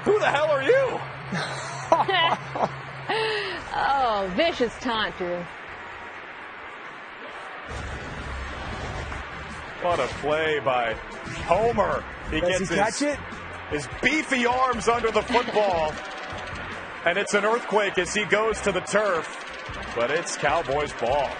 Who the hell are you? Oh, vicious taunt, Drew. What a play by Homer. Does he catch it? His beefy arms under the football. And it's an earthquake as he goes to the turf. But it's Cowboys ball.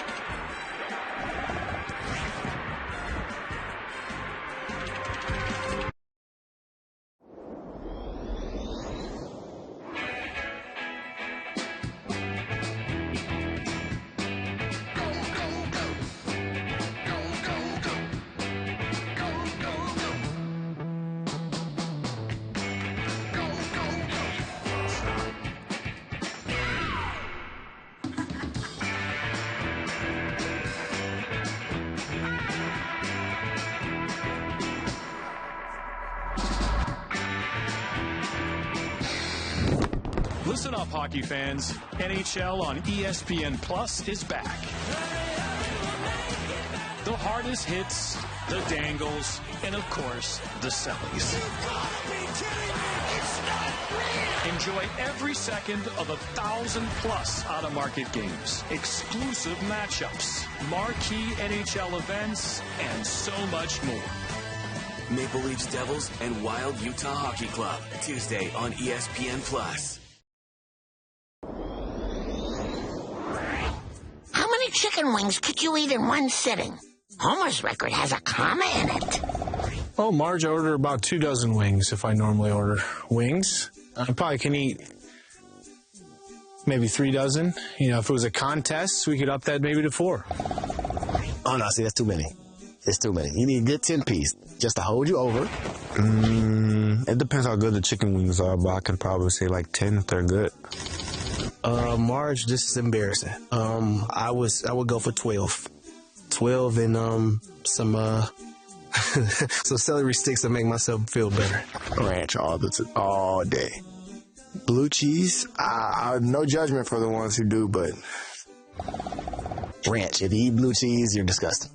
Listen up, hockey fans. NHL on ESPN Plus is back. The hardest hits, the dangles, and of course, the sellies. Enjoy every second of 1,000+ out-of-market games, exclusive matchups, marquee NHL events, and so much more. Maple Leafs Devils and Wild Utah Hockey Club, Tuesday on ESPN Plus. How many many chicken wings could you eat in one sitting? Homer's record has a comma in it. Oh, Marge, I order about 2 dozen wings if I normally order wings. I probably can eat maybe 3 dozen. You know, if it was a contest, we could up that maybe to 4. Oh, no, see, that's too many. It's too many. You need a good 10-piece just to hold you over. It depends how good the chicken wings are, but I could probably say like 10 if they're good. Marge, this is embarrassing. I would go for 12. 12 and some some celery sticks to make myself feel better. Ranch all day. Blue cheese, No judgment for the ones who do, but ranch. If you eat blue cheese, you're disgusting.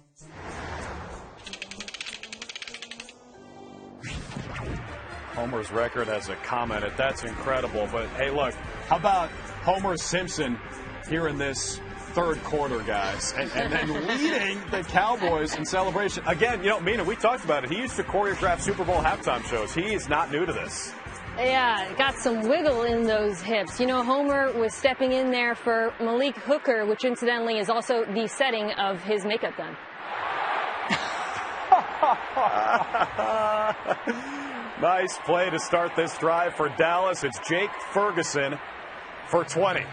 Homer's record has a comment. That's incredible. But hey, look, how about Homer Simpson here in this third quarter, guys, and then leading the Cowboys in celebration. Again, you know, Mina, we talked about it. He used to choreograph Super Bowl halftime shows. He is not new to this. Yeah, got some wiggle in those hips. You know, Homer was stepping in there for Malik Hooker, which incidentally is also the setting of his makeup gun. Nice play to start this drive for Dallas. It's Jake Ferguson for 20.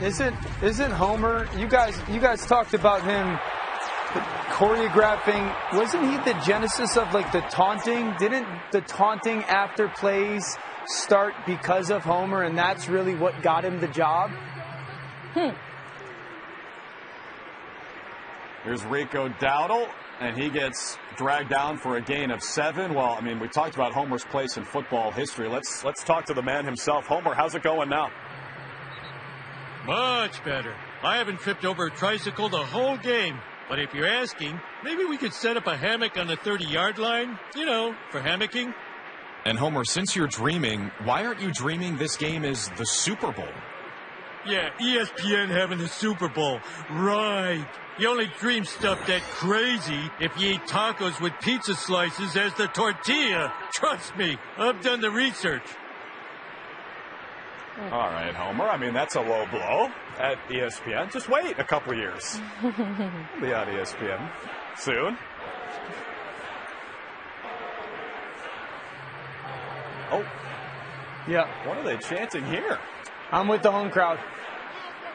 Isn't Homer? You guys talked about him choreographing. Wasn't he the genesis of like the taunting? Didn't the taunting after plays start because of Homer, and that's really what got him the job? Here's Rico Dowdle, and he gets dragged down for a gain of 7. Well, I mean, we talked about Homer's place in football history. Let's talk to the man himself. Homer, how's it going now? Much better. I haven't tripped over a tricycle the whole game. But if you're asking, maybe we could set up a hammock on the 30-yard line, you know, for hammocking. And Homer, since you're dreaming, why aren't you dreaming this game is the Super Bowl? Yeah, ESPN having the Super Bowl. Right. You only dream stuff that crazy if you eat tacos with pizza slices as the tortilla. Trust me, I've done the research. All right, Homer. I mean, that's a low blow at ESPN. Just wait a couple years. We'll be on ESPN soon. Oh. Yeah. What are they chanting here? I'm with the home crowd.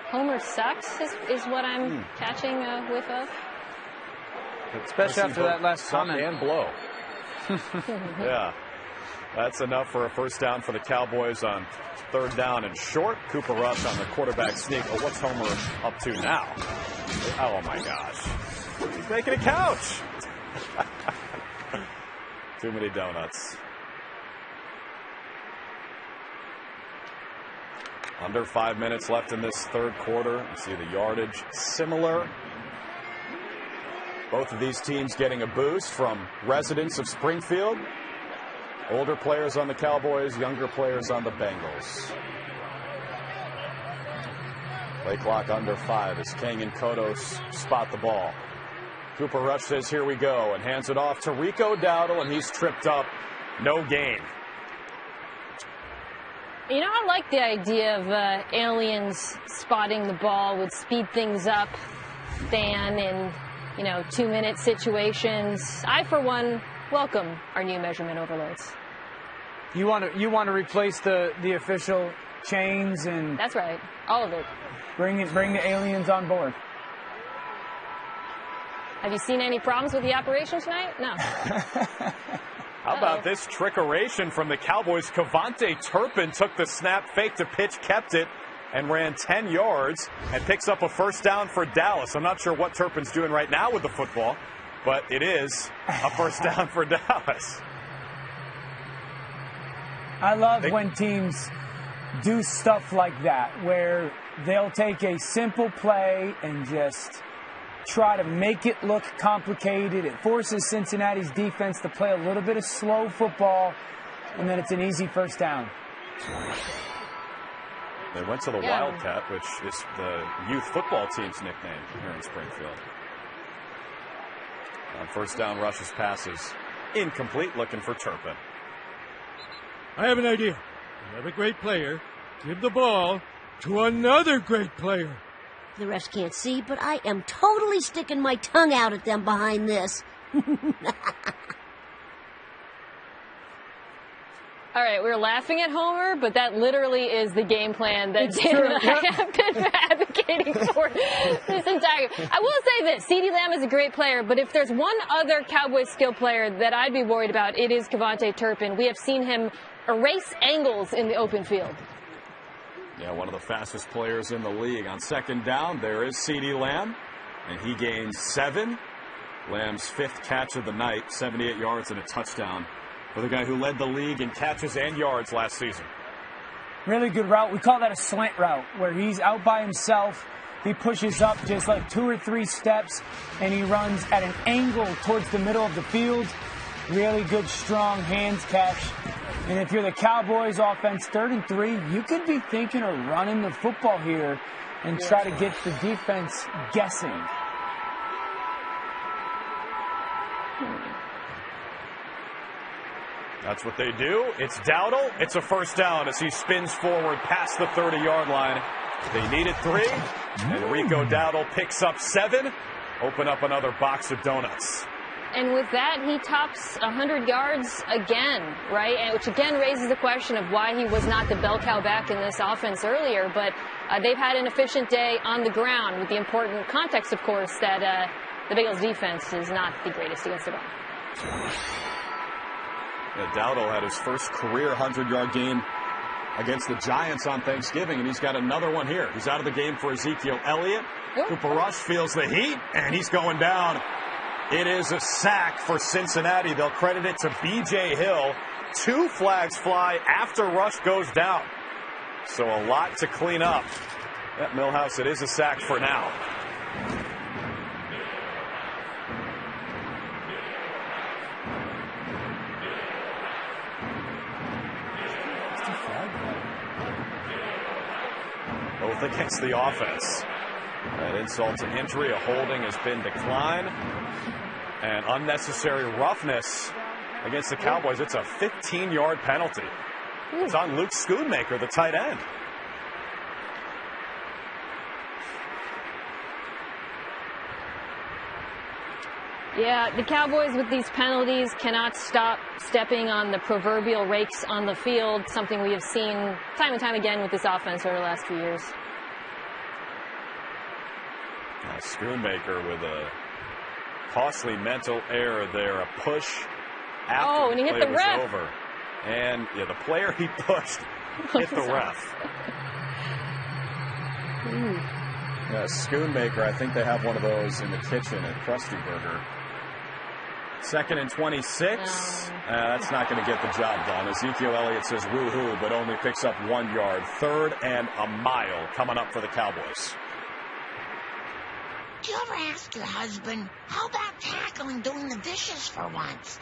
Homer sucks is what I'm catching whiff of. Especially after that last comment. And blow. Yeah. That's enough for a first down for the Cowboys on 3rd down and short. Cooper Rush on the quarterback sneak. Oh, what's Homer up to now? Oh, my gosh. He's making a couch. Too many donuts. Under 5 minutes left in this third quarter. You see the yardage similar. Both of these teams getting a boost from residents of Springfield. Older players on the Cowboys, younger players on the Bengals. Play clock under 5 as King and Kodos spot the ball. Cooper Rush says, here we go, and hands it off to Rico Dowdle, and he's tripped up. No gain. You know, I like the idea of aliens spotting the ball would speed things up than in, 2-minute situations. I, for one, welcome our new measurement overloads. You want to replace the official chains and that's right, all of it. Bring the aliens on board. Have you seen any problems with the operation tonight? No. How about this trickeration from the Cowboys? Cavante Turpin took the snap, faked a pitch, kept it, and ran 10 yards and picks up a first down for Dallas. I'm not sure what Turpin's doing right now with the football, but it is a first down for Dallas. I love when teams do stuff like that, where they'll take a simple play and just try to make it look complicated. It forces Cincinnati's defense to play a little bit of slow football, and then it's an easy first down. They went to the Wildcat, which is the youth football team's nickname here in Springfield. On first down, Rush's passes incomplete, looking for Turpin. I have an idea. You have a great player. Give the ball to another great player. The refs can't see, but I am totally sticking my tongue out at them behind this. All right, we're laughing at Homer, but that literally is the game plan that Dan and I have been advocating for this entire. I will say this: CeeDee Lamb is a great player, but if there's one other Cowboys skill player that I'd be worried about, it is Kevontae Turpin. We have seen him erase angles in the open field. Yeah, one of the fastest players in the league. On second down, there is CeeDee Lamb, and he gains 7. Lamb's 5th catch of the night, 78 yards and a touchdown for the guy who led the league in catches and yards last season. Really good route. We call that a slant route, where he's out by himself. He pushes up just like 2 or 3 steps, and he runs at an angle towards the middle of the field. Really good, strong hands catch. And if you're the Cowboys offense, 3rd and 3, you could be thinking of running the football here and try to get the defense guessing. That's what they do. It's Dowdle. It's a first down as he spins forward past the 30-yard line. They needed 3, and Rico Dowdle picks up 7. Open up another box of donuts. And with that, he tops 100 yards again, right? And which again raises the question of why he was not the bell cow back in this offense earlier. But they've had an efficient day on the ground, with the important context, of course, that the Bengals defense is not the greatest against the run. Yeah, Dowdle had his first career 100-yard game against the Giants on Thanksgiving, and he's got another one here. He's out of the game for Ezekiel Elliott. Cooper Rush feels the heat, and he's going down. It is a sack for Cincinnati. They'll credit it to B.J. Hill. 2 flags fly after Rush goes down. So a lot to clean up. At Millhouse, it is a sack for now. Both against the offense. That insult to injury, a holding has been declined. And unnecessary roughness against the Cowboys. It's a 15-yard penalty. It's on Luke Schoonmaker, the tight end. Yeah, the Cowboys with these penalties cannot stop stepping on the proverbial rakes on the field, something we have seen time and time again with this offense over the last few years. Schoonmaker with a costly mental error there, a push after and he the hit play the was ref. over. And yeah, the player he pushed hit the ref. Yeah, Schoonmaker, I think they have one of those in the kitchen at Krusty Burger. 2nd and 26. That's not going to get the job done. Ezekiel Elliott says woo-hoo, but only picks up 1 yard. 3rd and a mile coming up for the Cowboys. Do you ever ask your husband, how about tackling doing the dishes for once?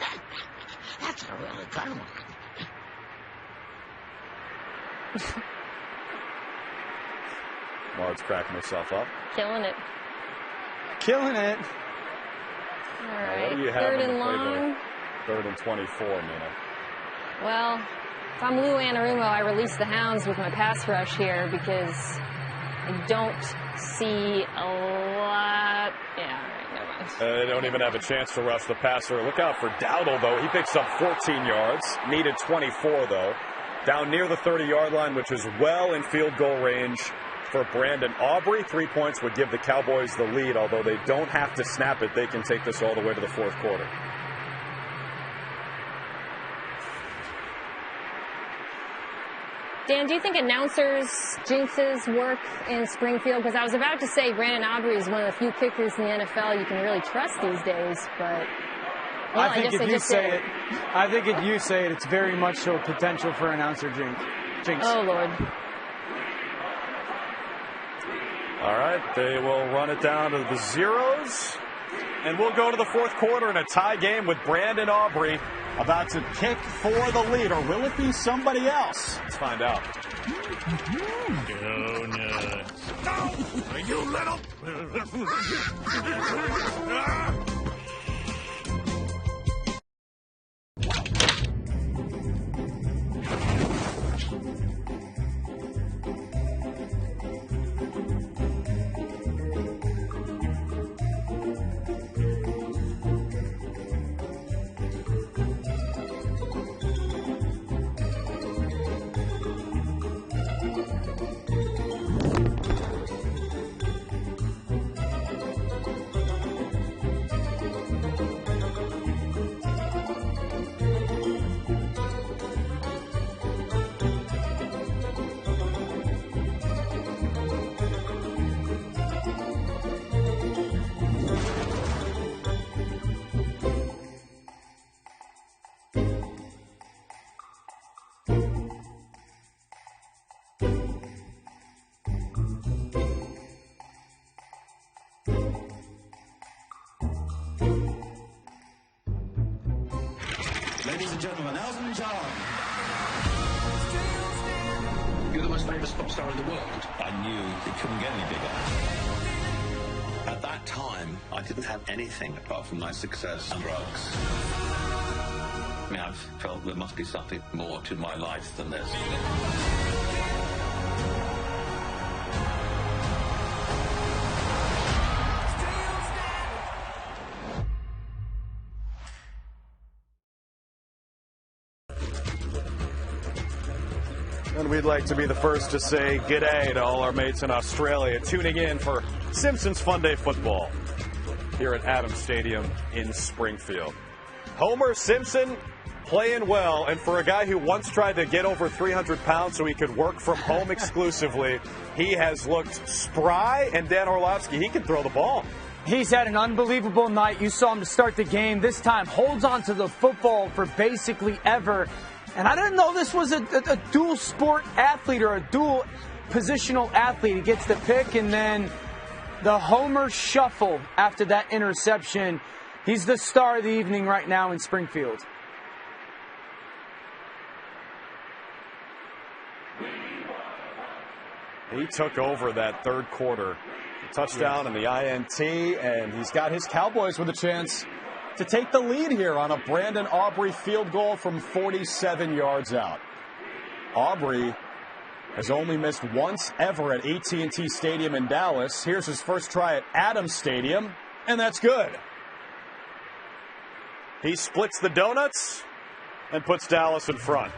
That's a really good one. Marge cracking herself up. Killing it. Killing it. All right. What do you have 3rd on and the long. playbook? 3rd and 24, Mina. Well, if I'm Lou Anarumo, I release the hounds with my pass rush here because I don't see a lot. Yeah, all right, never mind. They don't even have a chance to rush the passer. Look out for Dowdle, though. He picks up 14 yards. Needed 24, though. Down near the 30-yard line, which is well in field goal range for Brandon Aubrey. 3 points would give the Cowboys the lead, although they don't have to snap it. They can take this all the way to the 4th quarter. Dan, do you think announcers' jinxes work in Springfield? Because I was about to say Brandon Aubrey is one of the few kickers in the NFL you can really trust these days, but well, I think if you say it, it's very much so potential for announcer jinx. Oh, Lord. All right, they will run it down to the zeros. And we'll go to the 4th quarter in a tie game with Brandon Aubrey about to kick for the lead. Or will it be somebody else? Let's find out. Donuts. No! You little... Ladies and gentlemen, Elton John. You're the most famous pop star in the world. I knew it couldn't get any bigger. At that time, I didn't have anything apart from my success and drugs. I mean, I've felt there must be something more to my life than this. And we'd like to be the first to say g'day to all our mates in Australia tuning in for Simpsons Funday Football here at Adams Stadium in Springfield. Homer Simpson playing well, and for a guy who once tried to get over 300 pounds so he could work from home exclusively, he has looked spry, and Dan Orlovsky, he can throw the ball. He's had an unbelievable night. You saw him to start the game. This time holds on to the football for basically ever. And I didn't know this was a dual sport athlete or a dual positional athlete. He gets the pick and then the Homer shuffle after that interception. He's the star of the evening right now in Springfield. He took over that third quarter. The touchdown and the INT, and he's got his Cowboys with a chance to take the lead here on a Brandon Aubrey field goal from 47 yards out. Aubrey has only missed once ever at AT&T Stadium in Dallas. Here's his first try at Adams Stadium, and that's good. He splits the donuts and puts Dallas in front.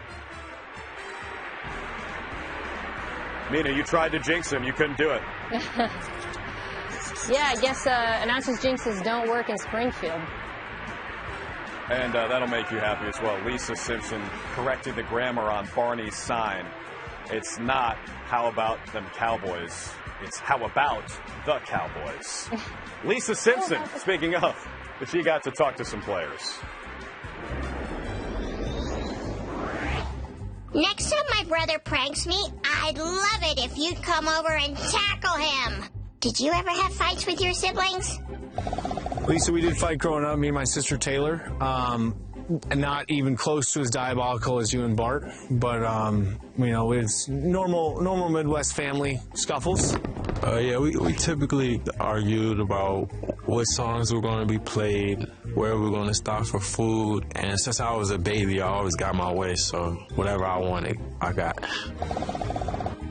Mina, you tried to jinx him. You couldn't do it. Yeah, I guess announcers' jinxes don't work in Springfield. And that'll make you happy as well. Lisa Simpson corrected the grammar on Barney's sign. It's not how about them Cowboys. It's how about the Cowboys. Lisa Simpson, speaking of, she got to talk to some players. Next time my brother pranks me, I'd love it if you'd come over and tackle him. Did you ever have fights with your siblings? Lisa, we did fight growing up, me and my sister Taylor. Not even close to as diabolical as you and Bart, but it's normal Midwest family scuffles. Yeah, we typically argued about what songs were going to be played, where we were going to stop for food, and since I was a baby, I always got my way, so whatever I wanted, I got.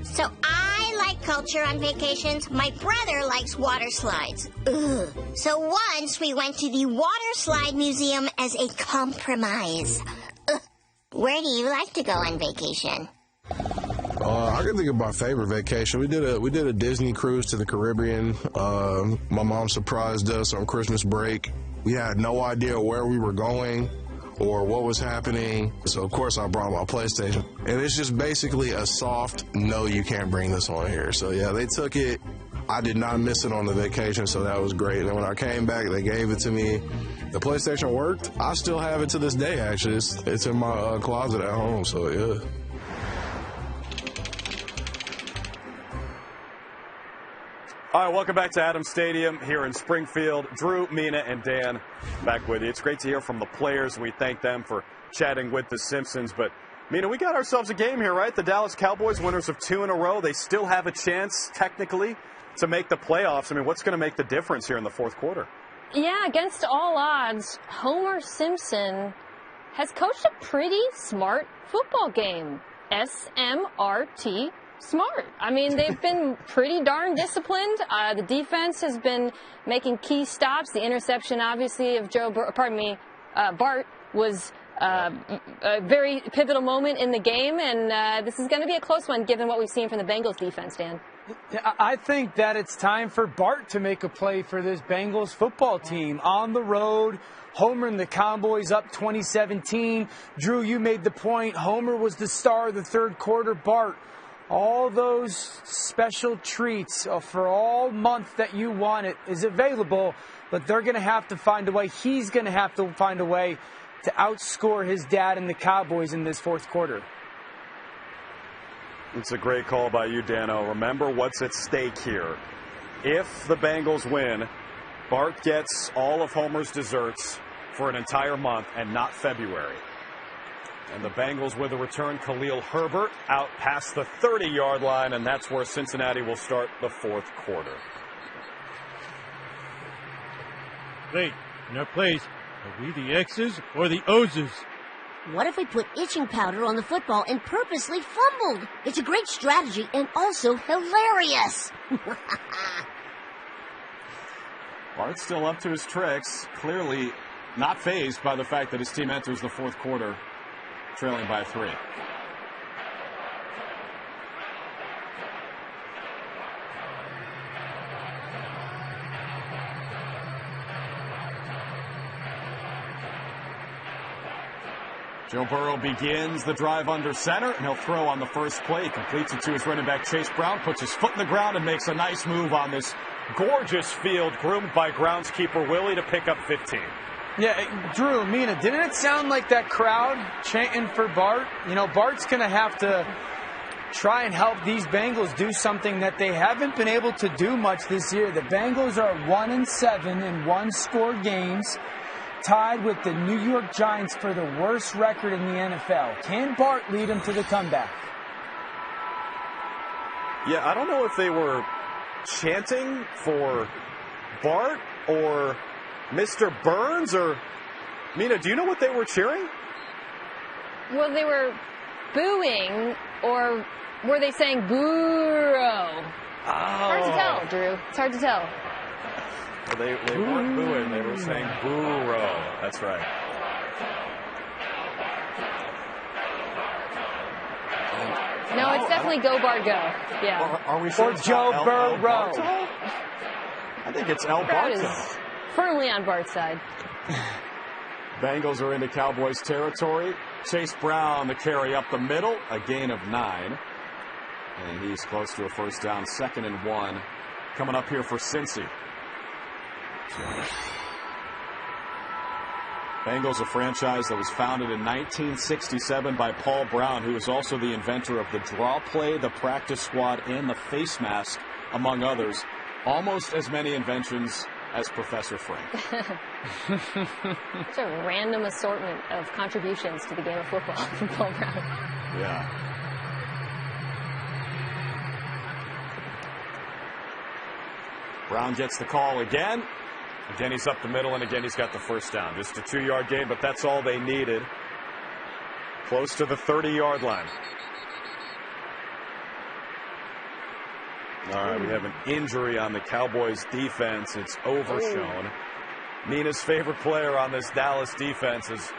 So I like culture on vacations. My brother likes water slides. Ugh. So once we went to the Water Slide Museum as a compromise. Ugh. Where do you like to go on vacation? I can think of my favorite vacation. We did a Disney cruise to the Caribbean. My mom surprised us on Christmas break. We had no idea where we were going or what was happening. So, of course, I brought my PlayStation. And it's just basically a soft, no, you can't bring this on here. So, yeah, they took it. I did not miss it on the vacation, so that was great. And when I came back, they gave it to me. The PlayStation worked. I still have it to this day, actually. It's in my closet at home, so, yeah. All right, welcome back to Adams Stadium here in Springfield. Drew, Mina, and Dan back with you. It's great to hear from the players. We thank them for chatting with the Simpsons. But, Mina, we got ourselves a game here, right? The Dallas Cowboys, winners of 2 in a row. They still have a chance, technically, to make the playoffs. I mean, what's going to make the difference here in the fourth quarter? Yeah, against all odds, Homer Simpson has coached a pretty smart football game. SMRT. Smart. I mean, they've been pretty darn disciplined. The defense has been making key stops. The interception, obviously, of Bart was a very pivotal moment in the game, and this is going to be a close one given what we've seen from the Bengals defense, Dan. I think that it's time for Bart to make a play for this Bengals football team. On the road, Homer and the Cowboys up 2017. Drew, you made the point. Homer was the star of the third quarter. Bart, all those special treats for all month that you want it is available, but they're going to have to find a way. He's going to have to find a way to outscore his dad and the Cowboys in this fourth quarter. It's a great call by you, Dano. Remember what's at stake here. If the Bengals win, Bart gets all of Homer's desserts for an entire month and not February. And the Bengals with a return, Khalil Herbert out past the 30-yard line, and that's where Cincinnati will start the fourth quarter. Wait, in our place, are we the X's or the O's? What if we put itching powder on the football and purposely fumbled? It's a great strategy and also hilarious. Bart's still up to his tricks, clearly not fazed by the fact that his team enters the fourth quarter trailing by 3. Joe Burrow begins the drive under center, and he'll throw on the first play. He completes it to his running back, Chase Brown, puts his foot in the ground and makes a nice move on this gorgeous field groomed by groundskeeper Willie to pick up 15. Yeah, Drew, Mina, didn't it sound like that crowd chanting for Bart? You know, Bart's going to have to try and help these Bengals do something that they haven't been able to do much this year. The Bengals are 1-7 in one-score games, tied with the New York Giants for the worst record in the NFL. Can Bart lead them to the comeback? Yeah, I don't know if they were chanting for Bart or Mr. Burns, or Mina, do you know what they were cheering? Well, they were booing, or were they saying Burrow? Hard to tell, Drew. It's hard to tell. Well, they weren't booing, they were saying Burrow. That's right. No, it's definitely Go Bart Go. Yeah. Are we sure or Joe Burrow? I think it's El Barto. Firmly on Bart's side. Bengals are into Cowboys territory. Chase Brown, the carry up the middle, a gain of 9. And he's close to a first down, 2nd and 1. Coming up here for Cincy. Bengals, a franchise that was founded in 1967 by Paul Brown, who is also the inventor of the draw play, the practice squad, and the face mask, among others. Almost as many inventions as Professor Frank. Such a random assortment of contributions to the game of football from Paul Brown. Yeah. Brown gets the call again. Again, he's up the middle, and again, he's got the first down. Just a 2-yard gain, but that's all they needed. Close to the 30-yard line. All right, we have an injury on the Cowboys defense. It's overshown. Mina's favorite player on this Dallas defense is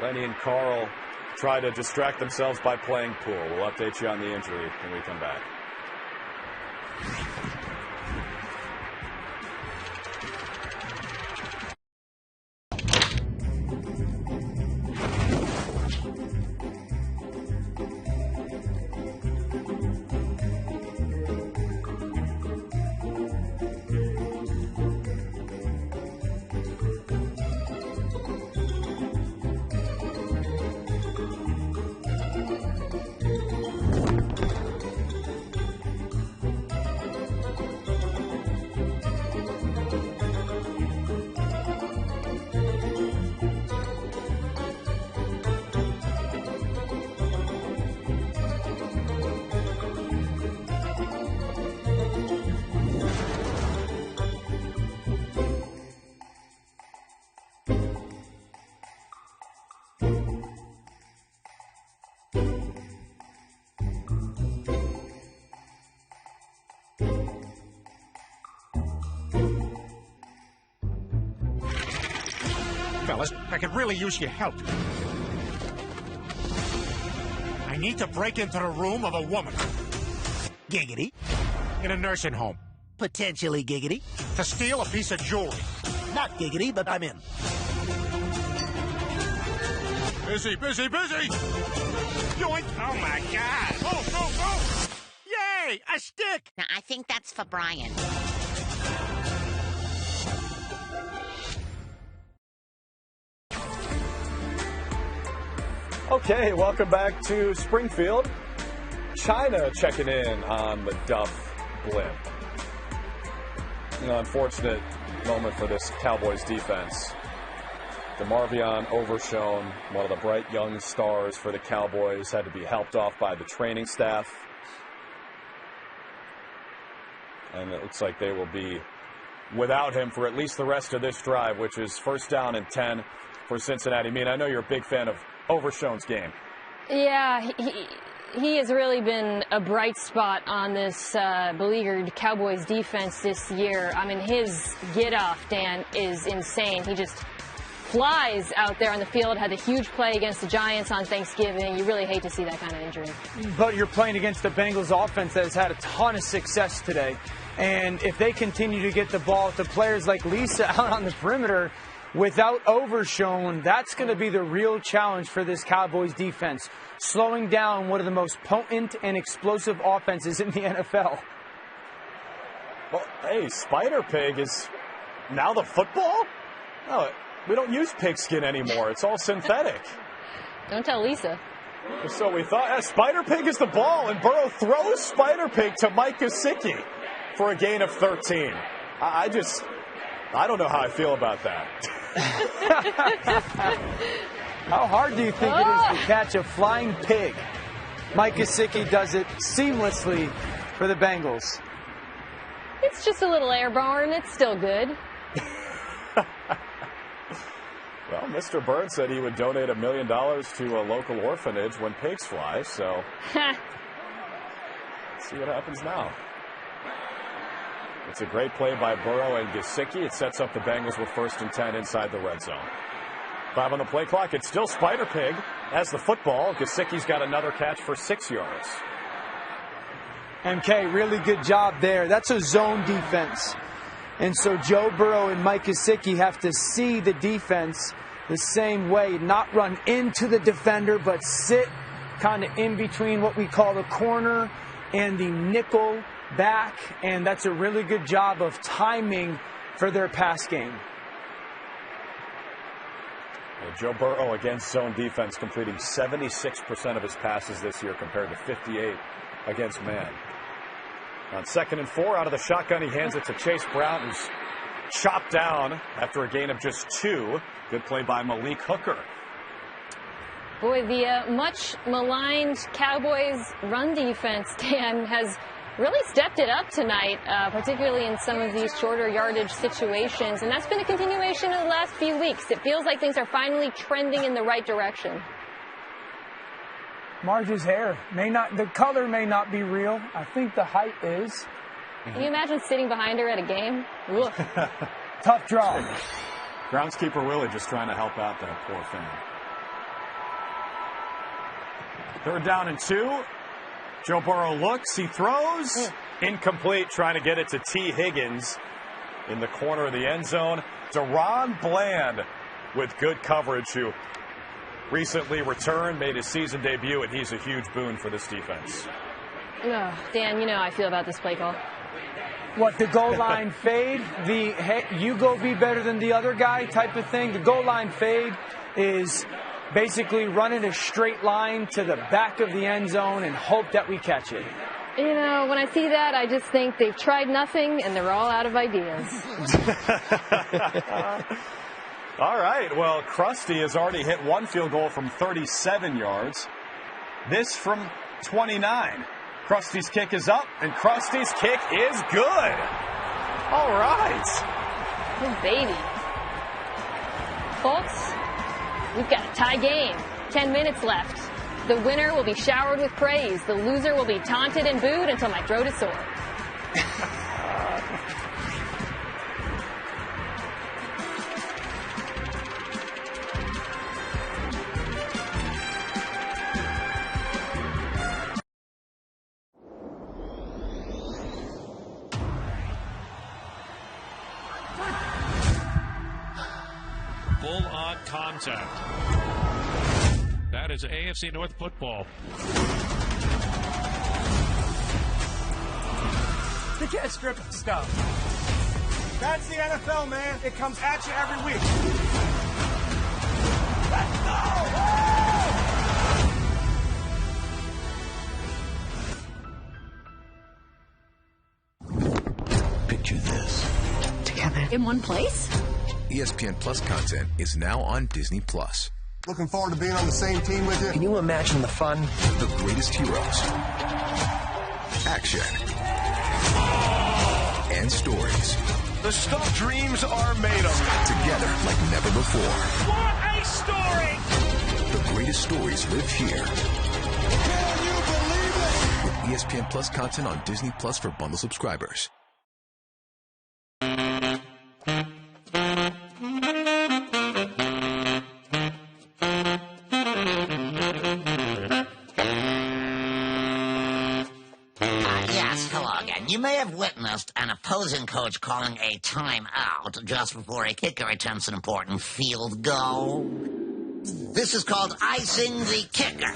Lenny and Carl try to distract themselves by playing pool. We'll update you on the injury when we come back. Fellas, I could really use your help. I need to break into the room of a woman. Giggity. In a nursing home. Potentially giggity. To steal a piece of jewelry. Not giggity, but I'm in. Busy, busy, busy! Yoink! Oh my God! Go, go, go! Yay! A stick! Now, I think that's for Brian. Okay, welcome back to Springfield. China checking in on the Duff blimp. You know, unfortunate moment for this Cowboys defense. DeMarvion Overshown, one of the bright young stars for the Cowboys, had to be helped off by the training staff. And it looks like they will be without him for at least the rest of this drive, which is 1st down and 10 for Cincinnati. I mean, I know you're a big fan of Overshown's game. Yeah, he has really been a bright spot on this beleaguered Cowboys defense this year. I mean, his get-off, Dan, is insane. He just flies out there on the field, had a huge play against the Giants on Thanksgiving. You really hate to see that kind of injury. But you're playing against the Bengals offense that has had a ton of success today. And if they continue to get the ball to players like Lisa out on the perimeter without Overshown, that's going to be the real challenge for this Cowboys defense, slowing down one of the most potent and explosive offenses in the NFL. Well, hey, Spider Pig is now the football? No, we don't use pigskin anymore. It's all synthetic. Don't tell Lisa. So we thought Spider Pig is the ball, and Burrow throws Spider Pig to Mike Gesicki for a gain of 13. I don't know how I feel about that. How hard do you think it is to catch a flying pig? Mike Gesicki does it seamlessly for the Bengals. It's just a little airborne. It's still good. Well, Mr. Bird said he would donate $1 million to a local orphanage when pigs fly, so let's see what happens now. It's a great play by Burrow and Gesicki. It sets up the Bengals with 1st and 10 inside the red zone. 5 on the play clock. It's still Spider Pig as the football. Gesicki's got another catch for 6 yards. MK, really good job there. That's a zone defense. And so Joe Burrow and Mike Gesicki have to see the defense the same way, not run into the defender, but sit kind of in between what we call the corner and the nickel back, and that's a really good job of timing for their pass game. Joe Burrow against zone defense, completing 76% of his passes this year compared to 58 against man. On 2nd and 4, out of the shotgun, he hands it to Chase Brown, who's chopped down after a gain of just 2. Good play by Malik Hooker. Boy, the much maligned Cowboys run defense, Dan, has really stepped it up tonight, particularly in some of these shorter yardage situations. And that's been a continuation of the last few weeks. It feels like things are finally trending in the right direction. Marge's hair the color may not be real. I think the height is. Can you imagine sitting behind her at a game? Tough draw. Groundskeeper Willie just trying to help out that poor fan. 3rd down and 2. Joe Burrow looks, he throws. Incomplete, trying to get it to T. Higgins in the corner of the end zone. Deron Bland with good coverage, who recently returned, made his season debut, and he's a huge boon for this defense. Oh, Dan, you know how I feel about this play call. What, the goal line fade? The hey, you go be better than the other guy type of thing? The goal line fade is basically running a straight line to the back of the end zone and hope that we catch it. You know, when I see that, I just think they've tried nothing and they're all out of ideas. All right, well, Krusty has already hit 1 field goal from 37 yards. This from 29. Krusty's kick is up, and Krusty's kick is good. All right. Good baby. Folks, we've got a tie game. 10 minutes left. The winner will be showered with praise. The loser will be taunted and booed until my throat is sore. Full-on contact. That is AFC North football. You can't strip stuff. That's the NFL, man. It comes at you every week. Let's go! Picture this. Together in one place? ESPN Plus content is now on Disney Plus. Looking forward to being on the same team with you. Can you imagine the fun? The greatest heroes, action, and stories. The stuff dreams are made of. Together like never before. What a story! The greatest stories live here. Can you believe it? With ESPN Plus content on Disney Plus for bundle subscribers. You may have witnessed an opposing coach calling a timeout just before a kicker attempts an important field goal. This is called icing the kicker.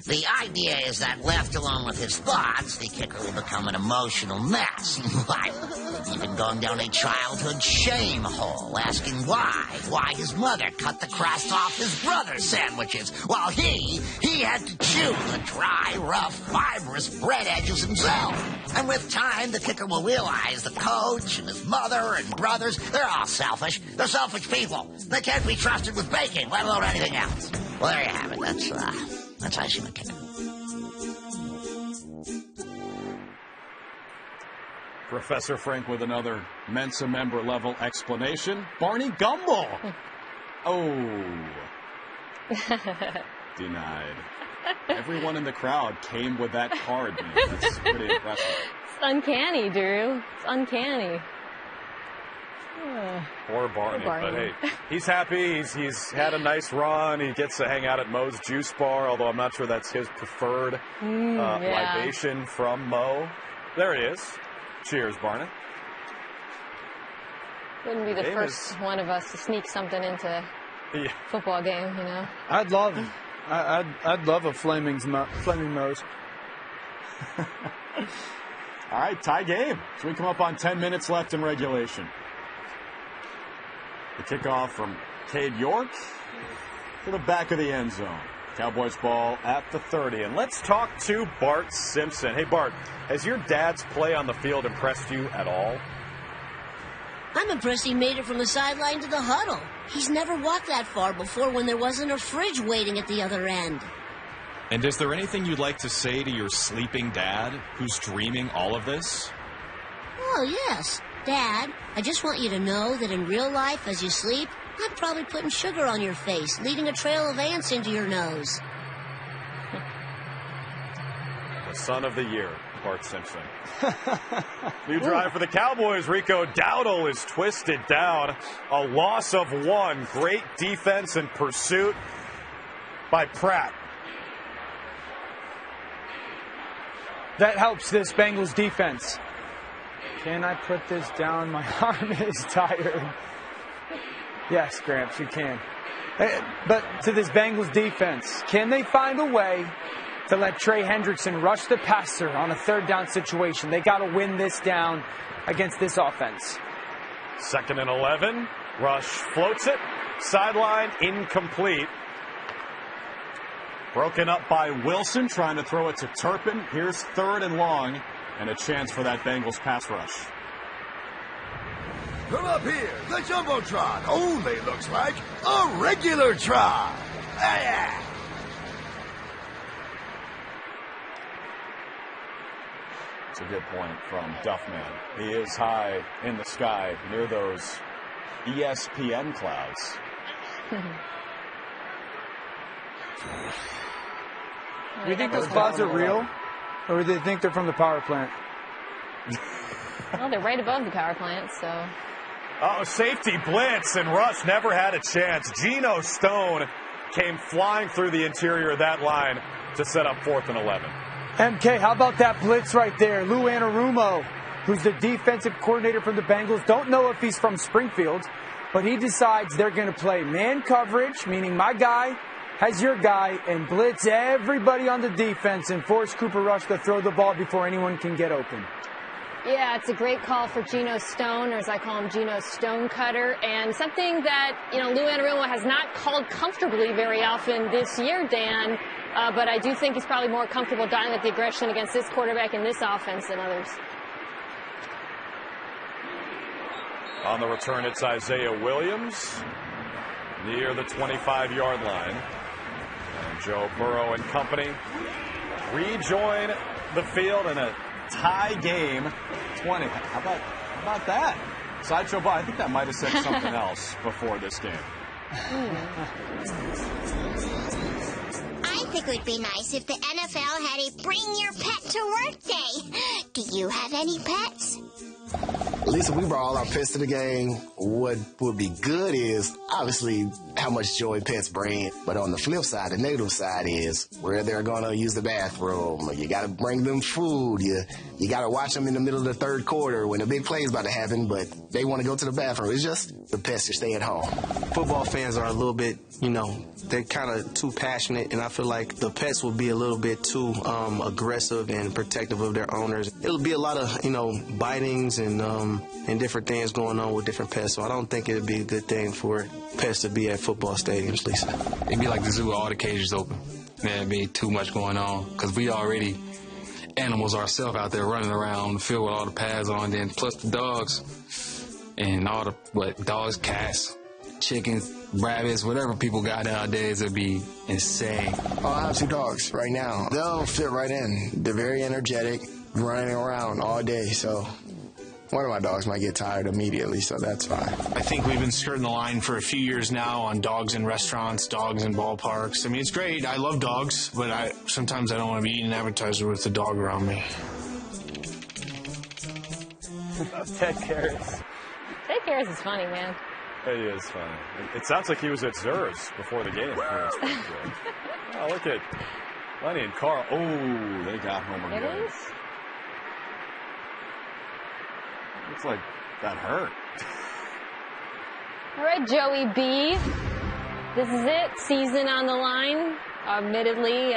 The idea is that left alone with his thoughts, the kicker will become an emotional mess. Like even going down a childhood shame hole, asking why his mother cut the crust off his brother's sandwiches, while he had to chew the dry, rough, fibrous bread edges himself. And with time, the kicker will realize the coach and his mother and brothers, they're all selfish. They're selfish people. They can't be trusted with baking, let alone anything else. Well, there you have it. That's icing the kicker. Professor Frank with another Mensa member level explanation. Barney Gumble. Oh. Denied. Everyone in the crowd came with that card, man. That's pretty impressive. It's uncanny, Drew. It's uncanny. Poor Barney, but hey, he's happy. He's had a nice run. He gets to hang out at Moe's Juice Bar, although I'm not sure that's his preferred libation from Mo. There it is. Cheers, Barney. Wouldn't be the first one of us to sneak something into a football game, you know. I'd love a flaming Moe's. All right, tie game. So we come up on 10 minutes left in regulation. The kickoff from Cade York to the back of the end zone. Cowboys ball at the 30. And let's talk to Bart Simpson. Hey, Bart, has your dad's play on the field impressed you at all? I'm impressed he made it from the sideline to the huddle. He's never walked that far before when there wasn't a fridge waiting at the other end. And is there anything you'd like to say to your sleeping dad who's dreaming all of this? Oh, yes. Dad, I just want you to know that in real life, as you sleep, I'm probably putting sugar on your face, leading a trail of ants into your nose. The son of the year, Bart Simpson. New drive for the Cowboys. Rico Dowdle is twisted down. A loss of one. Great defense and pursuit by Pratt. That helps this Bengals defense. Can I put this down? My arm is tired. Yes, Gramps, you can. But to this Bengals defense, can they find a way to let Trey Hendrickson rush the passer on a third down situation? They got to win this down against this offense. 2nd and 11. Rush floats it. Sideline incomplete. Broken up by Wilson, trying to throw it to Turpin. Here's 3rd and long, and a chance for that Bengals pass rush. Come up here, the Jumbotron only looks like a regular tron. It's a good point from Duffman. He is high in the sky near those ESPN clouds. Do you think those clouds are real? Or do they think they're from the power plant? Well, they're right above the power plant, so... Oh, safety blitz, and Rush never had a chance. Geno Stone came flying through the interior of that line to set up 4th and 11. MK, how about that blitz right there? Lou Anarumo, who's the defensive coordinator from the Bengals. Don't know if he's from Springfield, but he decides they're going to play man coverage, meaning my guy has your guy, and blitz everybody on the defense and force Cooper Rush to throw the ball before anyone can get open. Yeah, it's a great call for Geno Stone, or as I call him, Geno Stonecutter, and something that, Lou Anarumo has not called comfortably very often this year, Dan, but I do think he's probably more comfortable dialing up the aggression against this quarterback and this offense than others. On the return, it's Isaiah Williams near the 25-yard line. And Joe Burrow and company rejoin the field in a tie game. 20. How about that? Sideshow Bob, I think that might have said something else before this game. I think it would be nice if the NFL had a bring your pet to work day. Do you have any pets? Lisa, we brought all our pets to the game. What would be good is, obviously, how much joy pets bring. But on the flip side, the negative side is where they're going to use the bathroom. You got to bring them food. You got to watch them in the middle of the third quarter when a big play is about to happen, but they want to go to the bathroom. It's just the pets to stay at home. Football fans are a little bit, they're kind of too passionate, and I feel like the pets will be a little bit too aggressive and protective of their owners. It'll be a lot of, bitings and different things going on with different pets, so I don't think it'd be a good thing for pets to be at football stadiums, Lisa. It'd be like the zoo with all the cages open. There'd be too much going on, because we already animals ourselves out there running around on the field with all the pads on, then plus the dogs and all the dogs, cats, chickens, rabbits, whatever people got nowadays, it'd be insane. Oh, I have 2 dogs right now. They'll fit right in. They're very energetic, running around all day, so one of my dogs might get tired immediately, so that's fine. I think we've been skirting the line for a few years now on dogs in restaurants, dogs in ballparks. I mean, it's great. I love dogs, but sometimes I don't want to be eating an appetizer with a dog around me. Ted Karras. Ted Karras is funny, man. He is funny. It sounds like he was at Zers before the game. Oh, look at Lenny and Carl. Oh, they got Homer good. Looks like that hurt. All right, Joey B. This is it. Season on the line. Admittedly,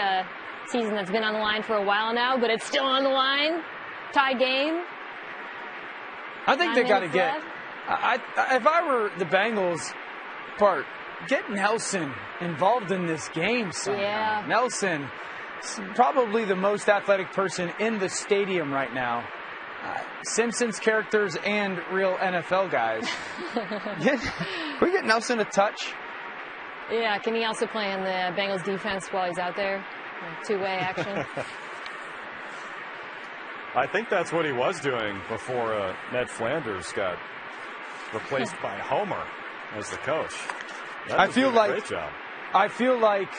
season that's been on the line for a while now, but it's still on the line. Tie game. I think they got to get. If I were the Bengals, Bart, get Nelson involved in this game somehow. Yeah. Nelson, probably the most athletic person in the stadium right now. Simpsons characters and real NFL guys. Can we get Nelson a touch? Yeah, can he also play in the Bengals defense while he's out there? Two-way action. I think that's what he was doing before Ned Flanders got replaced by Homer as the coach. I feel like great job. I feel like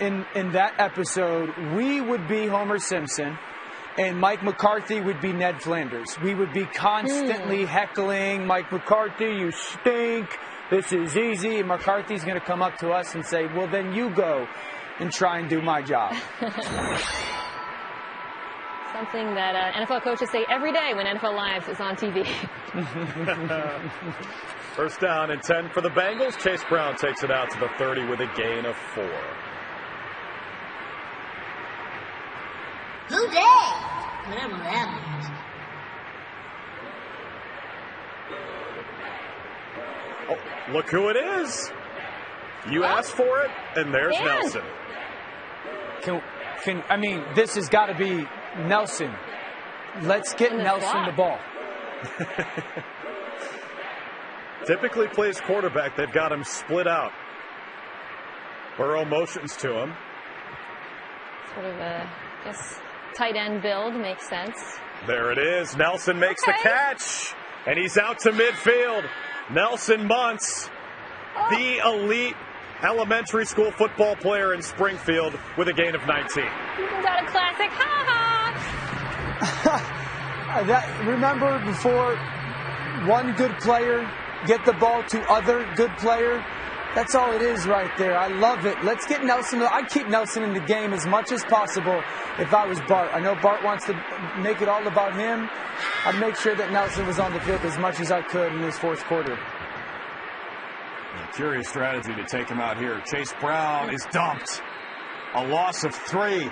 in that episode we would be Homer Simpson and Mike McCarthy would be Ned Flanders. We would be constantly heckling Mike McCarthy, you stink, this is easy. And McCarthy's going to come up to us and say, well, then you go and try and do my job. Something that NFL coaches say every day when NFL Live is on TV. First down and 10 for the Bengals. Chase Brown takes it out to the 30 with a gain of 4. Who day? Whatever that means. Oh, look who it is. You asked for it, and there's Nelson. I mean, this has got to be Nelson. Let's get Nelson the ball. Typically plays quarterback. They've got him split out. Burrow motions to him. Sort of a, I guess, tight end build makes sense. There it is. Nelson makes the catch, and he's out to midfield. Nelson Muntz, the elite elementary school football player in Springfield with a gain of 19. Is that a classic? Remember before one good player get the ball to other good player? That's all it is right there. I love it. Let's get Nelson. I'd keep Nelson in the game as much as possible if I was Bart. I know Bart wants to make it all about him. I'd make sure that Nelson was on the field as much as I could in this fourth quarter. A curious strategy to take him out here. Chase Brown is dumped. A loss of 3.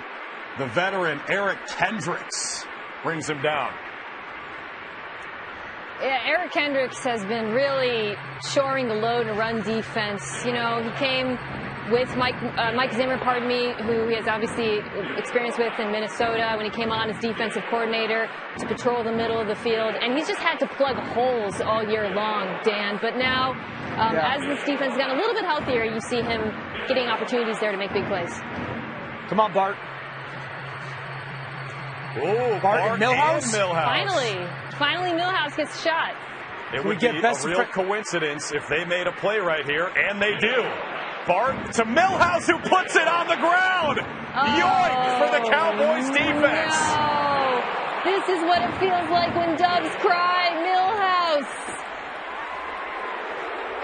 The veteran Eric Kendricks brings him down. Yeah, Eric Kendricks has been really shoring the load and run defense. You know, he came with Mike Zimmer, who he has obviously experience with in Minnesota when he came on as defensive coordinator to patrol the middle of the field. And he's just had to plug holes all year long, Dan. But now, as this defense has gotten a little bit healthier, you see him getting opportunities there to make big plays. Come on, Bart. Oh, Bart and Millhouse? Finally, Millhouse gets shot. It would be a real coincidence if they made a play right here, and they do. Bart to Millhouse, who puts it on the ground. Yoink for the Cowboys defense. No. This is what it feels like when doves cry. Millhouse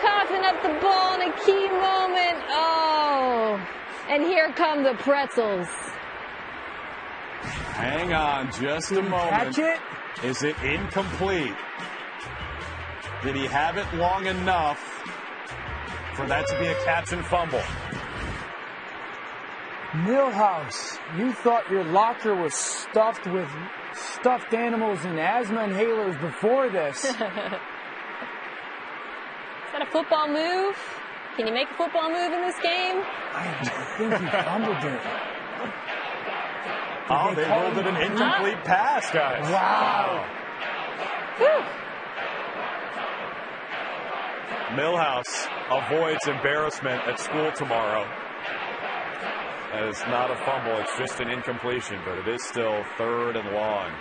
coughing up the ball in a key moment. Oh, and here come the pretzels. Hang on just a moment. Catch it? Is it incomplete? Did he have it long enough for that to be a catch and fumble? Millhouse, you thought your locker was stuffed with stuffed animals and asthma inhalers before this. Is that a football move? Can you make a football move in this game? I think he fumbled it. Oh, they rolled it an incomplete pass, guys. Wow. Whew. Millhouse avoids embarrassment at school tomorrow. That is not a fumble, it's just an incompletion, but it is still 3rd and long.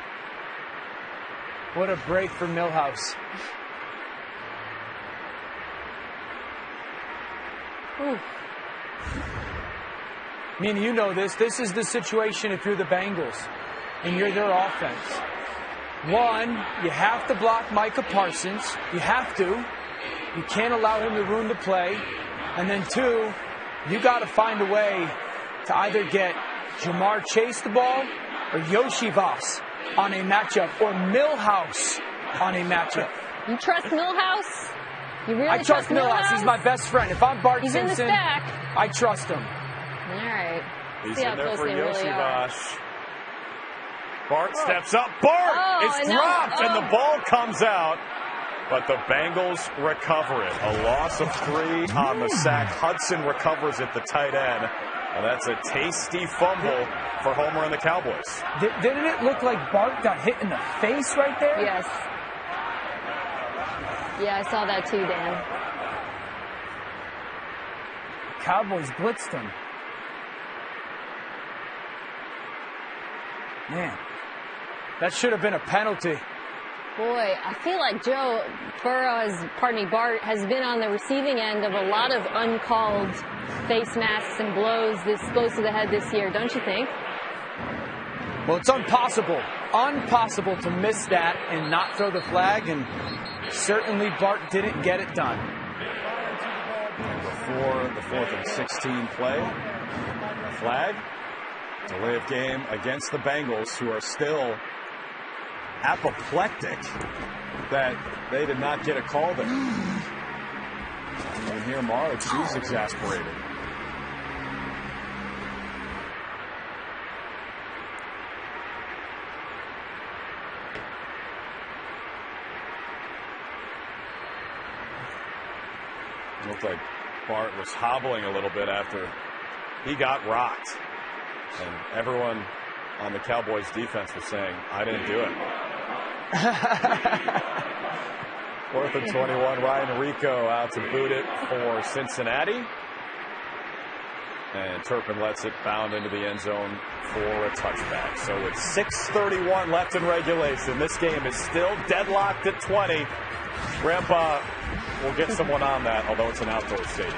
What a break for Millhouse. Ooh. I mean, you know this. This is the situation if you're the Bengals and you're their offense. One, you have to block Micah Parsons. You have to. You can't allow him to ruin the play. And then two, you got to find a way to either get Jamar Chase the ball or Yoshi Voss on a matchup or Millhouse on a matchup. You trust Millhouse? You really I trust Millhouse. He's my best friend. If I'm Bart Simpson, in the stack. I trust him. All right. He's See how in there close for they really Yoshi are. Voss. Bart steps up. Bart is dropped, and the ball comes out. But the Bengals recover it. A loss of 3 on the sack. Hudson recovers at the tight end. And that's a tasty fumble for Homer and the Cowboys. Didn't it look like Bart got hit in the face right there? Yes. Yeah, I saw that too, Dan. Cowboys blitzed him. Man, that should have been a penalty. Boy, I feel like Joe Burrow, Bart, has been on the receiving end of a lot of uncalled face masks and blows to the head this year, don't you think? Well, it's impossible to miss that and not throw the flag, and certainly Bart didn't get it done. Before the 4th and 16 play, flag, delay of game against the Bengals, who are still apoplectic that they did not get a call there. You can hear Marge, she's exasperated. It looked like Bart was hobbling a little bit after he got rocked. And everyone on the Cowboys defense was saying, I didn't do it. 4th and 21, Ryan Rico out to boot it for Cincinnati. And Turpin lets it bound into the end zone for a touchback. So with 6:31 left in regulation, this game is still deadlocked at 20. Grandpa will get someone on that, although it's an outdoor stadium.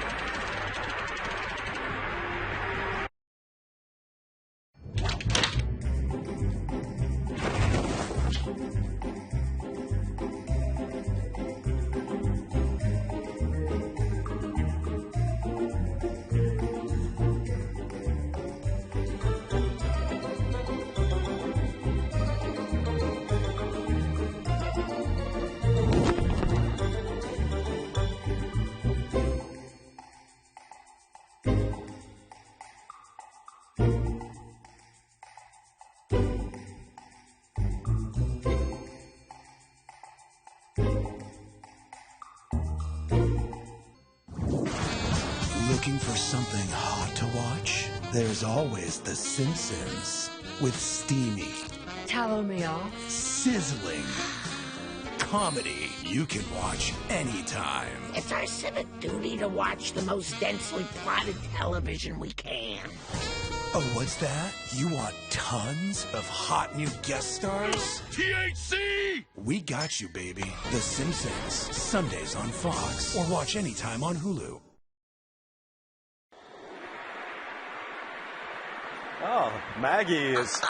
Looking for something hot to watch? There's always The Simpsons with steamy, Tell me off. sizzling comedy you can watch anytime. It's our civic duty to watch the most densely plotted television we can. Oh, what's that? You want tons of hot new guest stars? THC! We got you, baby. The Simpsons, Sundays on Fox, or watch anytime on Hulu. Oh, Maggie is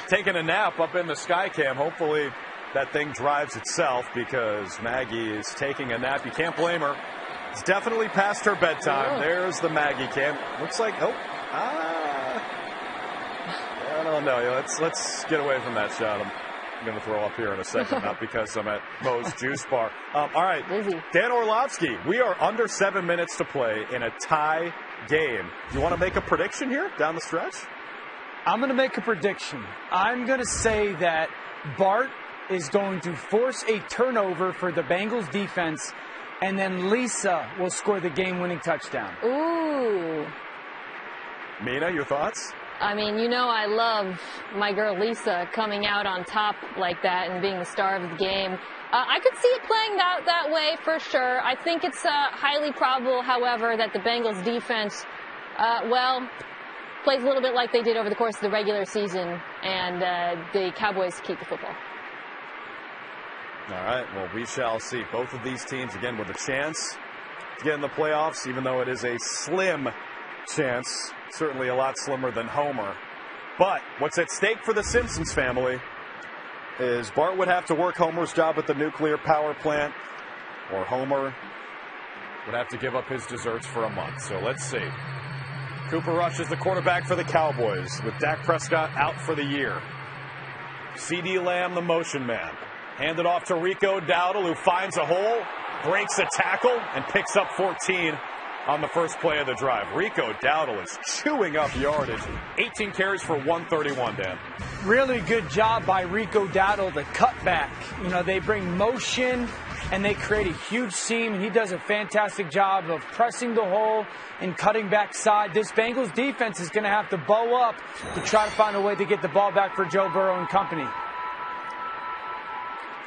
taking a nap up in the sky cam. Hopefully that thing drives itself because Maggie is taking a nap. You can't blame her. It's definitely past her bedtime. There's the Maggie cam. Looks like, I don't know. Let's get away from that shot. I'm going to throw up here in a second, not because I'm at Moe's Juice Bar. All right, Dan Orlovsky, we are under 7 minutes to play in a tie game. You want to make a prediction here down the stretch? I'm going to make a prediction. I'm going to say that Bart is going to force a turnover for the Bengals defense, and then Lisa will score the game-winning touchdown. Ooh. Mina, your thoughts? I mean, you know I love my girl Lisa coming out on top like that and being the star of the game. I could see it playing out that way for sure. I think it's highly probable, however, that the Bengals defense, plays a little bit like they did over the course of the regular season, and the Cowboys keep the football. All right, well, we shall see. Both of these teams, again, with a chance to get in the playoffs, even though it is a slim chance, certainly a lot slimmer than Homer. But what's at stake for the Simpsons family is Bart would have to work Homer's job at the nuclear power plant, or Homer would have to give up his desserts for a month. So let's see. Cooper Rush is the quarterback for the Cowboys, with Dak Prescott out for the year. CeeDee Lamb, the motion man. Handed off to Rico Dowdle, who finds a hole, breaks a tackle, and picks up 14 on the first play of the drive. Rico Dowdle is chewing up yardage. 18 carries for 131, Dan. Really good job by Rico Dowdle, the cutback. You know, they bring motion and they create a huge seam, and he does a fantastic job of pressing the hole and cutting backside. This Bengals defense is going to have to bow up to try to find a way to get the ball back for Joe Burrow and company.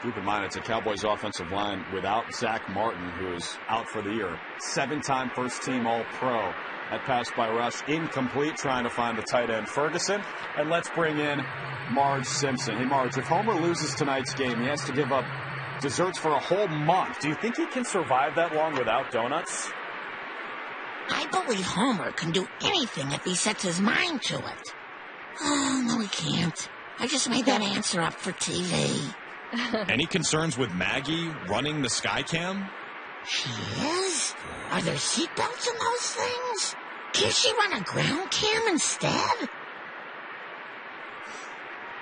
Keep in mind, it's a Cowboys offensive line without Zach Martin, who is out for the year. 7-time first-team All-Pro. That pass by Rush, incomplete, trying to find the tight end Ferguson. And let's bring in Marge Simpson. Hey, Marge, if Homer loses tonight's game, he has to give up desserts for a whole month. Do you think he can survive that long without donuts? I believe Homer can do anything if he sets his mind to it. Oh, no, he can't. I just made that answer up for TV. Any concerns with Maggie running the Skycam? She is? Are there seatbelts in those things? Can't she run a ground cam instead?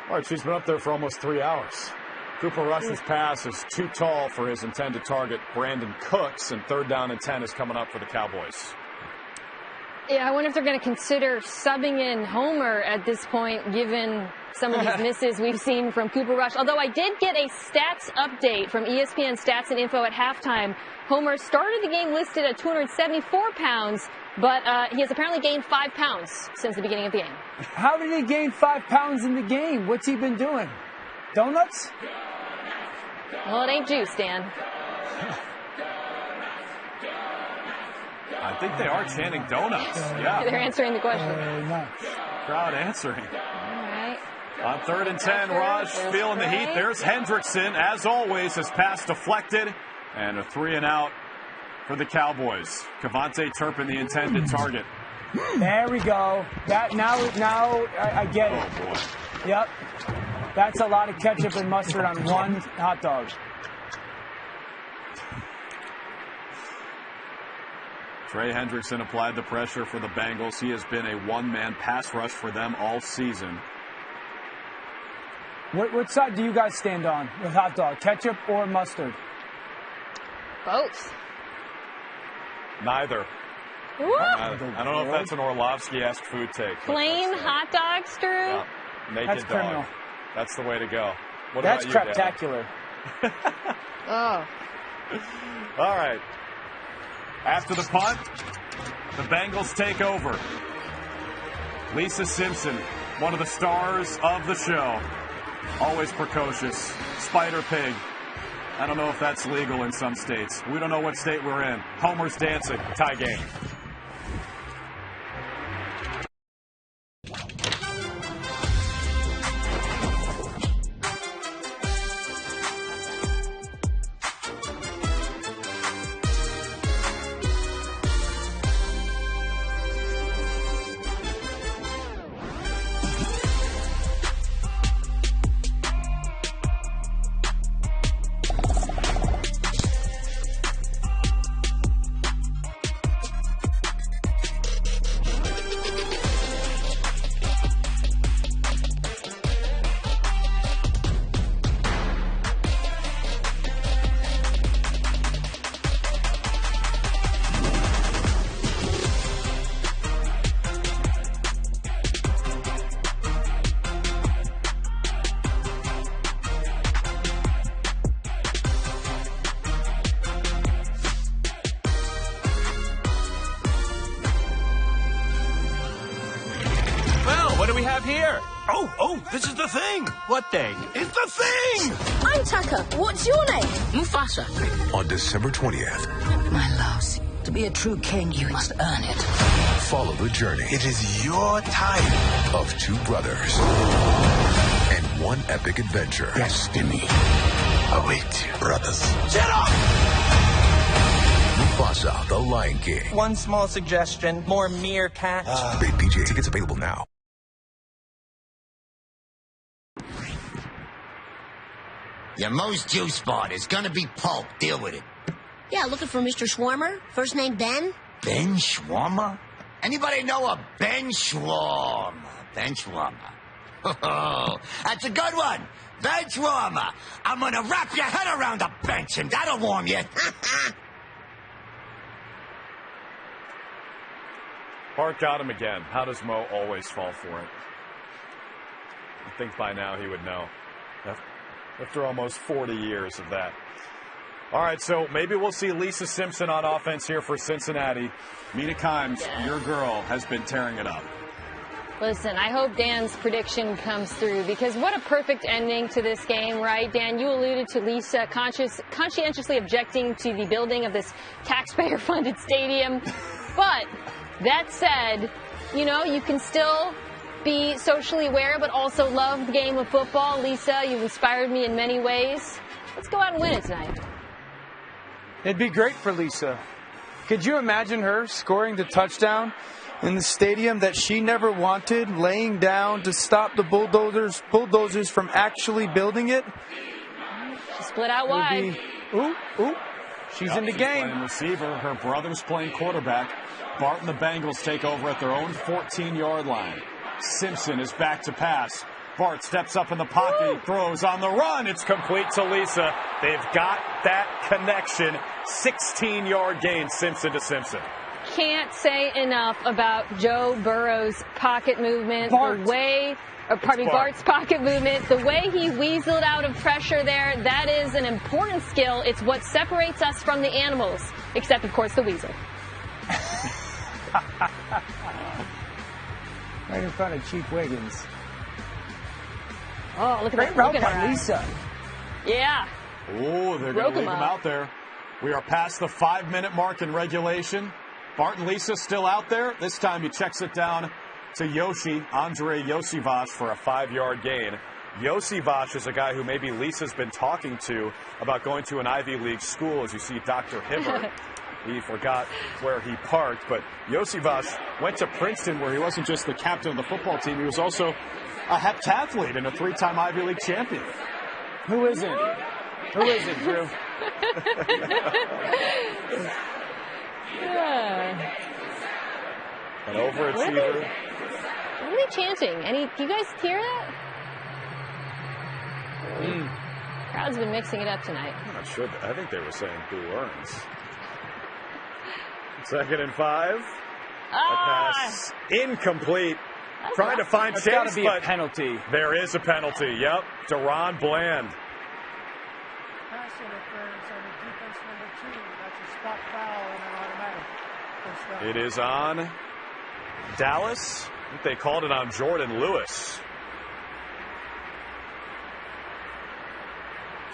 All right, she's been up there for almost 3 hours. Cooper Rush's pass is too tall for his intended target, Brandon Cooks, and 3rd down and 10 is coming up for the Cowboys. Yeah, I wonder if they're going to consider subbing in Homer at this point, given some of these misses we've seen from Cooper Rush. Although I did get a stats update from ESPN Stats and Info at halftime. Homer started the game listed at 274 pounds, but he has apparently gained 5 pounds since the beginning of the game. How did he gain 5 pounds in the game? What's he been doing? Donuts? Well, it ain't juice, Dan. I think they are chanting donuts. Yeah. They're answering the question. Crowd answering. All right. On 3rd and 10, Raj feeling the heat. There's Hendrickson, as always, his pass deflected. And a 3-and-out for the Cowboys. Cavante Turpin, the intended target. There we go. Now I get it. Oh, boy. Yep. That's a lot of ketchup and mustard on one hot dog. Trey Hendrickson applied the pressure for the Bengals. He has been a one-man pass rush for them all season. What side do you guys stand on with hot dog? Ketchup or mustard? Both. Neither. I don't know if that's an Orlovsky-esque food take. Plain hot dogs, Drew? Yeah. Naked That's dog. criminal. That's the way to go. What That's about you, craptacular. Oh. All right. After the punt, The Bengals take over. Lisa Simpson, one of the stars of the show. Always precocious. Spider Pig. I don't know if that's legal in some states. We don't know what state we're in. Homer's dancing. Tie game. What do we have here? Oh, this is the thing. What thing? It's the thing! I'm Tucker. What's your name? Mufasa. On December 20th. My loves, to be a true king, you must earn it. Follow the journey. It is your time. Of two brothers. And one epic adventure. Destiny awaits you, brothers. Get up! Mufasa, the Lion King. One small suggestion, more meerkat. Rated PG. Tickets available now. Your most juice spot is gonna be pulp. Deal with it. Yeah, looking for Mr. Schwarmer. First name Ben. Ben Schwarmer? Anybody know a Ben Schwarmer? Ben Schwarmer. Oh, that's a good one. Ben Schwarmer. I'm gonna wrap your head around a bench and that'll warm you. Bart got him again. How does Mo always fall for it? I think by now he would know. After almost 40 years of that. All right, so maybe we'll see Lisa Simpson on offense here for Cincinnati. Mina Kimes, your girl, has been tearing it up. Listen, I hope Dan's prediction comes through because what a perfect ending to this game, right? Dan, you alluded to Lisa conscientiously objecting to the building of this taxpayer-funded stadium. But that said, you know, you can still be socially aware but also love the game of football. Lisa, you've inspired me in many ways. Let's go out and win it tonight. It'd be great for Lisa. Could you imagine her scoring the touchdown in the stadium that she never wanted, laying down to stop the bulldozers from actually building it? She split out wide. She's in the game. Playing receiver. Her brother's playing quarterback. Bart and the Bengals take over at their own 14-yard line. Simpson is back to pass. Bart steps up in the pocket, throws on the run. It's complete to Lisa. They've got that connection. 16-yard gain, Simpson to Simpson. Can't say enough about Joe Burrow's pocket movement. Bart's pocket movement. The way he weaseled out of pressure there, that is an important skill. It's what separates us from the animals, except, of course, the weasel. Right in front of Chief Wiggins. Oh, look at Great that. route by Lisa. Yeah. Oh, they're going to leave him out there. We are past the 5-minute mark in regulation. Bart and Lisa still out there. This time he checks it down to Andre Yosivas for a 5-yard gain. Yosivas is a guy who maybe Lisa's been talking to about going to an Ivy League school, as you see Dr. Hibbert. He forgot where he parked, but Yosivas went to Princeton where he wasn't just the captain of the football team, he was also a heptathlete and a 3-time Ivy League champion. Who isn't? Who isn't, Drew? An overachiever. What are they chanting? Do you guys hear that? Crowd's been mixing it up tonight. I'm not sure. I think they were saying Boo Earns. 2nd and 5. A pass incomplete. Trying to find chase, gotta be but a penalty. There is a penalty. Yep, Deron Bland. Pass interference on the defense number 2. That's a spot foul and an automatic. It is on Dallas. I think they called it on Jordan Lewis.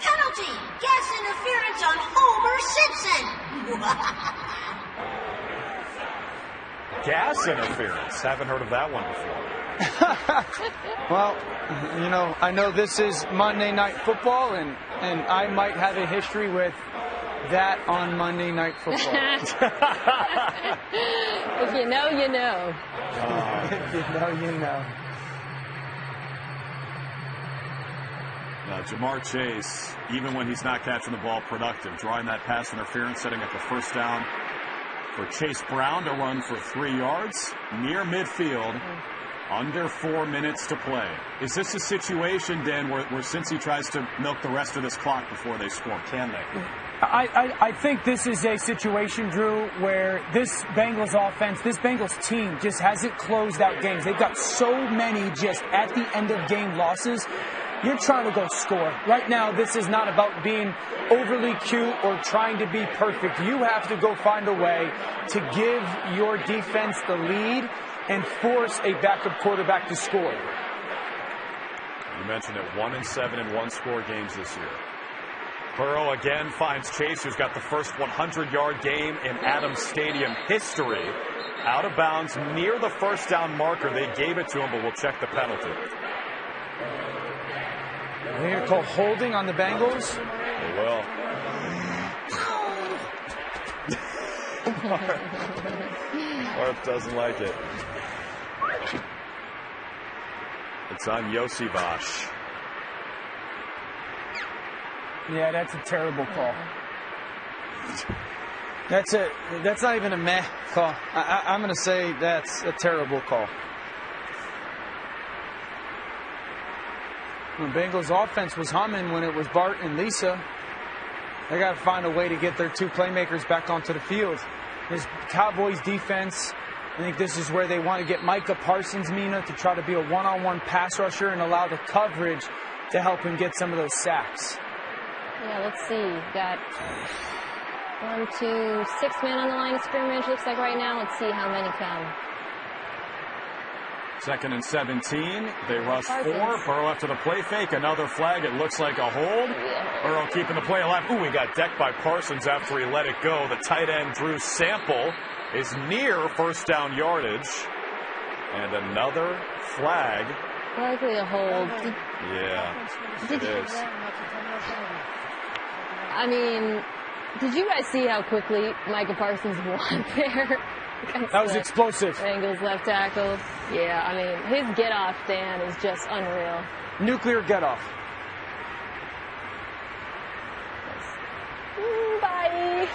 Penalty! Gas interference on Homer Simpson! Gas interference. Haven't heard of that one before. Well, you know, I know this is Monday Night Football, and I might have a history with that on Monday Night Football. If you know, you know. If you know, you know. Jamar Chase, even when he's not catching the ball, productive, drawing that pass interference, setting up the first down for Chase Brown to run for 3 yards near midfield. Under 4 minutes to play. Is this a situation, Dan, where Cincy tries to milk the rest of this clock before they score? Can they? I think this is a situation, Drew, where this Bengals offense, this Bengals team just hasn't closed out games. They've got so many just at the end of game losses. You're trying to go score. Right now, this is not about being overly cute or trying to be perfect. You have to go find a way to give your defense the lead and force a backup quarterback to score. You mentioned it, 1-7 in one-score games this year. Burrow again finds Chase, who's got the first 100-yard game in Adams Stadium history. Out of bounds near the first down marker. They gave it to him, but we'll check the penalty. They're going to call holding on the Bengals? They will. Mark doesn't like it. It's on Yosivas. Yeah, that's a terrible call. That's not even a meh call. I'm going to say that's a terrible call. The Bengals offense was humming when it was Bart and Lisa. They got to find a way to get their two playmakers back onto the field. This Cowboys defense, I think this is where they want to get Micah Parsons, Mina, to try to be a one-on-one pass rusher and allow the coverage to help him get some of those sacks. Yeah, let's see. Got 1, 2, 6 men on the line of scrimmage, looks like right now. Let's see how many come. 2nd and 17. They rush 4. Burrow after the play fake. Another flag. It looks like a hold. Burrow keeping the play alive. Ooh, he got decked by Parsons after he let it go. The tight end, Drew Sample, is near first down yardage. And another flag. Likely a hold. Yeah, it is. I mean, did you guys see how quickly Micah Parsons won there? That was explosive. Bengals left tackle. Yeah, I mean, his get-off, Dan, is just unreal. Nuclear get-off. Bye.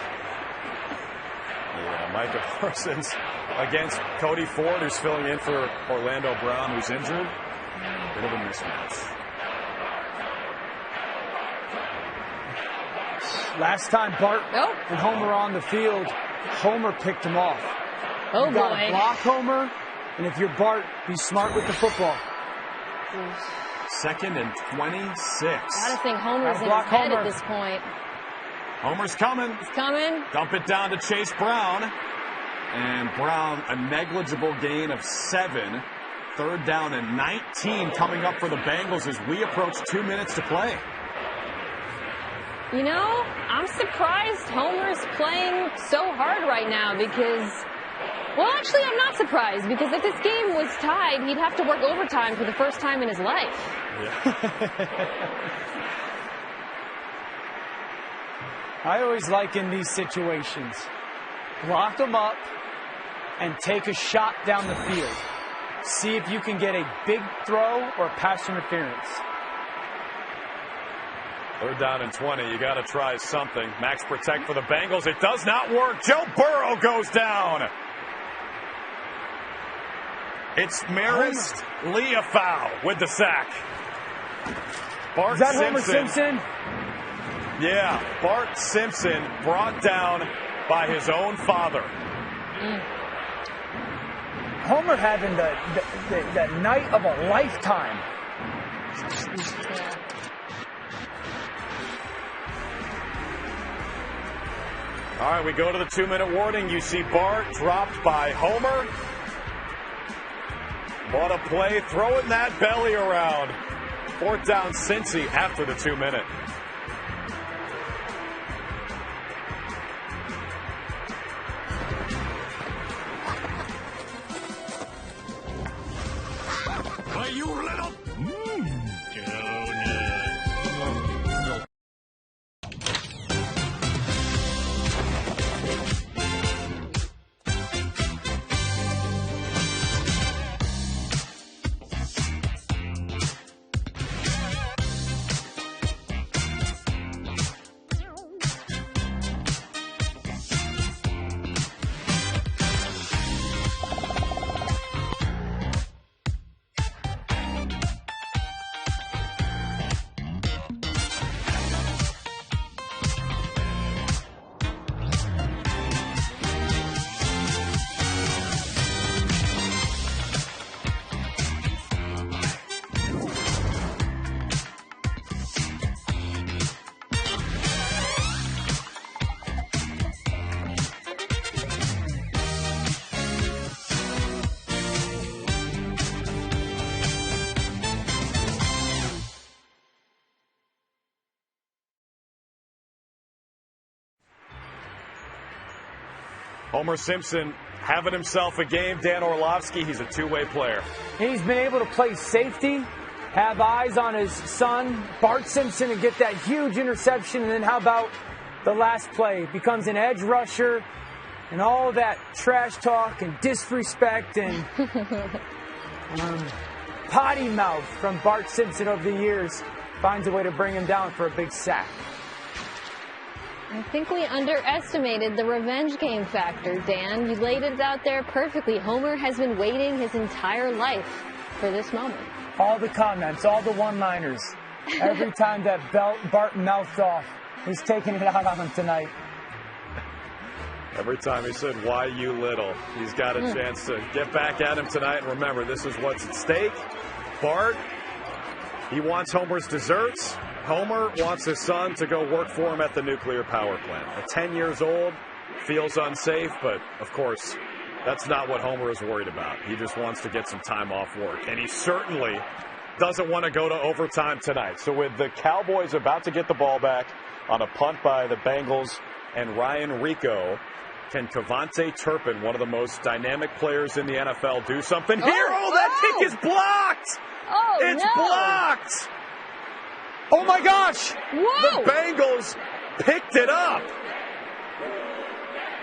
Yeah, Micah Parsons against Cody Ford, who's filling in for Orlando Brown, who's injured. Bit of a mismatch. Last time Bart and Homer were on the field, Homer picked him off. Oh, you gotta block Homer, and if you're Bart, be smart with the football. 2nd and 26. Gotta think Homer's in his head at this point. Homer's coming. He's coming. Dump it down to Chase Brown. And Brown, a negligible gain of 7. 3rd down and 19 coming up for the Bengals as we approach 2 minutes to play. You know, I'm surprised Homer's playing so hard right now because, well, actually, I'm not surprised because if this game was tied, he'd have to work overtime for the first time in his life. Yeah. I always like in these situations, lock them up and take a shot down the field. See if you can get a big throw or pass interference. 3rd down and 20. You got to try something. Max protect for the Bengals. It does not work. Joe Burrow goes down. It's Marist Leafau with the sack. Bart Is that Simpson. Homer Simpson? Yeah, Bart Simpson brought down by his own father. Homer having the night of a lifetime. All right, we go to the 2-minute warning. You see Bart dropped by Homer. What a play, throwing that belly around. 4th down, Cincy after the 2-minute. Hey, you little... Homer Simpson having himself a game. Dan Orlovsky, he's a two-way player. He's been able to play safety, have eyes on his son, Bart Simpson, and get that huge interception. And then how about the last play? Becomes an edge rusher, and all that trash talk and disrespect and potty mouth from Bart Simpson over the years finds a way to bring him down for a big sack. I think we underestimated the revenge game factor, Dan. You laid it out there perfectly. Homer has been waiting his entire life for this moment. All the comments, all the one-liners. Every time that Bart mouthed off, he's taking it out on him tonight. Every time he said, "Why you little?" He's got a chance to get back at him tonight. And remember, this is what's at stake. Bart, he wants Homer's desserts. Homer wants his son to go work for him at the nuclear power plant. At 10 years old, feels unsafe, but of course, that's not what Homer is worried about. He just wants to get some time off work. And he certainly doesn't want to go to overtime tonight. So with the Cowboys about to get the ball back on a punt by the Bengals and Ryan Rico, can Cavante Turpin, one of the most dynamic players in the NFL, do something here? Oh, that kick is blocked! Oh, it's blocked! Oh, my gosh! Whoa! The Bengals picked it up.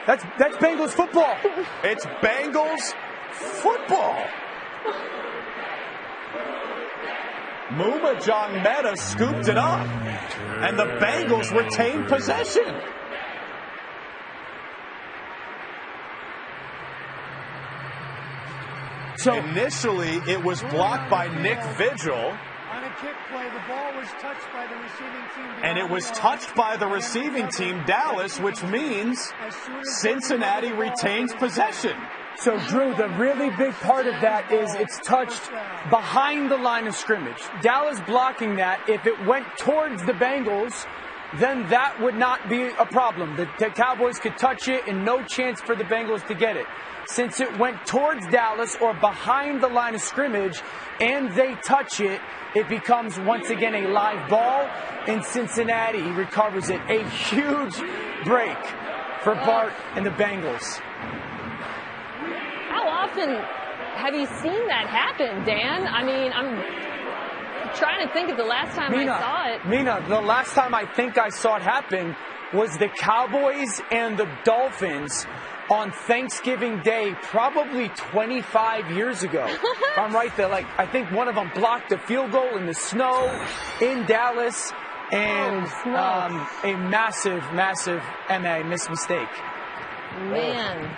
That's Bengals football. It's Bengals football. Muma John Meta scooped it up, and the Bengals retained possession. So initially, it was blocked by Nick Vigil. On a kick play, the ball was touched by the receiving team. And it was touched by the receiving team, Dallas, which means Cincinnati retains possession. So, Drew, the really big part of that is it's touched behind the line of scrimmage. Dallas blocking that. If it went towards the Bengals, then that would not be a problem. The Cowboys could touch it and no chance for the Bengals to get it. Since it went towards Dallas or behind the line of scrimmage and they touch it, it becomes once again a live ball, and Cincinnati recovers it. A huge break for Bart and the Bengals. How often have you seen that happen, Dan? I mean, I'm trying to think of the last time I saw it. Mina, the last time I think I saw it happen was the Cowboys and the Dolphins on Thanksgiving Day, probably 25 years ago. I'm right there. Like, I think one of them blocked a field goal in the snow in Dallas, and a massive missed mistake. Man.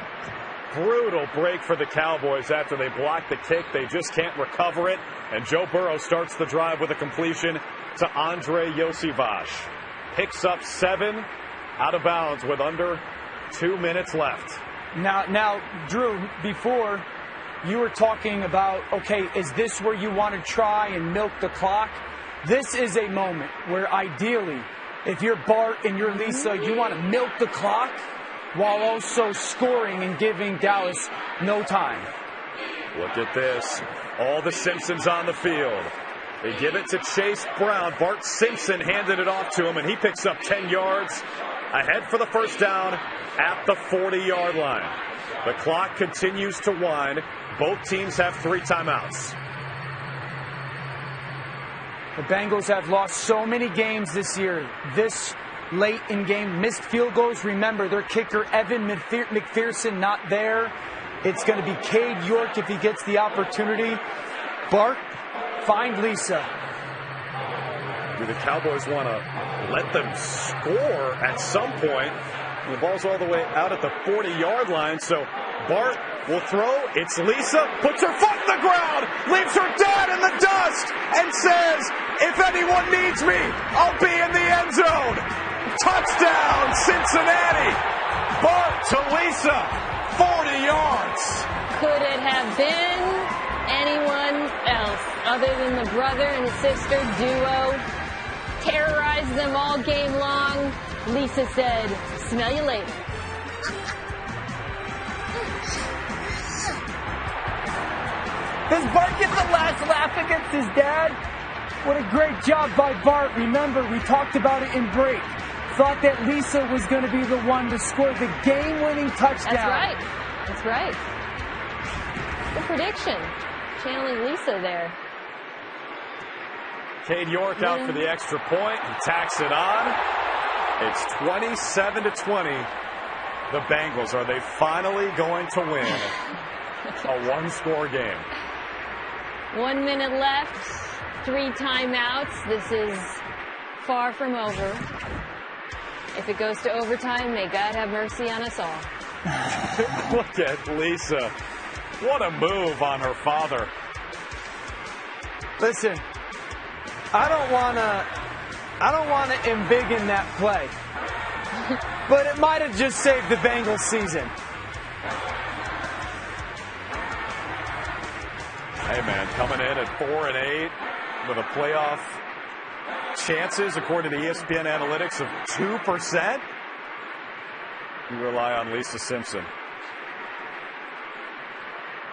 Brutal break for the Cowboys after they block the kick. They just can't recover it. And Joe Burrow starts the drive with a completion to Andre Yosivas. Picks up 7 out of bounds with under 2 minutes left. Now, Drew, before you were talking about, okay, is this where you want to try and milk the clock? This is a moment where ideally, if you're Bart and you're Lisa, you want to milk the clock. while also scoring and giving Dallas no time. Look at this. All the Simpsons on the field. They give it to Chase Brown. Bart Simpson handed it off to him, and he picks up 10 yards ahead for the first down at the 40-yard line. The clock continues to wind. Both teams have 3 timeouts. The Bengals have lost so many games this year. This late in game, missed field goals. Remember, their kicker, Evan McPherson, not there. It's going to be Cade York if he gets the opportunity. Bart, find Lisa. Do the Cowboys want to let them score at some point? The ball's all the way out at the 40-yard line, so Bart will throw. It's Lisa, puts her foot in the ground, leaves her dad in the dust, and says, if anyone needs me, I'll be in the end zone. Touchdown, Cincinnati. Bart to Lisa, 40 yards. Could it have been anyone else other than the brother and sister duo? Terrorized them all game long. Lisa said, smell you later. Does Bart get the last laugh against his dad? What a great job by Bart. Remember, we talked about it in break. Thought that Lisa was going to be the one to score the game-winning touchdown. That's right. That's right. Good prediction. Channeling Lisa there. Cade York out for the extra point. He tacks it on. It's 27-20. The Bengals, are they finally going to win a one-score game? 1 minute left. 3 timeouts. This is far from over. If it goes to overtime, may God have mercy on us all. Look at Lisa. What a move on her father. Listen, I don't want to embiggen that play, but it might have just saved the Bengals season. Hey man, coming in at 4-8 with a playoff chances, according to ESPN analytics, of 2%. You rely on Lisa Simpson.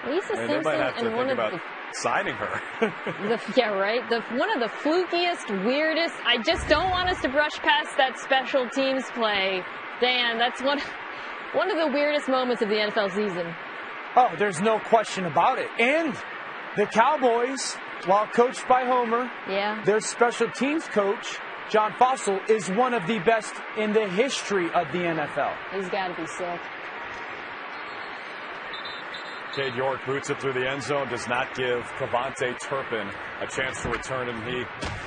Lisa They Simpson might have to and one think of about signing her. yeah, right. One of the flukiest, weirdest. I just don't want us to brush past that special teams play. Dan, that's one of the weirdest moments of the NFL season. Oh, there's no question about it. And the Cowboys, while coached by Homer, their special teams coach, John Fossil, is one of the best in the history of the NFL. He's got to be sick. Cade York boots it through the end zone, does not give Cavante Turpin a chance to return, and he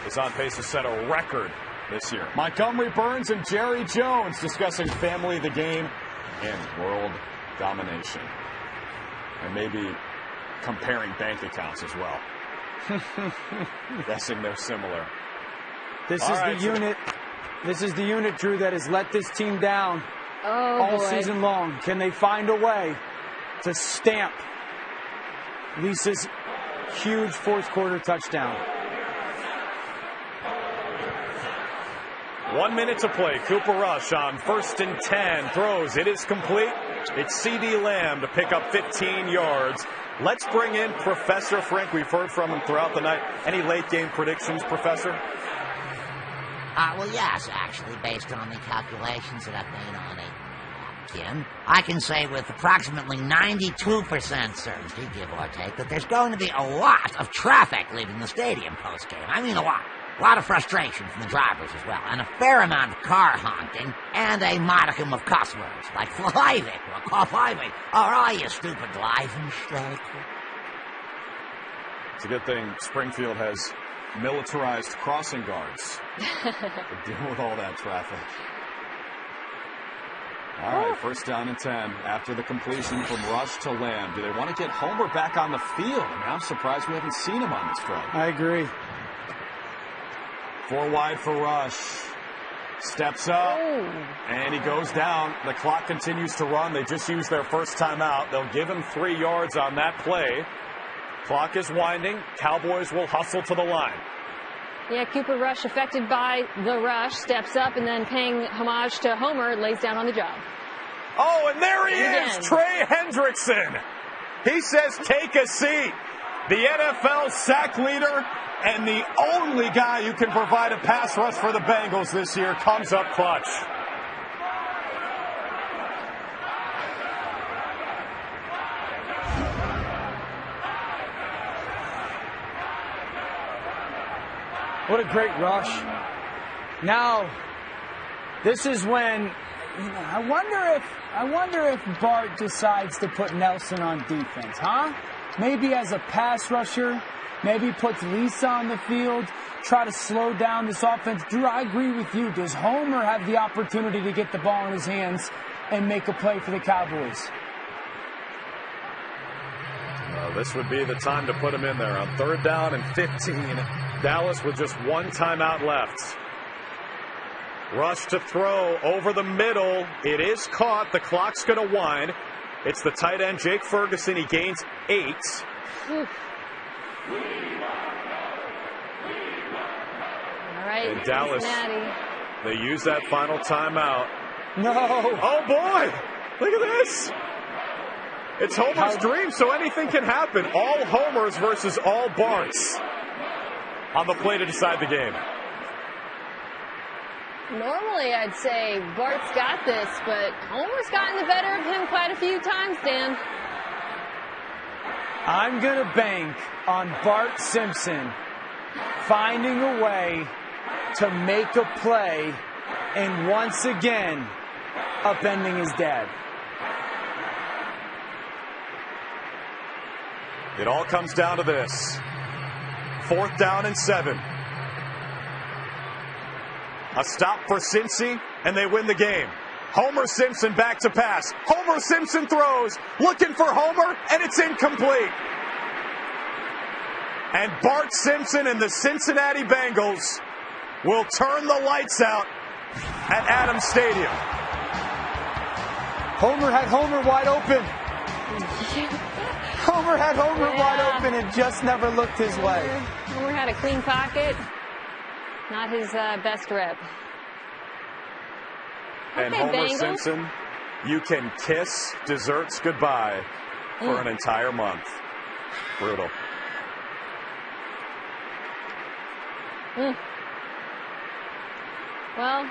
is on pace to set a record this year. Montgomery Burns and Jerry Jones discussing family of the game and world domination. And maybe comparing bank accounts as well. Guessing they're similar. This is the unit, Drew, that has let this team down all season long. Can they find a way to stamp Lisa's huge fourth quarter touchdown? 1 minute to play. Cooper Rush on 1st and 10. Throws. It is complete. It's C.D. Lamb to pick up 15 yards. Let's bring in Professor Frank. We've heard from him throughout the night. Any late game predictions, Professor? Well, yes, actually, based on the calculations that I've made on it. Kim, I can say with approximately 92% certainty, give or take, that there's going to be a lot of traffic leaving the stadium post-game. I mean a lot. A lot of frustration from the drivers as well, and a fair amount of car honking, and a modicum of cuss words, like flivik or cough-ivik, or all you stupid Leifenstein. It's a good thing Springfield has militarized crossing guards to deal with all that traffic. All right, 1st down and 10 after the completion from Rush to Lamb. Do they want to get Homer back on the field? I mean, I'm surprised we haven't seen him on this drive. I agree. 4 wide for Rush. Steps up, and he goes down. The clock continues to run. They just used their first timeout. They'll give him 3 yards on that play. Clock is winding. Cowboys will hustle to the line. Yeah, Cooper Rush, affected by the rush, steps up and then paying homage to Homer, lays down on the job. Oh, and there he is, Trey Hendrickson. He says, take a seat. The NFL sack leader and the only guy who can provide a pass rush for the Bengals this year comes up clutch. What a great rush. Now, this is when I wonder if Bart decides to put Nelson on defense, huh? Maybe as a pass rusher, maybe puts Lisa on the field, try to slow down this offense. Drew, I agree with you. Does Homer have the opportunity to get the ball in his hands and make a play for the Cowboys? This would be the time to put him in there on 3rd down and 15. Dallas with just one timeout left. Rush to throw over the middle. It is caught. The clock's going to wind. It's the tight end, Jake Ferguson. He gains 8. All right, and Dallas, they use that final timeout. No. Oh, boy. Look at this. It's Homer's dream, so anything can happen. All Homers versus all Barts on the play to decide the game. Normally, I'd say Bart's got this, but Homer's gotten the better of him quite a few times, Dan. I'm going to bank on Bart Simpson finding a way to make a play and once again upending his dad. It all comes down to this. 4th down and 7. A stop for Cincy, and they win the game. Homer Simpson back to pass. Homer Simpson throws, looking for Homer, and it's incomplete. And Bart Simpson and the Cincinnati Bengals will turn the lights out at Adams Stadium. Homer had Homer wide open. Homer had Homer wide open and just never looked his way. Homer had a clean pocket. Not his best rep. And Okay, Homer Bengals. Simpson, you can kiss desserts goodbye for an entire month. Brutal. Well,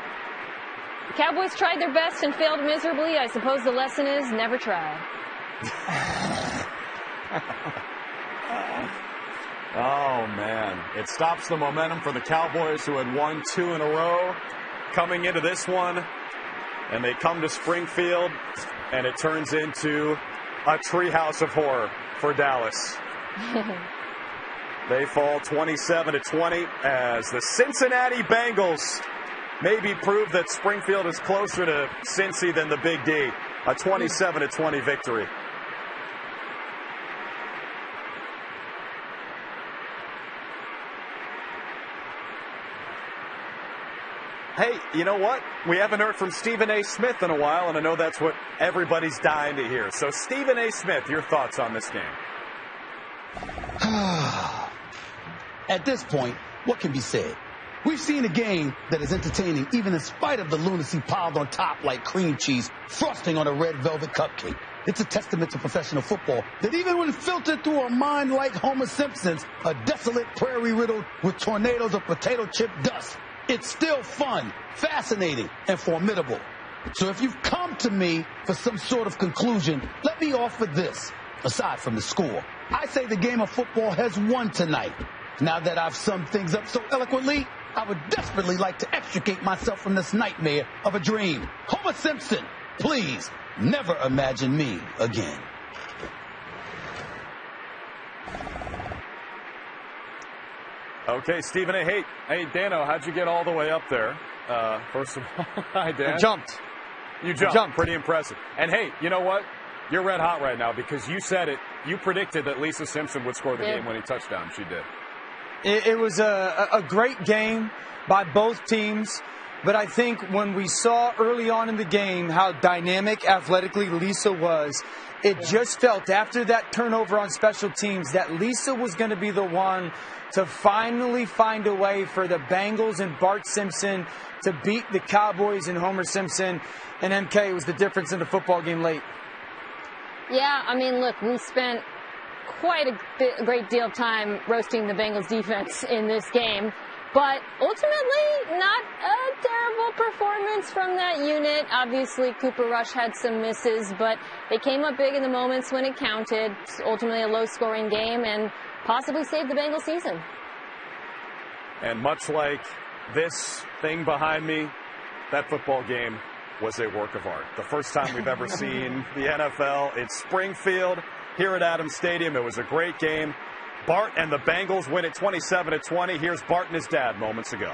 the Cowboys tried their best and failed miserably. I suppose the lesson is never try. Oh, man. It stops the momentum for the Cowboys, who had won 2 in a row coming into this one. And they come to Springfield, and it turns into a treehouse of horror for Dallas. They fall 27-20 as the Cincinnati Bengals maybe prove that Springfield is closer to Cincy than the Big D. A 27-20 victory. Hey, you know what? We haven't heard from Stephen A. Smith in a while, and I know that's what everybody's dying to hear. So, Stephen A. Smith, your thoughts on this game? At this point, what can be said? We've seen a game that is entertaining even in spite of the lunacy piled on top like cream cheese frosting on a red velvet cupcake. It's a testament to professional football that even when filtered through a mind like Homer Simpson's, a desolate prairie riddled with tornadoes of potato chip dust, it's still fun, fascinating, and formidable. So if you've come to me for some sort of conclusion, let me offer this. Aside from the score, I say the game of football has won tonight. Now that I've summed things up so eloquently, I would desperately like to extricate myself from this nightmare of a dream. Homer Simpson, please never imagine me again. Okay, Stephen A. Hey, Dano, how'd you get all the way up there? First of all, hi, Dan. I jumped. You jumped. Pretty impressive. And hey, you know what? You're red hot right now because you said it. You predicted that Lisa Simpson would score the game-winning touchdown. She did. It was a great game by both teams. But I think when we saw early on in the game how dynamic athletically Lisa was, it just felt after that turnover on special teams that Lisa was going to be the one to finally find a way for the Bengals and Bart Simpson to beat the Cowboys and Homer Simpson. And MK was the difference in the football game late. Yeah, I mean, look, we spent quite a great deal of time roasting the Bengals defense in this game. But ultimately, not a terrible performance from that unit. Obviously, Cooper Rush had some misses, but they came up big in the moments when it counted. Ultimately, a low-scoring game and possibly saved the Bengals season. And much like this thing behind me, that football game was a work of art. The first time we've ever seen the NFL. It's Springfield here at Adams Stadium. It was a great game. Bart and the Bengals win it 27-20. Here's Bart and his dad moments ago.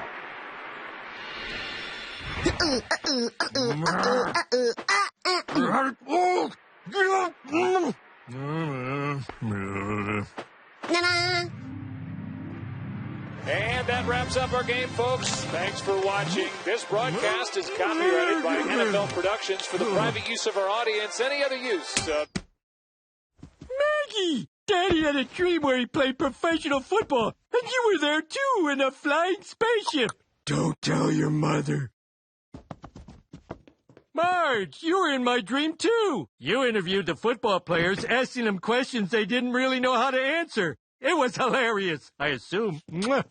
And that wraps up our game, folks. Thanks for watching. This broadcast is copyrighted by NFL Productions for the private use of our audience. Any other use? Maggie! Daddy had a dream where he played professional football, and you were there too in a flying spaceship. Don't tell your mother. Marge, you were in my dream too. You interviewed the football players, asking them questions they didn't really know how to answer. It was hilarious, I assume. Mwah.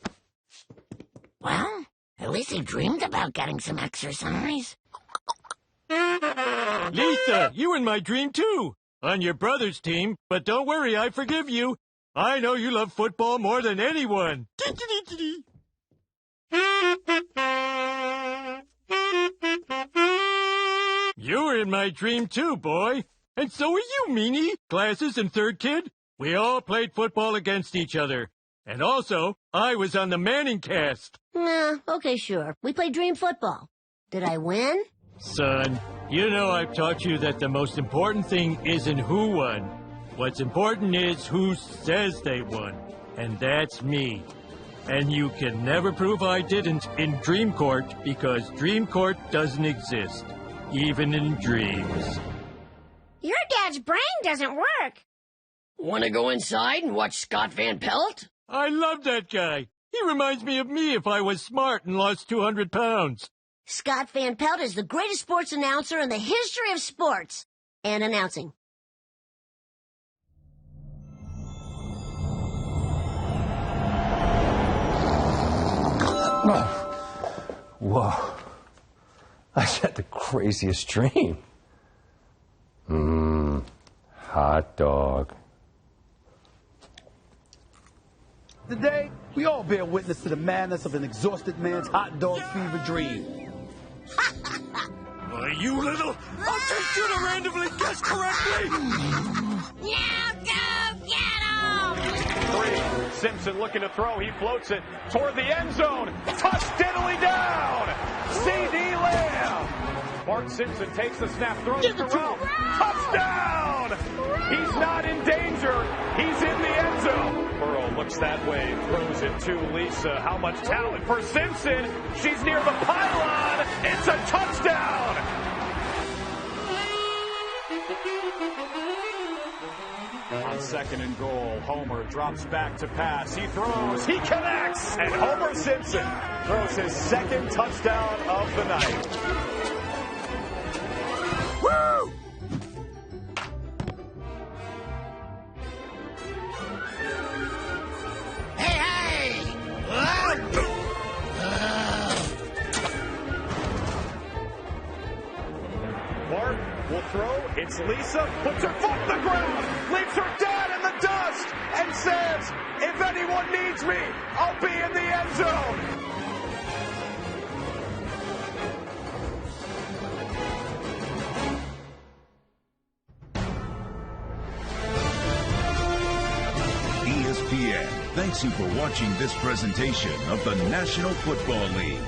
Well, at least he dreamed about getting some exercise. Lisa, you were in my dream too. On your brother's team, but don't worry, I forgive you. I know you love football more than anyone. You were in my dream too, boy. And so were you, Meanie. Glasses and third kid. We all played football against each other. And also, I was on the Manning cast. Nah, okay, sure. We played dream football. Did I win? Son, you know I've taught you that the most important thing isn't who won. What's important is who says they won. And that's me. And you can never prove I didn't in Dream Court because Dream Court doesn't exist. Even in dreams. Your dad's brain doesn't work. Want to go inside and watch Scott Van Pelt? I love that guy. He reminds me of me if I was smart and lost 200 pounds. Scott Van Pelt is the greatest sports announcer in the history of sports and announcing. Whoa. I had the craziest dream. Hot dog. Today, we all bear witness to the madness of an exhausted man's hot dog fever dream. Why, you little... I'll take you to randomly guess correctly! Now go get him! 3. Simpson looking to throw. He floats it toward the end zone. Touch diddly down! C.D. Lamb. Bart Simpson takes the snap, throws it to Ralph. Touchdown! He's not in danger. He's in the end zone. Burrow looks that way, throws it to Lisa. How much talent for Simpson? She's near the pylon. It's a touchdown! On 2nd and goal, Homer drops back to pass. He throws. He connects. And Homer Simpson throws his 2nd touchdown of the night. Woo! Bart will throw. It's Lisa. Puts her foot in the ground. Leaves her dad in the dust. And says, if anyone needs me, I'll be in the end zone. ESPN thanks you for watching this presentation of the National Football League.